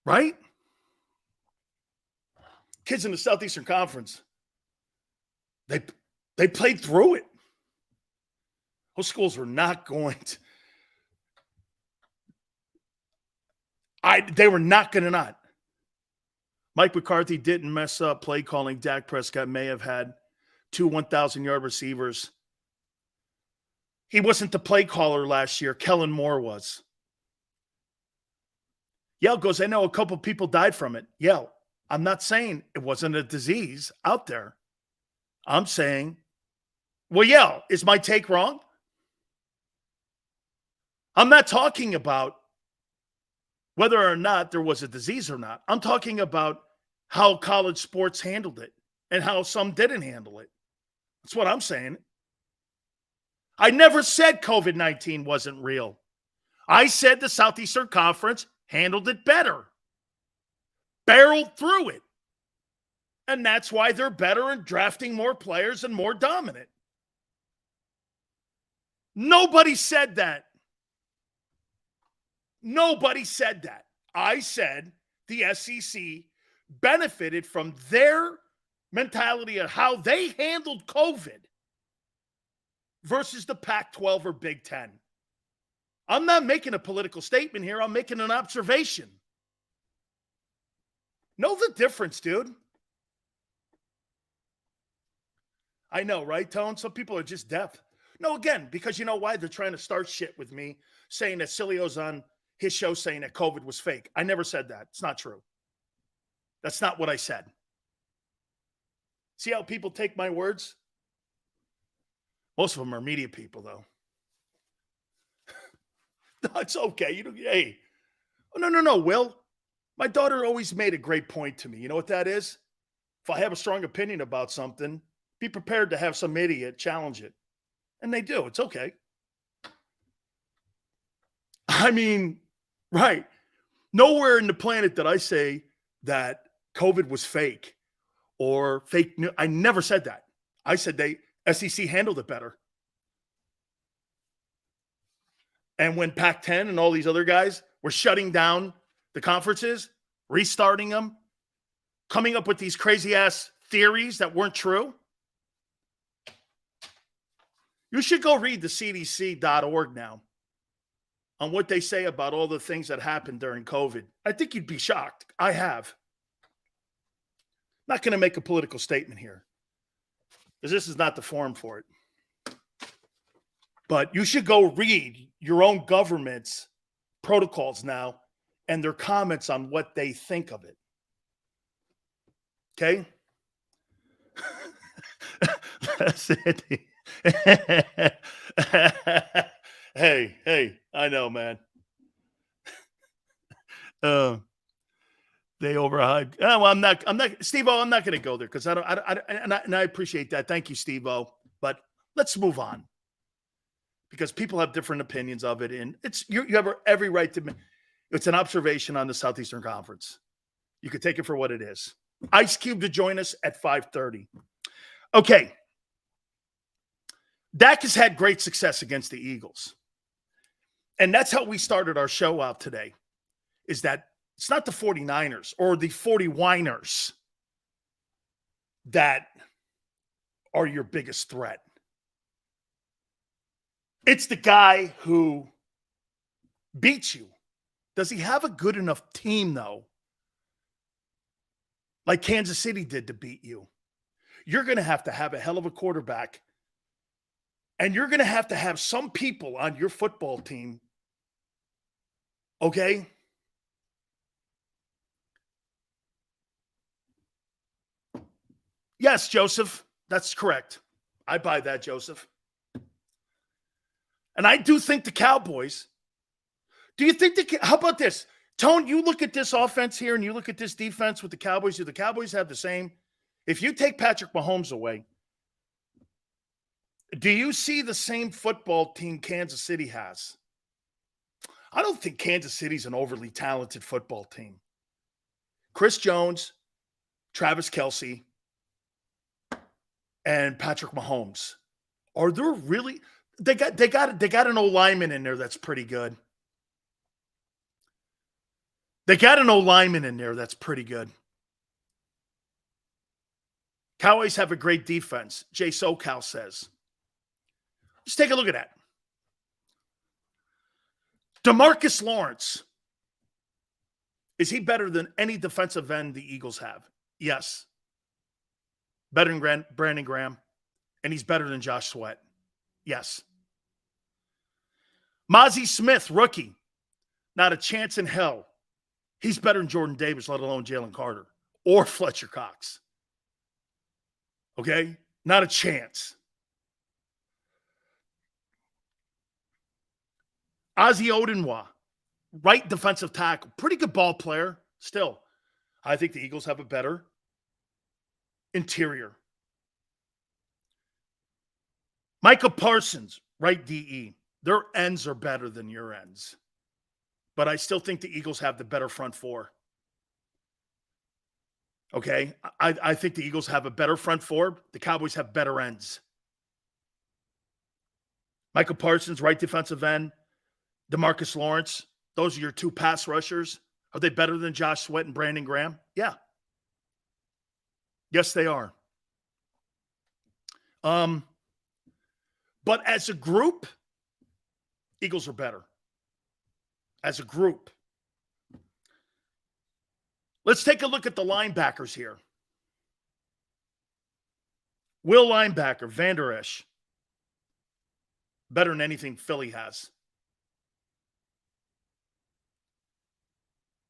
Right? Kids in the Southeastern Conference, they played through it. Those schools were not going to. They were not going to not. Mike McCarthy didn't mess up play calling. Dak Prescott may have had 2 1,000-yard receivers. He wasn't the play caller last year. Kellen Moore was. Yell goes, I know a couple people died from it. Yell, I'm not saying it wasn't a disease out there. I'm saying, well, Yell, is my take wrong? I'm not talking about whether or not there was a disease or not. I'm talking about how college sports handled it and how some didn't handle it. That's what I'm saying. I never said COVID-19 wasn't real. I said the Southeastern Conference handled it better. barreled through it. And that's why they're better and drafting more players and more dominant. Nobody said that. Nobody said that. I said the SEC benefited from their mentality of how they handled COVID versus the Pac-12 or Big Ten. I'm not making a political statement here. I'm making an observation. Know the difference, dude. I know, right, Tone? Some people are just deaf. No, again, because you know why? They're trying to start shit with me, saying that Sileo's on his show saying that COVID was fake. I never said that. It's not true. That's not what I said. See how people take my words? Most of them are media people, though. No, it's okay. Hey. Oh, no, Will. My daughter always made a great point to me. You know what that is? If I have a strong opinion about something, be prepared to have some idiot challenge it. And they do. It's okay. I mean, right. Nowhere in the planet did I say that COVID was fake or fake news. I never said that. I said SEC handled it better. And when Pac-10 and all these other guys were shutting down the conferences, restarting them, coming up with these crazy-ass theories that weren't true, you should go read the CDC.org now on what they say about all the things that happened during COVID. I think you'd be shocked. I have. Not going to make a political statement here because this is not the forum for it. But you should go read your own government's protocols now and their comments on what they think of it. Okay? That's it. Hey, I know, man. They overhyped. Oh, well, I'm not, Steve-O, I'm not going to go there because I appreciate that. Thank you, Steve-O. But let's move on because people have different opinions of it. And you have every right to, it's an observation on the Southeastern Conference. You could take it for what it is. Ice Cube to join us at 5:30. Okay. Dak has had great success against the Eagles. And that's how we started our show out today, is that it's not the 49ers or the 40-winers that are your biggest threat. It's the guy who beats you. Does he have a good enough team, though? Like Kansas City did to beat you. You're going to have a hell of a quarterback. And you're going to have some people on your football team. Okay? Yes, Joseph. That's correct. I buy that, Joseph. And I do think the Cowboys. Do you think how about this? Tone, you look at this offense here and you look at this defense with the Cowboys. Do the Cowboys have the same? If you take Patrick Mahomes away, do you see the same football team Kansas City has? I don't think Kansas City's an overly talented football team. Chris Jones, Travis Kelce, and Patrick Mahomes. Are there really? They got an O-lineman in there that's pretty good. They got an O-lineman in there that's pretty good. Cowboys have a great defense, Jay SoCal says. Just take a look at that. DeMarcus Lawrence. Is he better than any defensive end the Eagles have? Yes. Better than Brandon Graham. And he's better than Josh Sweat. Yes. Mozzie Smith, rookie. Not a chance in hell. He's better than Jordan Davis, let alone Jalen Carter or Fletcher Cox. Okay? Not a chance. Ozzie Odenwa, right defensive tackle. Pretty good ball player still. I think the Eagles have a better interior. Micah Parsons, right DE. Their ends are better than your ends. But I still think the Eagles have the better front four. Okay? I think the Eagles have a better front four. The Cowboys have better ends. Michael Parsons, right defensive end. DeMarcus Lawrence. Those are your two pass rushers. Are they better than Josh Sweat and Brandon Graham? Yeah. Yes, they are. But as a group, Eagles are better. As a group. Let's take a look at the linebackers here. Will linebacker, Van Der Esch. Better than anything Philly has.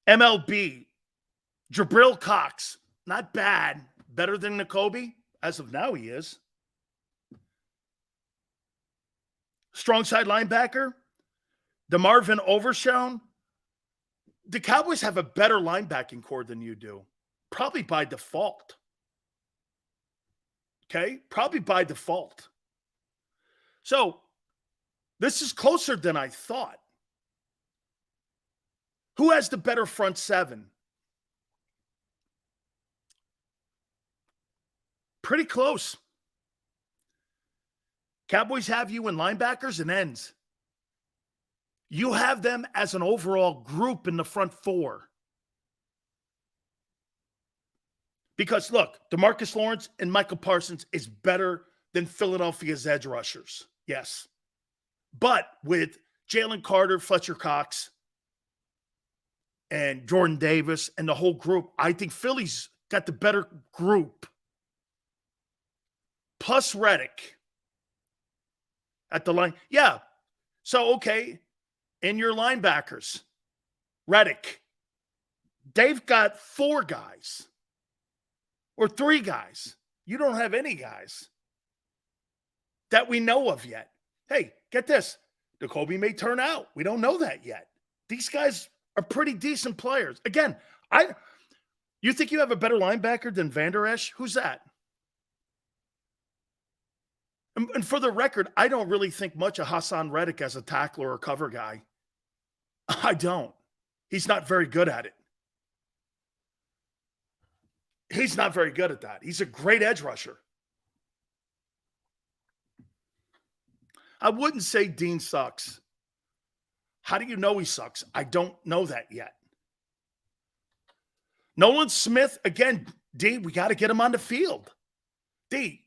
MLB, Jabril Cox. Not bad. Better than Nakobe? As of now, he is. Strong side linebacker, DeMarvin Overshown. The Cowboys have a better linebacking core than you do. Probably by default. Okay? Probably by default. So, this is closer than I thought. Who has the better front seven? Pretty close. Cowboys have you in linebackers and ends. You have them as an overall group in the front four. Because, look, DeMarcus Lawrence and Michael Parsons is better than Philadelphia's edge rushers. Yes. But with Jalen Carter, Fletcher Cox, and Jordan Davis and the whole group, I think Philly's got the better group. Plus Reddick at the line. Yeah. So, okay. In your linebackers, Reddick, they've got 4 guys or 3 guys. You don't have any guys that we know of yet. Hey, get this. Nakobe may turn out. We don't know that yet. These guys are pretty decent players. Again, you think you have a better linebacker than Van Der Esch? Who's that? And for the record, I don't really think much of Hassan Reddick as a tackler or cover guy. I don't. He's not very good at it. He's not very good at that. He's a great edge rusher. I wouldn't say Dean sucks. How do you know he sucks? I don't know that yet. Nolan Smith, again, D, we got to get him on the field. D,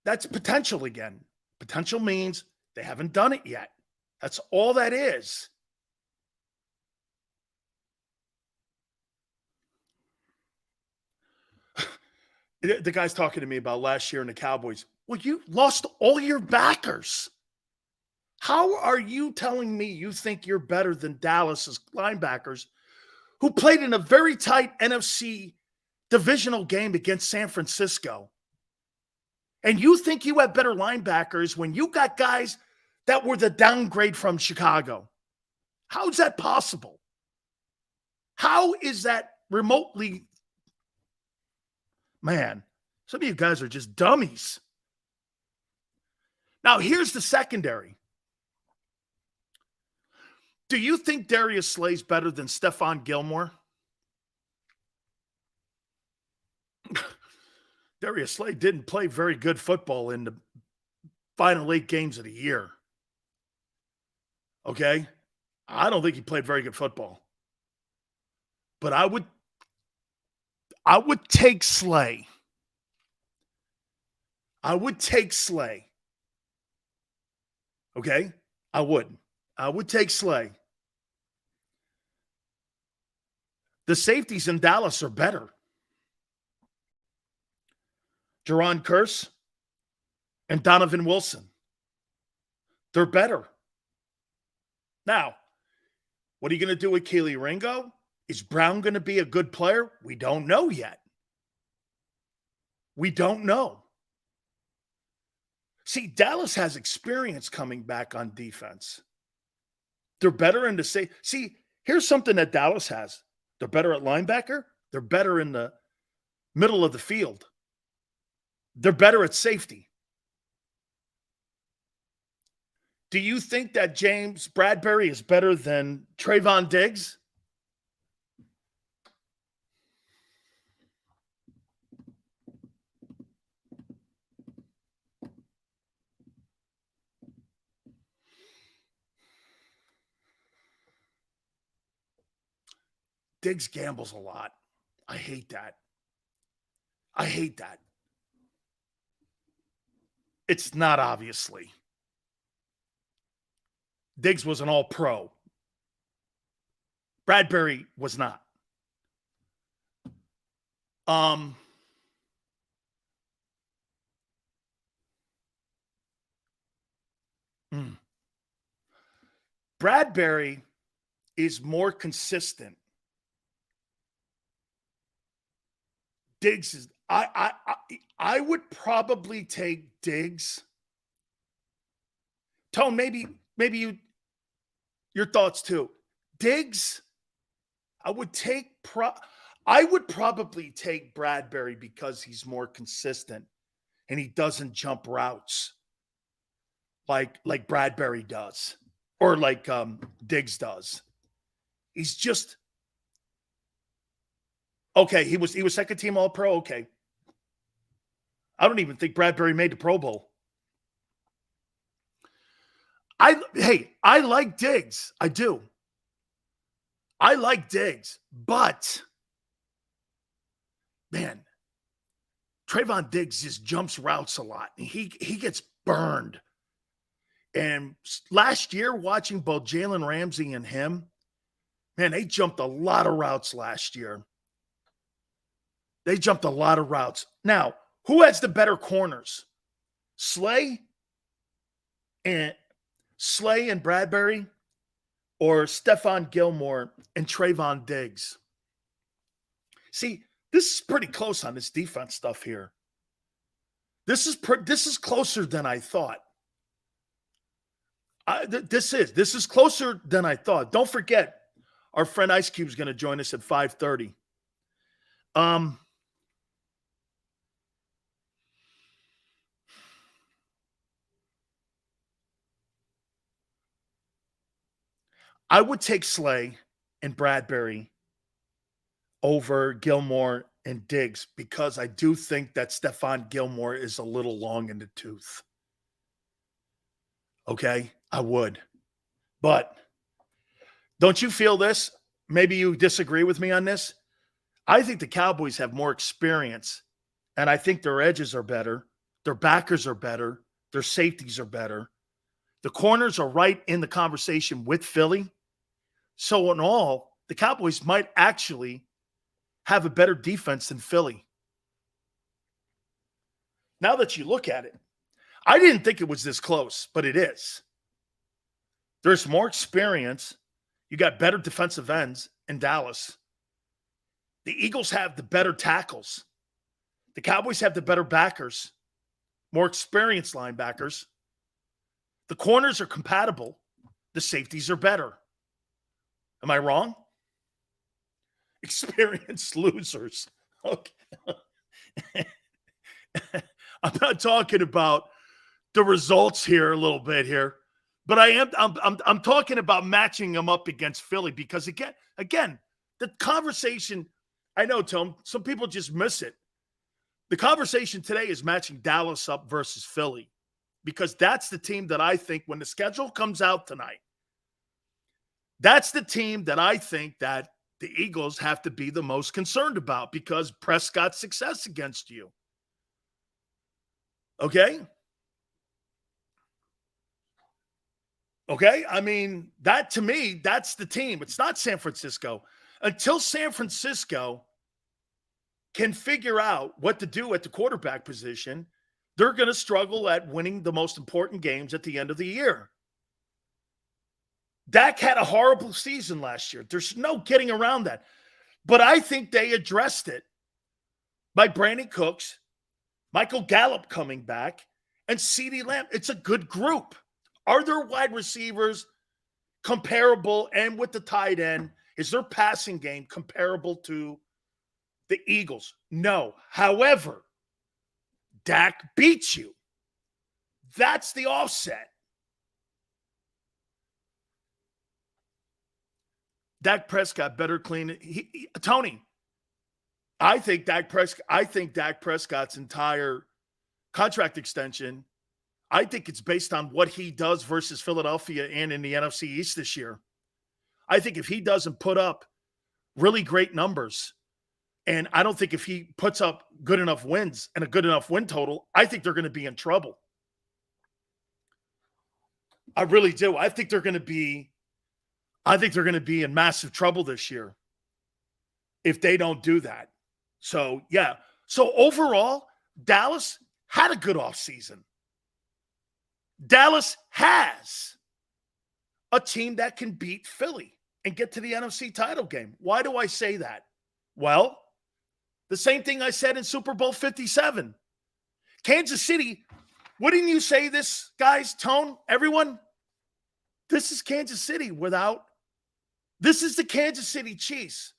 that's potential again. Potential means they haven't done it yet. That's all that is. The guy's talking to me about last year in the Cowboys. Well, you lost all your backers. How are you telling me you think you're better than Dallas's linebackers who played in a very tight NFC divisional game against San Francisco? And you think you have better linebackers when you got guys that were the downgrade from Chicago? How is that possible? How is that remotely? Man, some of you guys are just dummies. Now, here's the secondary. Do you think Darius Slay's better than Stephon Gilmore? Darius Slay didn't play very good football in the final 8 games of the year. Okay? I don't think he played very good football. But I would take Slay. I would take Slay. Okay? I would take Slay. The safeties in Dallas are better. Jaron Kearse and Donovan Wilson. They're better. Now, what are you going to do with Keely Ringo? Is Brown going to be a good player? We don't know yet. We don't know. See, Dallas has experience coming back on defense. They're better in the safety. See, here's something that Dallas has. They're better at linebacker. They're better in the middle of the field. They're better at safety. Do you think that James Bradbury is better than Trayvon Diggs? Diggs gambles a lot. I hate that. I hate that. It's not, obviously. Diggs was an all-pro. Bradbury was not. Bradbury is more consistent. Diggs is I would probably take Diggs. Tone, maybe your thoughts too. Diggs, I would probably take Bradbury because he's more consistent and he doesn't jump routes like Bradbury does or like Diggs does. He's just okay. He was second team All-Pro. Okay. I don't even think Bradbury made the Pro Bowl. I like Diggs. I do. I like Diggs, but man, Trayvon Diggs just jumps routes a lot. He gets burned. And last year, watching both Jalen Ramsey and him, man, they jumped a lot of routes last year. They jumped a lot of routes. Now, who has the better corners? Slay and Bradbury, or Stephon Gilmore and Trayvon Diggs? See, this is pretty close on this defense stuff here. This is closer than I thought. This is closer than I thought. Don't forget, our friend Ice Cube is going to join us at 5:30. I would take Slay and Bradbury over Gilmore and Diggs because I do think that Stephon Gilmore is a little long in the tooth. Okay, I would. But don't you feel this? Maybe you disagree with me on this. I think the Cowboys have more experience, and I think their edges are better. Their backers are better. Their safeties are better. The corners are right in the conversation with Philly. So in all, the Cowboys might actually have a better defense than Philly. Now that you look at it, I didn't think it was this close, but it is. There's more experience. You got better defensive ends in Dallas. The Eagles have the better tackles. The Cowboys have the better backers, more experienced linebackers. The corners are compatible. The safeties are better. Am I wrong? Experienced losers. Okay. I'm not talking about the results here a little bit here, but I'm talking about matching them up against Philly because again, the conversation, I know, Tom, some people just miss it. The conversation today is matching Dallas up versus Philly because that's the team that I think when the schedule comes out tonight, that's the team that I think that the Eagles have to be the most concerned about because Prescott's success against you. Okay? Okay? I mean, that to me, that's the team. It's not San Francisco. Until San Francisco can figure out what to do at the quarterback position, they're going to struggle at winning the most important games at the end of the year. Dak had a horrible season last year. There's no getting around that. But I think they addressed it by Brandon Cooks, Michael Gallup coming back, and CeeDee Lamb. It's a good group. Are their wide receivers comparable? And with the tight end, is their passing game comparable to the Eagles? No. However, Dak beats you. That's the offset. Dak Prescott better clean. Tony, I think Dak Prescott's entire contract extension, I think it's based on what he does versus Philadelphia and in the NFC East this year. I think if he doesn't put up really great numbers. And I don't think if he puts up good enough wins and a good enough win total, I think they're going to be in trouble. I really do. I think they're going to be in massive trouble this year if they don't do that. So, yeah. So overall, Dallas had a good offseason. Dallas has a team that can beat Philly and get to the NFC title game. Why do I say that? Well, the same thing I said in Super Bowl 57. Kansas City, wouldn't you say this, guys, Tone, everyone? This is Kansas City this is the Kansas City Chiefs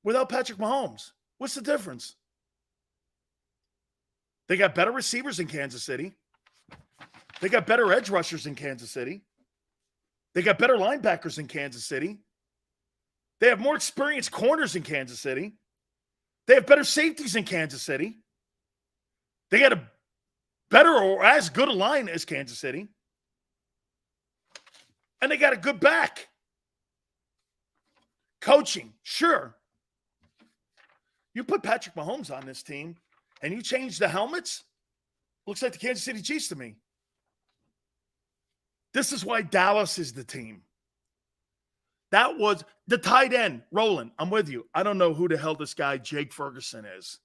without Patrick Mahomes. What's the difference? They got better receivers in Kansas City. They got better edge rushers in Kansas City. They got better linebackers in Kansas City. They have more experienced corners in Kansas City. They have better safeties in Kansas City. They got a better or as good a line as Kansas City. And they got a good back. Coaching, sure. You put Patrick Mahomes on this team and you change the helmets, looks like the Kansas City Chiefs to me. This is why Dallas is the team. That was the tight end. Roland, I'm with you. I don't know who the hell this guy, Jake Ferguson, is.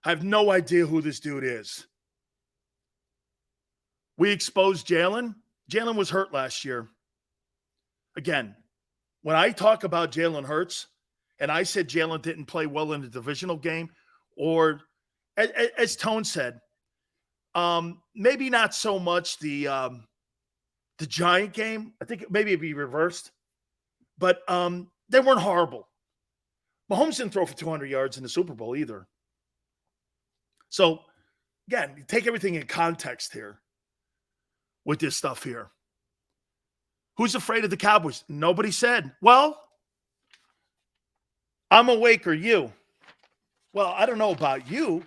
I have no idea who this dude is. We exposed Jalen. Jalen was hurt last year. Again, when I talk about Jalen Hurts, and I said Jalen didn't play well in the divisional game, or as Tone said, maybe not so much the Giant game. I think maybe it'd be reversed. But they weren't horrible. Mahomes didn't throw for 200 yards in the Super Bowl either. So, again, you take everything in context here with this stuff here. Who's afraid of the Cowboys? Nobody said. Well, I'm awake, or you? Well, I don't know about you.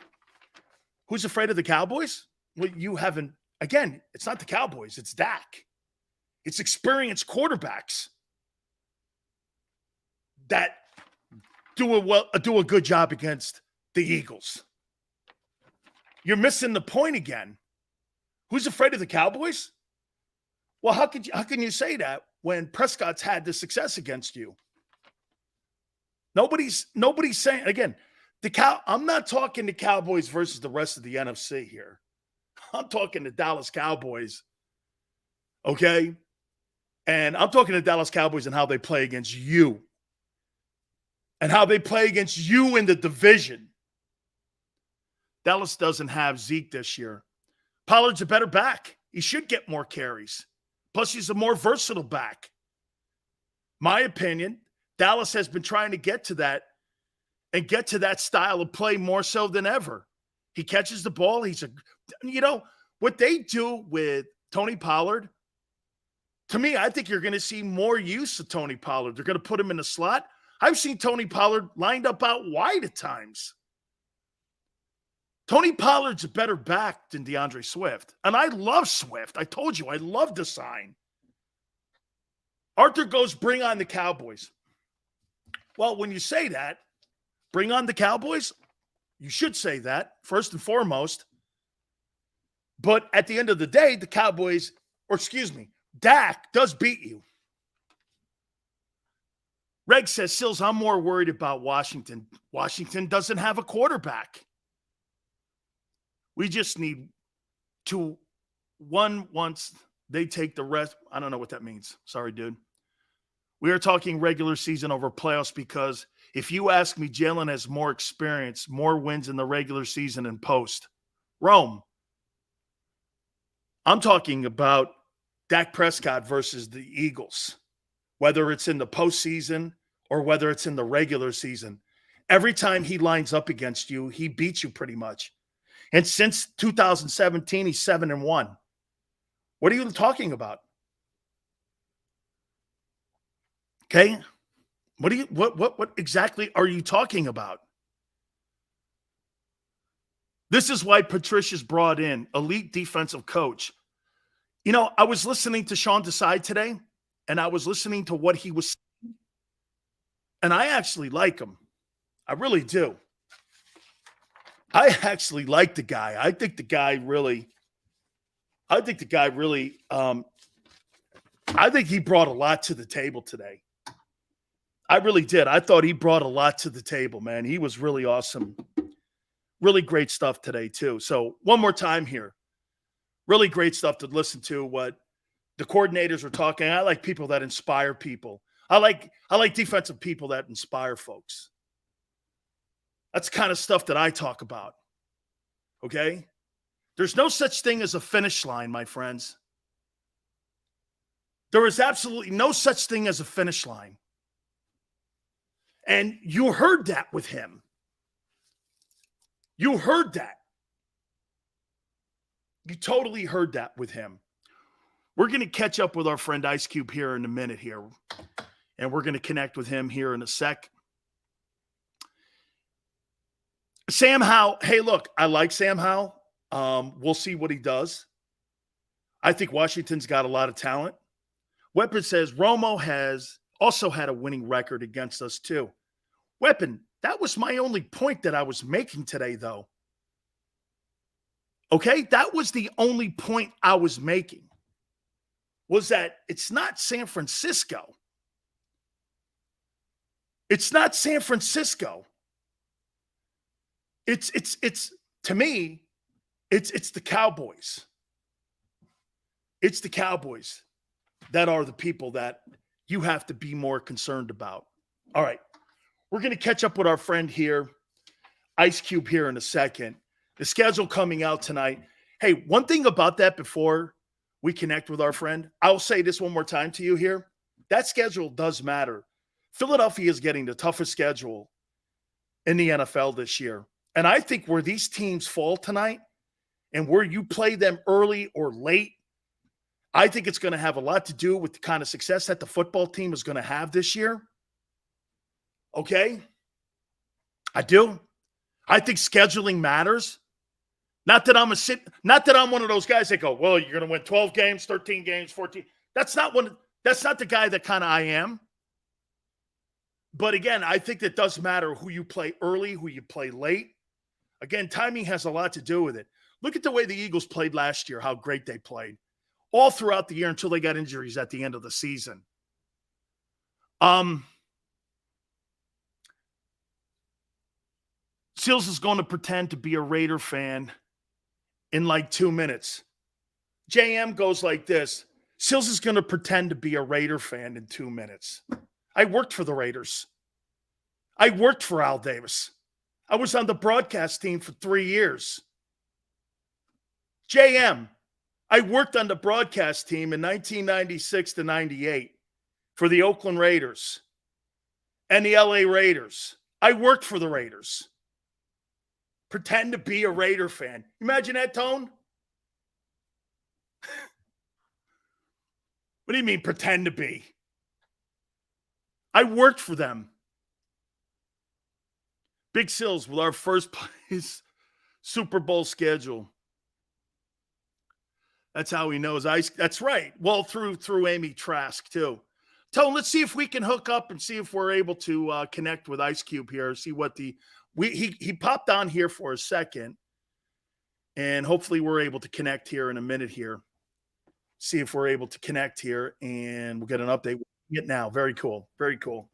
Who's afraid of the Cowboys? Well, you haven't. Again, it's not the Cowboys. It's Dak. It's experienced quarterbacks that do a good job against the Eagles. You're missing the point again. Who's afraid of the Cowboys? Well, how can you say that when Prescott's had the success against you? Nobody's saying, again, I'm not talking the Cowboys versus the rest of the NFC here. I'm talking the Dallas Cowboys. Okay? And I'm talking the Dallas Cowboys and how they play against you. And how they play against you in the division. Dallas doesn't have Zeke this year. Pollard's a better back. He should get more carries. Plus, he's a more versatile back. My opinion, Dallas has been trying to get to that and get to that style of play more so than ever. He catches the ball. What they do with Tony Pollard, to me, I think you're going to see more use of Tony Pollard. They're going to put him in the slot. I've seen Tony Pollard lined up out wide at times. Tony Pollard's a better back than DeAndre Swift. And I love Swift. I told you, I love the sign. Arthur goes, bring on the Cowboys. Well, when you say that, bring on the Cowboys, you should say that, first and foremost. But at the end of the day, the Cowboys, Dak does beat you. Reg says, Sills, I'm more worried about Washington. Washington doesn't have a quarterback. We just need once they take the rest. I don't know what that means. Sorry, dude. We are talking regular season over playoffs because if you ask me, Jalen has more experience, more wins in the regular season and post. Rome. I'm talking about Dak Prescott versus the Eagles, whether it's in the postseason or whether it's in the regular season. Every time he lines up against you, he beats you pretty much. And since 2017, he's 7-1. What are you talking about? Okay? What exactly are you talking about? This is why Patricia's brought in elite defensive coach. I was listening to Sean Desai today, and I was listening to what he was saying. And I actually like him. I really do. I actually like the guy. I think the guy really I think he brought a lot to the table today. I really did. I thought he brought a lot to the table, man. He was really awesome. Really great stuff today, too. So one more time here. Really great stuff to listen to what the coordinators were talking. I like people that inspire people. I like defensive people that inspire folks. That's the kind of stuff that I talk about. Okay? There's no such thing as a finish line, my friends. There is absolutely no such thing as a finish line. And you heard that with him. You heard that. You totally heard that with him. We're going to catch up with our friend Ice Cube here in a minute here. And we're going to connect with him here in a sec. Sam Howell. Hey, look, I like Sam Howell. We'll see what he does. I think Washington's got a lot of talent. Weapon says Romo has also had a winning record against us too. Weapon, that was my only point that I was making today, though. Okay? That was the only point I was making. Was that it's not San Francisco. It's not San Francisco. It's to me, it's the Cowboys. It's the Cowboys that are the people that you have to be more concerned about. All right. We're going to catch up with our friend here, Ice Cube, here in a second. The schedule coming out tonight. Hey, one thing about that before we connect with our friend, I'll say this one more time to you here. That schedule does matter. Philadelphia is getting the toughest schedule in the NFL this year. And I think where these teams fall tonight and where you play them early or late, I think it's going to have a lot to do with the kind of success that the football team is going to have this year. Okay? I do. I think scheduling matters. Not that I'm one of those guys that go, well, you're going to win 12 games, 13 games, 14. That's not the guy that kind of I am. But again, I think it does matter who you play early, who you play late. Again, timing has a lot to do with it. Look at the way the Eagles played last year, how great they played. All throughout the year until they got injuries at the end of the season. Seals is going to pretend to be a Raider fan in like 2 minutes. JM goes like this. Seals is going to pretend to be a Raider fan in 2 minutes. I worked for the Raiders. I worked for Al Davis. I was on the broadcast team for 3 years. JM, I worked on the broadcast team in 1996 to 98 for the Oakland Raiders and the LA Raiders. I worked for the Raiders. Pretend to be a Raider fan. Imagine that tone? What do you mean pretend to be? I worked for them. Big Sills with our first place Super Bowl schedule. That's how he knows. That's right. Well, through Amy Trask, too. Tone, let's see if we can hook up and see if we're able to connect with Ice Cube here. See what he popped on here for a second. And hopefully we're able to connect here in a minute here. See if we're able to connect here and we'll get an update. It now. Very cool. Very cool.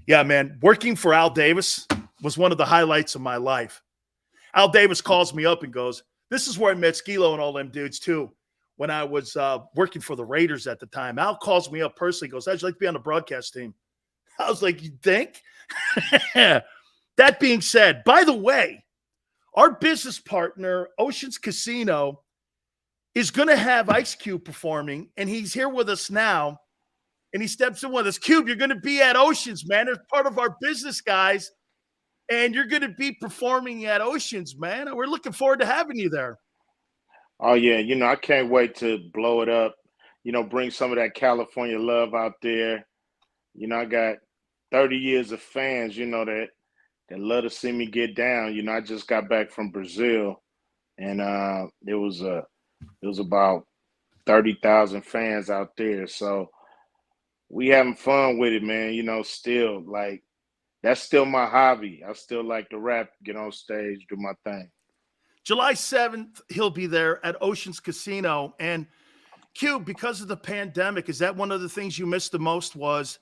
Yeah, man. Working for Al Davis was one of the highlights of my life. Al Davis calls me up and goes, this is where I met Skilo and all them dudes too. When I was working for the Raiders at the time. Al calls me up personally, goes, I'd like to be on the broadcast team. I was like, you think? That being said, by the way, our business partner, Oceans Casino, is going to have Ice Cube performing, and he's here with us now. And he steps in with us. Cube, you're going to be at Oceans, man. As part of our business guys. And you're going to be performing at Oceans, man. We're looking forward to having you there. Oh, yeah. I can't wait to blow it up. Bring some of that California love out there. I got 30 years of fans, that love to see me get down. I just got back from Brazil. And it was about 30,000 fans out there. So, we having fun with it, man. You know, still like that's still my hobby. I still like to rap, get on stage, do my thing. July 7th, he'll be there at Oceans Casino. And Q, because of the pandemic, is that one of the things you missed the most was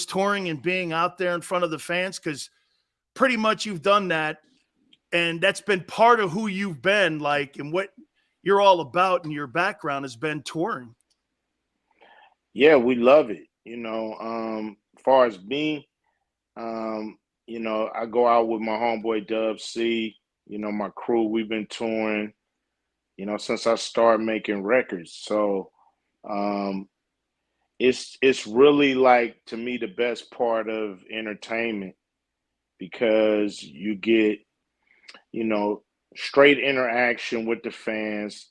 touring and being out there in front of the fans? Because pretty much you've done that, and that's been part of who you've been, like, and what you're all about, and your background has been touring. Yeah, we love it. You know, as far as me, you know, I go out with my homeboy Dub C, you know, my crew, we've been touring, you know, since I started making records. So it's really like, to me, the best part of entertainment, because you get, you know, straight interaction with the fans,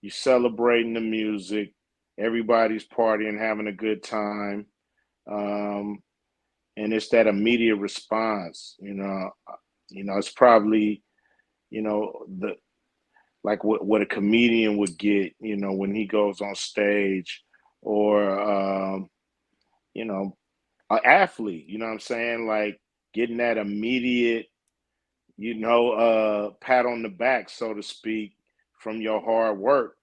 you celebrating the music, everybody's partying, having a good time. And it's that immediate response, you know, it's probably, you know, like what a comedian would get, you know, when he goes on stage, or, you know, an athlete, you know what I'm saying? Like getting that immediate, you know, pat on the back, so to speak, from your hard work.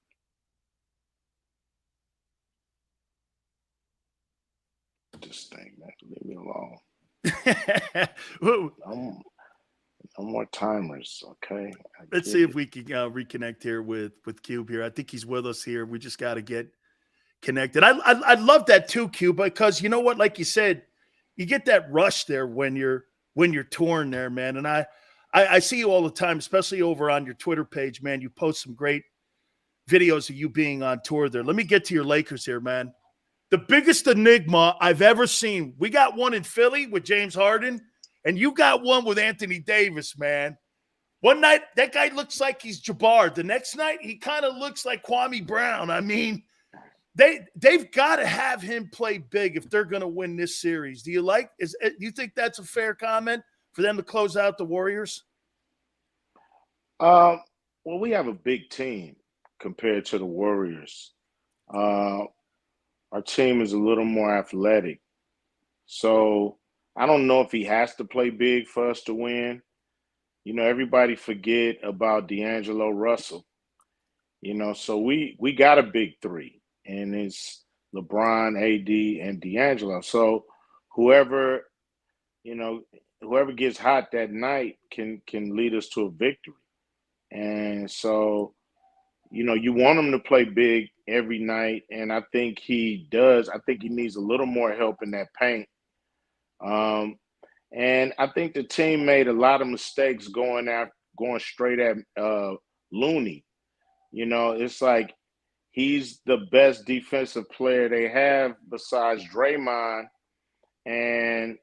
This thing, man, leave me alone. No more timers, okay? Let's see if we can reconnect here with Cube here. I think he's with us here. We just got to get connected. I love that too, Cube, because you know what? Like you said, you get that rush there when you're touring there, man. And I see you all the time, especially over on your Twitter page, man. You post some great videos of you being on tour there. Let me get to your Lakers here, man. The biggest enigma I've ever seen. We got one in Philly with James Harden, and you got one with Anthony Davis, man. One night, that guy looks like he's Jabbar. The next night, he kind of looks like Kwame Brown. I mean, they've got to have him play big if they're going to win this series. Do you think that's a fair comment for them to close out the Warriors? Well, we have a big team compared to the Warriors. Our team is a little more athletic. So I don't know if he has to play big for us to win. You know, everybody forget about D'Angelo Russell. You know, so we got a big three, and it's LeBron, AD, and D'Angelo. So whoever gets hot that night can lead us to a victory. And so, you know, you want him to play big every night, and I think he does. I think he needs a little more help in that paint. And I think the team made a lot of mistakes going straight at Looney. You know, it's like he's the best defensive player they have besides Draymond, and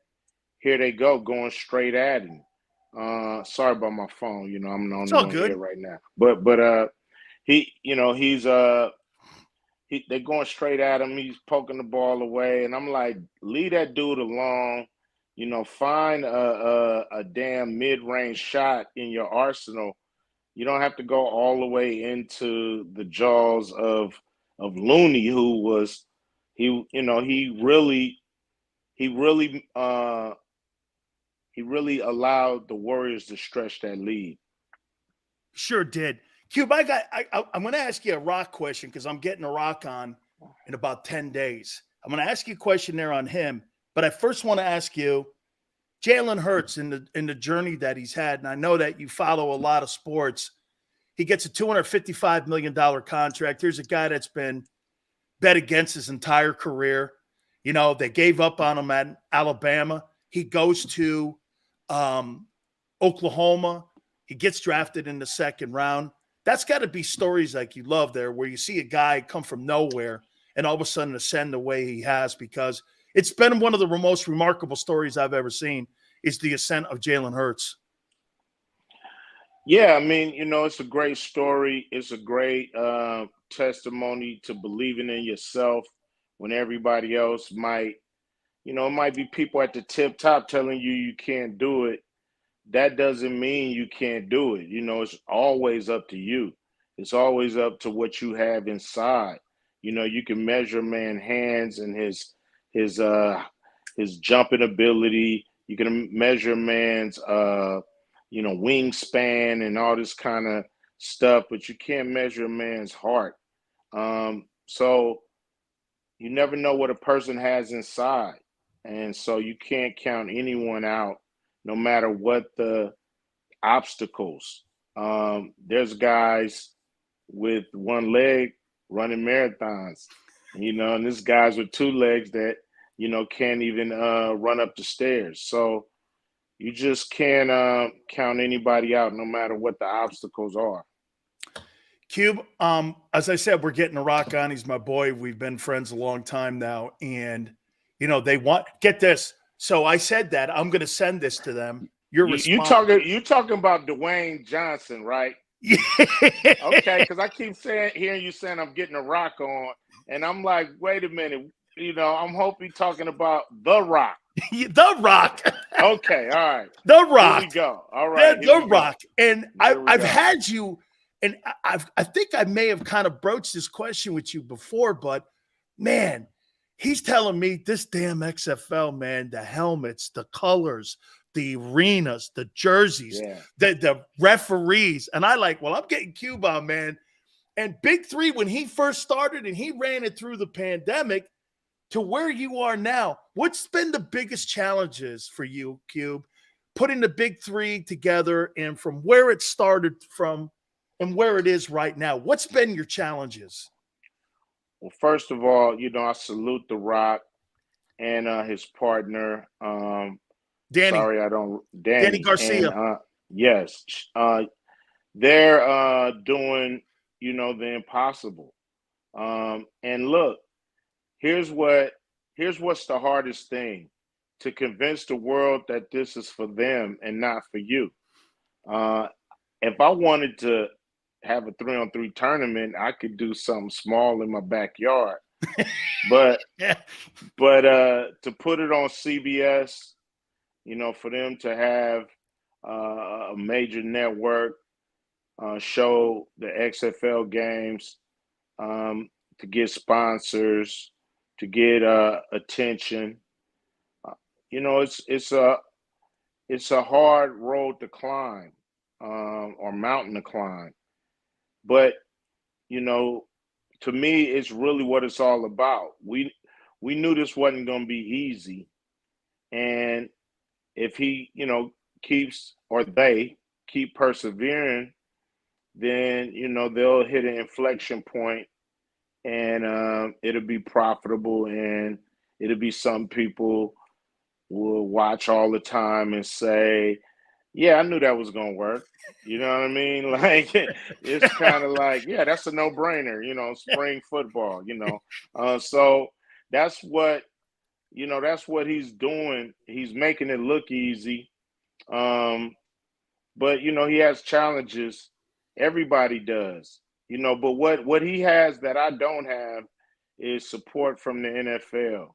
here they go going straight at him. Sorry about my phone. You know, I'm on the one here right now. But they're going straight at him. He's poking the ball away, and I'm like, leave that dude alone. You know, find a damn mid-range shot in your arsenal. You don't have to go all the way into the jaws of Looney, who really allowed the Warriors to stretch that lead. Sure did. Cube, I'm going to ask you a rock question because I'm getting a rock on in about 10 days. I'm going to ask you a question there on him, but I first want to ask you, Jalen Hurts in the journey that he's had, and I know that you follow a lot of sports. He gets a $255 million contract. Here's a guy that's been bet against his entire career. You know, they gave up on him at Alabama. He goes to Oklahoma. He gets drafted in the second round. That's got to be stories like you love there, where you see a guy come from nowhere and all of a sudden ascend the way he has, because it's been one of the most remarkable stories I've ever seen, is the ascent of Jalen Hurts. Yeah, I mean, you know, it's a great story. It's a great testimony to believing in yourself when everybody else might, you know, it might be people at the tip top telling you can't do it. That doesn't mean you can't do it. You know, it's always up to you. It's always up to what you have inside. You know, you can measure a man's hands and his his jumping ability. You can measure a man's wingspan and all this kind of stuff, but you can't measure a man's heart. So you never know what a person has inside. And so you can't count anyone out, no matter what the obstacles. There's guys with one leg running marathons, and there's guys with two legs that, can't even run up the stairs. So you just can't count anybody out, no matter what the obstacles are. Cube, as I said, we're getting a rock on. He's my boy. We've been friends a long time now. And, they want – get this. So I said that. I'm going to send this to them. You talking about Dwayne Johnson, right? Yeah. Okay, because I keep hearing you saying I'm getting a rock on. And I'm like, wait a minute. I'm hoping you're talking about The Rock. The Rock. Okay, all right. The Rock. Here we go. All right. The Rock. And I've had you – and I think I may have kind of broached this question with you before, but, man, he's telling me this damn XFL, man, the helmets, the colors, the arenas, the jerseys, the referees. And I'm getting Cube on, man. And Big Three, when he first started and he ran it through the pandemic to where you are now, what's been the biggest challenges for you, Cube, putting the Big Three together and from where it started from and where it is right now? What's been your challenges? Well, first of all, I salute The Rock and his partner, Danny Garcia. And, yes. They're doing, the impossible. And look, here's what's the hardest thing: to convince the world that this is for them and not for you. If I wanted to have a 3-on-3 tournament, I could do something small in my backyard. but to put it on CBS, for them to have a major network show the XFL games, to get sponsors, to get attention, it's a hard road to climb, or mountain to climb. But, to me, it's really what it's all about. We knew this wasn't going to be easy. And if he, they keep persevering, then, they'll hit an inflection point and it'll be profitable and it'll be something people will watch all the time and say, yeah, I knew that was going to work. You know what I mean? Like, it's kind of like, yeah, that's a no-brainer, spring football, So that's what he's doing. He's making it look easy. But, he has challenges. Everybody does, but what he has that I don't have is support from the NFL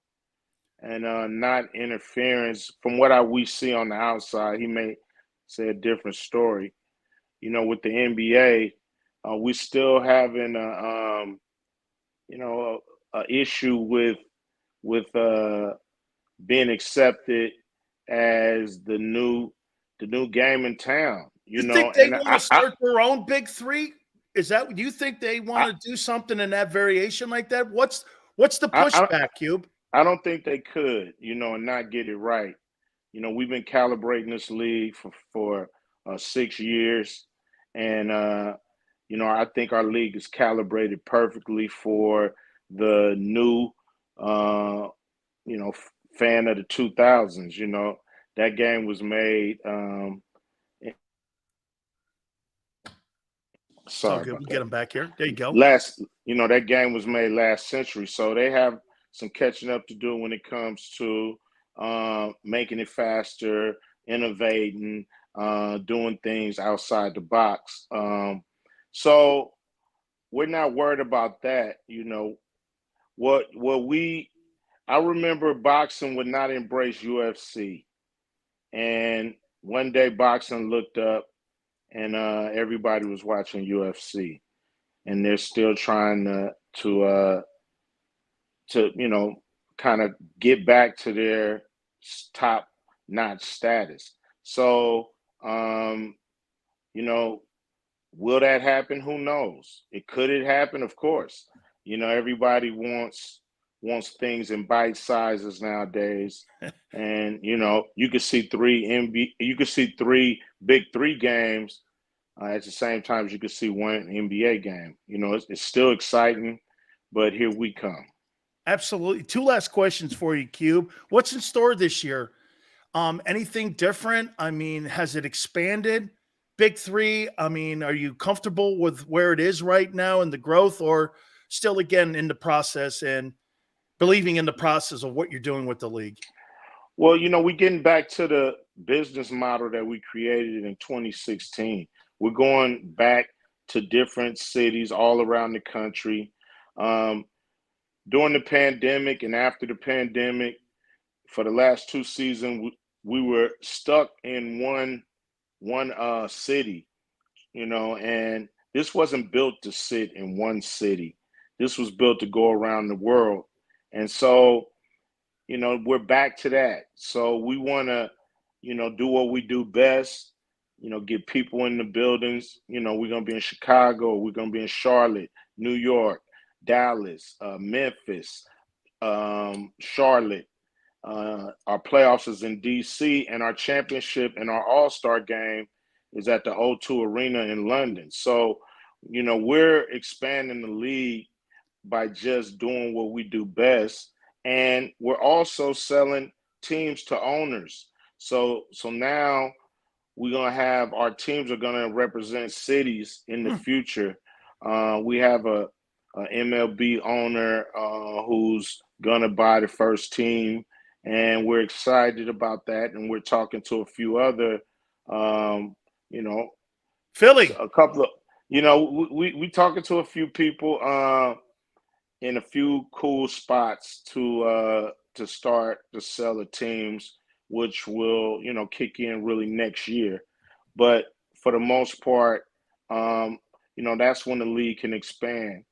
and not interference. From what we see on the outside, he may say a different story. With the NBA, we still having a issue with being accepted as the new game in town. You think they want to start their own Big Three? Is that, do you think they want to do something in that variation like that? What's the pushback, Cube? I don't think they could, and not get it right. We've been calibrating this league for 6 years. And, I think our league is calibrated perfectly for the new, fan of the 2000s. That game was made. Sorry, good. We'll get them back here. There you go. That game was made last century. So they have some catching up to do when it comes to making it faster, innovating, doing things outside the box. So we're not worried about that. I remember boxing would not embrace UFC. And one day boxing looked up and everybody was watching UFC. And they're still trying to kind of get back to their top-notch status. So, you know, will that happen? Who knows? Could it happen? Of course. You know, everybody wants things in bite sizes nowadays, and you know, you could see three big three games at the same time as you could see one NBA game. You know, it's still exciting, but here we come. Absolutely. Two last questions for you, Cube. What's in store this year? Anything different? I mean, has it expanded? Big three. I mean, are you comfortable with where it is right now and the growth, or still again in the process and believing in the process of what you're doing with the league? Well, you know, we're getting back to the business model that we created in 2016. We're going back to different cities all around the country. During the pandemic and after the pandemic, for the last two seasons, we were stuck in one city, you know, and this wasn't built to sit in one city. This was built to go around the world. And so, you know, we're back to that. So we want to, you know, do what we do best, you know, get people in the buildings. You know, we're going to be in Chicago. We're going to be in Charlotte, New York, Dallas, Memphis, Charlotte. Our playoffs is in D.C., and our championship and our all-star game is at the O2 Arena in London. So, you know, we're expanding the league by just doing what we do best. And we're also selling teams to owners. So now we're going to have our teams are going to represent cities in the future. We have a MLB owner who's going to buy the first team, and we're excited about that. And we're talking to a few other, you know, Philly, a couple of, you know, we talking to a few people in a few cool spots to start to sell the teams, which will, you know, kick in really next year. But for the most part, you know, that's when the league can expand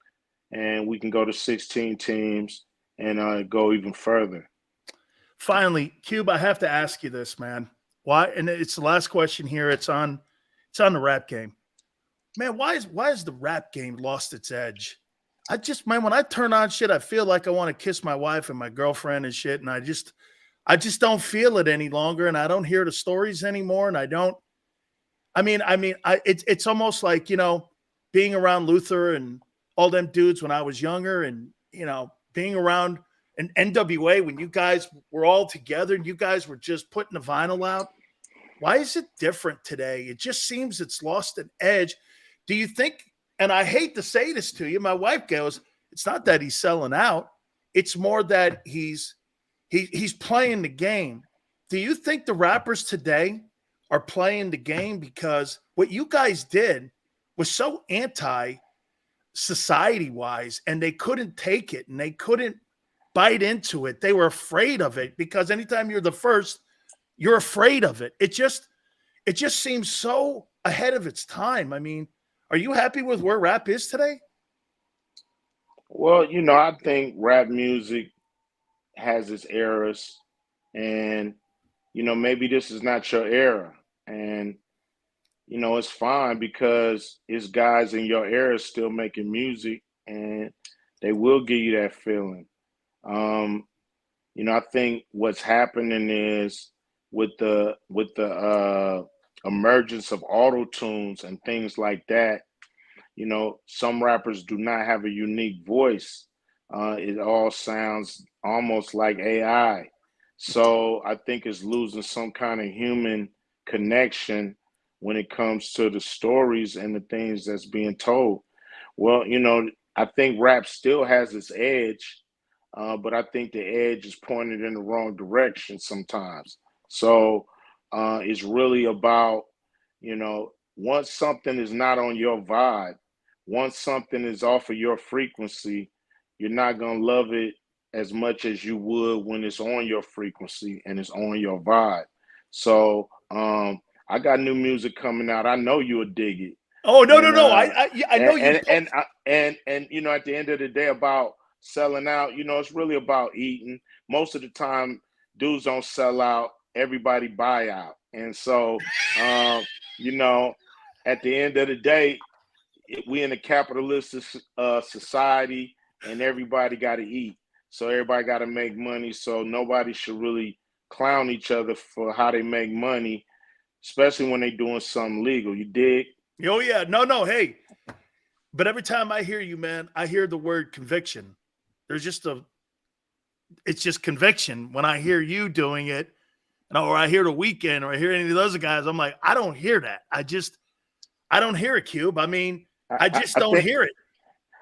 and we can go to 16 teams and go even further. Finally, Cube, I have to ask you this, man. Why? And it's the last question here. It's on the rap game. Man, why has the rap game lost its edge? When I turn on shit, I feel like I want to kiss my wife and my girlfriend and shit. And I just don't feel it any longer. And I don't hear the stories anymore. And it's almost like, you know, being around Luther and all them dudes when I was younger, and, you know, being around an NWA when you guys were all together and you guys were just putting the vinyl out. Why is it different today? It just seems it's lost an edge. Do you think, and I hate to say this to you, my wife goes, it's not that he's selling out. It's more that he's playing the game. Do you think the rappers today are playing the game? Because what you guys did was so anti-society-wise, and they couldn't take it, and they couldn't bite into it. They were afraid of it, because anytime you're the first, you're afraid of it. It just seems so ahead of its time. I mean, are you happy with where rap is today? Well, you know, I think rap music has its eras, and, you know, maybe this is not your era. And, you know, it's fine, because it's guys in your era still making music, and they will give you that feeling. You know, I think what's happening is with the emergence of auto tunes and things like that, you know, some rappers do not have a unique voice. It all sounds almost like AI. So I think it's losing some kind of human connection when it comes to the stories and the things that's being told. Well, you know, I think rap still has its edge, but I think the edge is pointed in the wrong direction sometimes. So it's really about, you know, once something is not on your vibe, once something is off of your frequency, you're not going to love it as much as you would when it's on your frequency and it's on your vibe. So I got new music coming out. I know you'll dig it. Oh, no. I know you. And you know, at the end of the day, about selling out, you know, it's really about eating. most of the time dudes don't sell out, everybody buy out. And so, you know, at the end of the day, we in a capitalistic society, and everybody got to eat. So everybody got to make money. So nobody should really clown each other for how they make money, especially when they're doing something legal. You dig? Oh, yeah. No. Hey, but every time I hear you, man, I hear the word conviction. There's just it's just conviction. When I hear you doing it, or I hear the Weekend, or I hear any of those guys, I'm like, I don't hear that. I don't hear it, Cube. I mean, I don't hear it.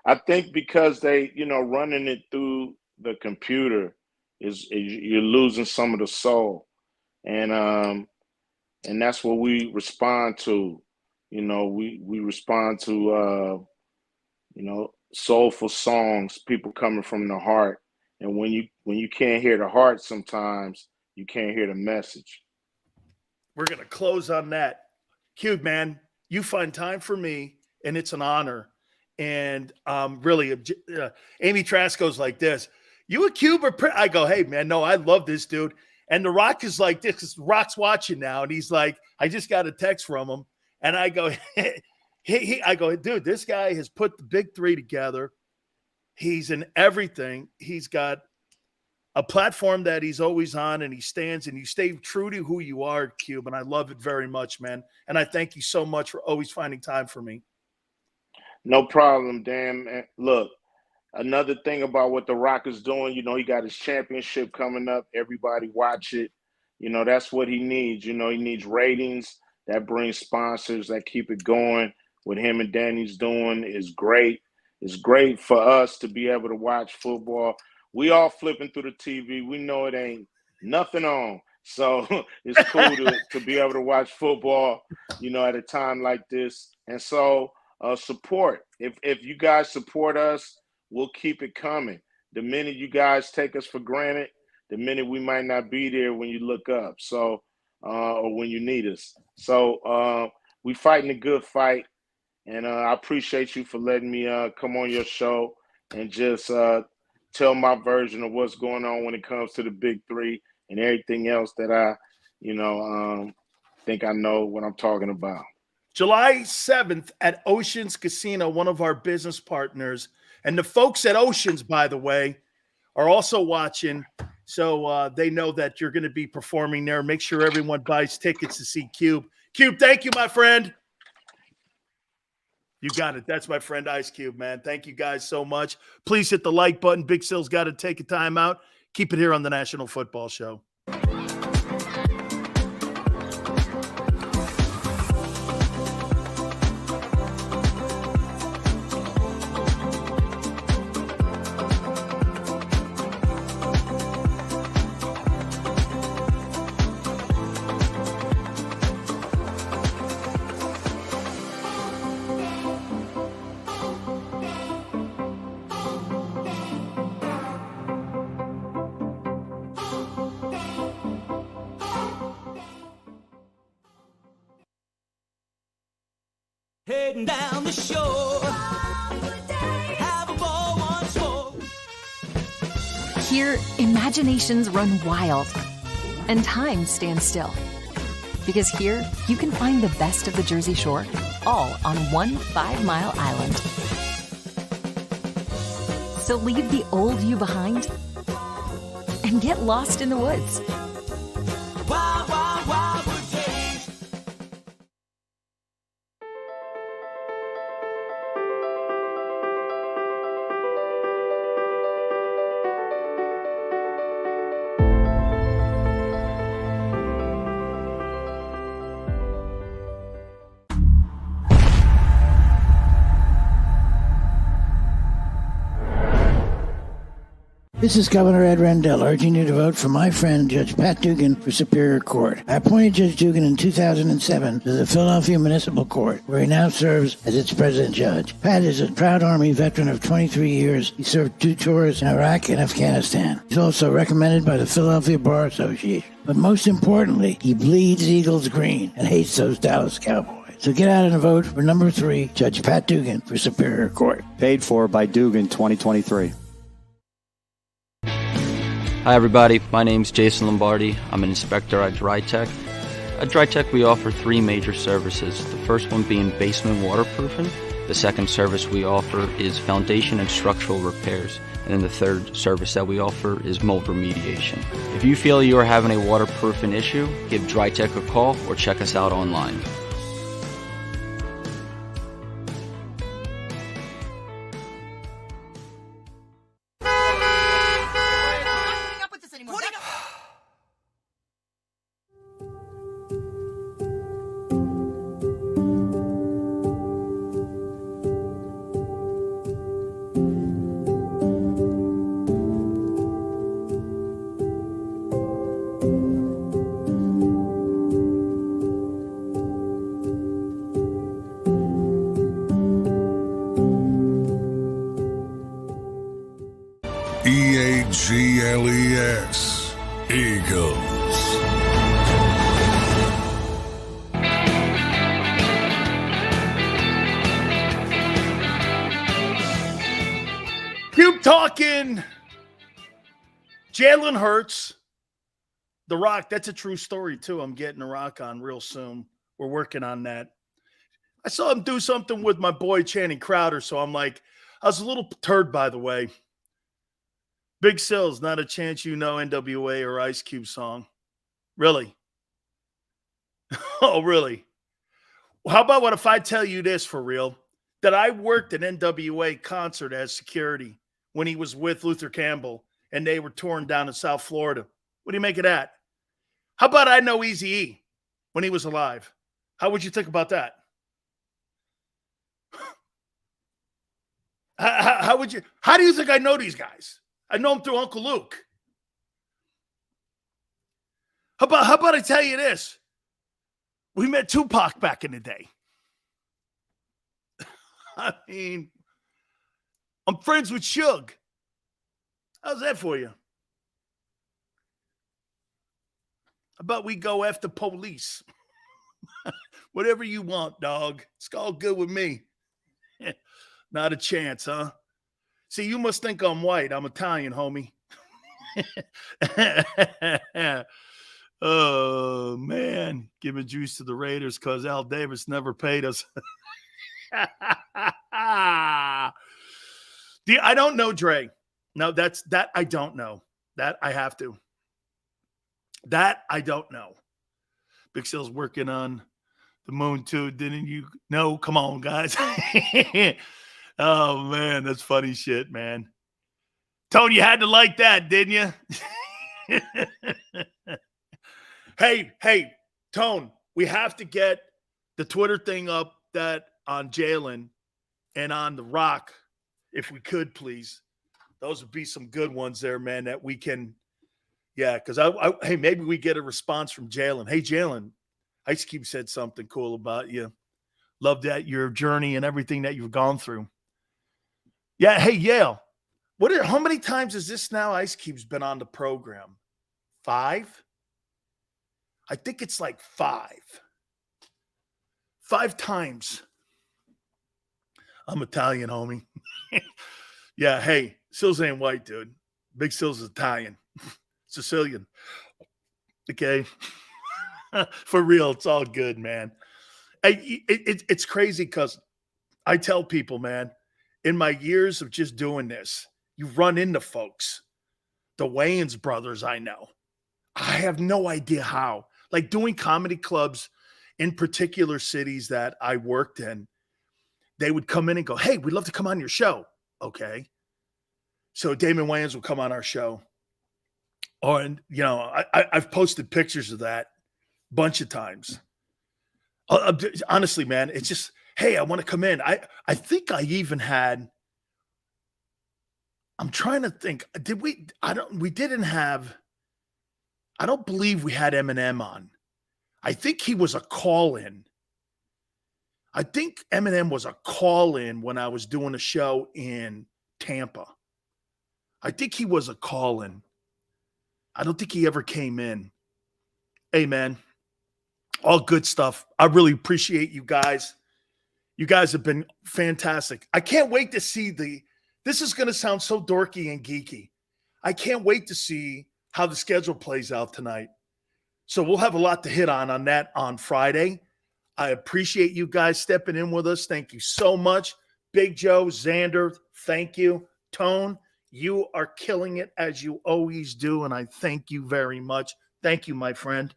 I think because they, you know, running it through the computer is you're losing some of the soul. And that's what we respond to. You know, we respond to, you know, soulful songs, people coming from the heart. And when you can't hear the heart sometimes, you can't hear the message. We're going to close on that. Cube, man, you find time for me, and it's an honor. And really, Amy Trasco's like this. You a Cube or I go, hey, man, no, I love this dude. And The Rock is like this, because Rock's watching now, and he's like, I just got a text from him. And I go, I go, dude, this guy has put the big three together. He's in everything. He's got a platform that he's always on, and he stands, and you stay true to who you are, Cube. And I love it very much, man. And I thank you so much for always finding time for me. No problem, Dan. Look, another thing about what The Rock is doing, you know, he got his championship coming up. Everybody watch it. You know, that's what he needs. You know, he needs ratings. That brings sponsors that keep it going. What him and Danny's doing is great. It's great for us to be able to watch football. We all flipping through the TV. We know it ain't nothing on. So it's cool to be able to watch football, you know, at a time like this. And so support. If you guys support us, we'll keep it coming. The minute you guys take us for granted, the minute we might not be there when you look up. So or when you need us. So we fighting a good fight. And I appreciate you for letting me come on your show and just tell my version of what's going on when it comes to the big three and everything else that I, you know, think I know what I'm talking about. July 7th at Oceans Casino, one of our business partners. And the folks at Oceans, by the way, are also watching. So they know that you're going to be performing there. Make sure everyone buys tickets to see Cube. Cube, thank you, my friend. You got it. That's my friend Ice Cube, man. Thank you guys so much. Please hit the like button. Big Sil's got to take a time out. Keep it here on the National Football Show. Heading down the shore, have a ball once more. Here, imaginations run wild and time stands still. Because here, you can find the best of the Jersey Shore, all on one 5-mile island. So leave the old you behind and get lost in the woods. Wild, wild, wild wood days. This is Governor Ed Rendell urging you to vote for my friend Judge Pat Dugan for Superior Court. I appointed Judge Dugan in 2007 to the Philadelphia Municipal Court, where he now serves as its president judge. Pat is a proud Army veteran of 23 years. He served 2 tours in Iraq and Afghanistan. He's also recommended by the Philadelphia Bar Association. But most importantly, he bleeds Eagles green and hates those Dallas Cowboys. So get out and vote for number 3, Judge Pat Dugan for Superior Court. Paid for by Dugan 2023. Hi everybody, my name's Jason Lombardi. I'm an inspector at DryTech. At DryTech we offer 3 major services, the first one being basement waterproofing. The second service we offer is foundation and structural repairs. And then the third service that we offer is mold remediation. If you feel you are having a waterproofing issue, give DryTech a call or check us out online. EAGLES, Eagles. Keep talking. Jalen Hurts, The Rock. That's a true story, too. I'm getting The Rock on real soon. We're working on that. I saw him do something with my boy Channing Crowder, so I'm like, I was a little perturbed, by the way. Big Sills, Not a Chance You Know, NWA or Ice Cube song. Really? Oh, really? Well, how about what if I tell you this for real? That I worked an NWA concert as security when he was with Luther Campbell and they were touring down in South Florida. What do you make of that? How about I know Eazy-E when he was alive? How would you think about that? How would you? How do you think I know these guys? I know them through Uncle Luke. How about I tell you this? We met Tupac back in the day. I mean, I'm friends with Suge. How's that for you? How about we go after police? Whatever you want, dog. It's all good with me. Not a chance, huh? See, you must think I'm white. I'm Italian, homie. Oh, man. Giving juice to the Raiders because Al Davis never paid us. I don't know, Dre. No, that I don't know. That I have to. That I don't know. Big Sill's working on the moon too, didn't you? No, come on, guys. Oh, man, that's funny shit, man. Tony, you had to like that, didn't you? Hey, Tone, we have to get the Twitter thing up that on Jalen and on The Rock, if we could, please. Those would be some good ones there, man, that we can, yeah, because hey, maybe we get a response from Jalen. Hey, Jalen, Ice Cube said something cool about you. Love that, your journey and everything that you've gone through. Yeah, hey, Yale, how many times is this now Ice Cube's been on the program? 5? I think it's like 5. 5 times. I'm Italian, homie. Yeah, hey, Sills ain't white, dude. Big Sills is Italian. Sicilian. Okay? For real, it's all good, man. It's crazy because I tell people, man, in my years of just doing this, you run into folks. The Wayans brothers, I know. I have no idea how. Like doing comedy clubs in particular cities that I worked in, they would come in and go, hey, we'd love to come on your show. Okay. So Damon Wayans will come on our show. And, you know, I've posted pictures of that a bunch of times. Honestly, man, it's just, hey, I want to come in. I think I even had, I'm trying to think, I don't believe we had Eminem on. I think he was a call-in. I think Eminem was a call-in when I was doing a show in Tampa. I think he was a call-in. I don't think he ever came in. Hey, man, all good stuff. I really appreciate you guys. You guys have been fantastic. I can't wait to see this is going to sound so dorky and geeky. I can't wait to see how the schedule plays out tonight. So we'll have a lot to hit on that on Friday. I appreciate you guys stepping in with us. Thank you so much. Big Joe, Xander, thank you. Tone, you are killing it as you always do, and I thank you very much. Thank you, my friend.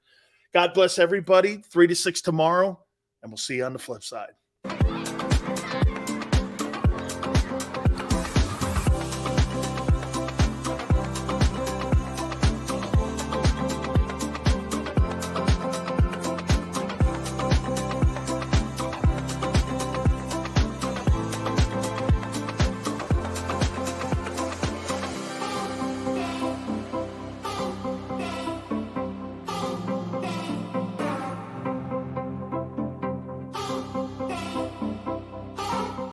God bless everybody. 3 to 6 tomorrow, and we'll see you on the flip side.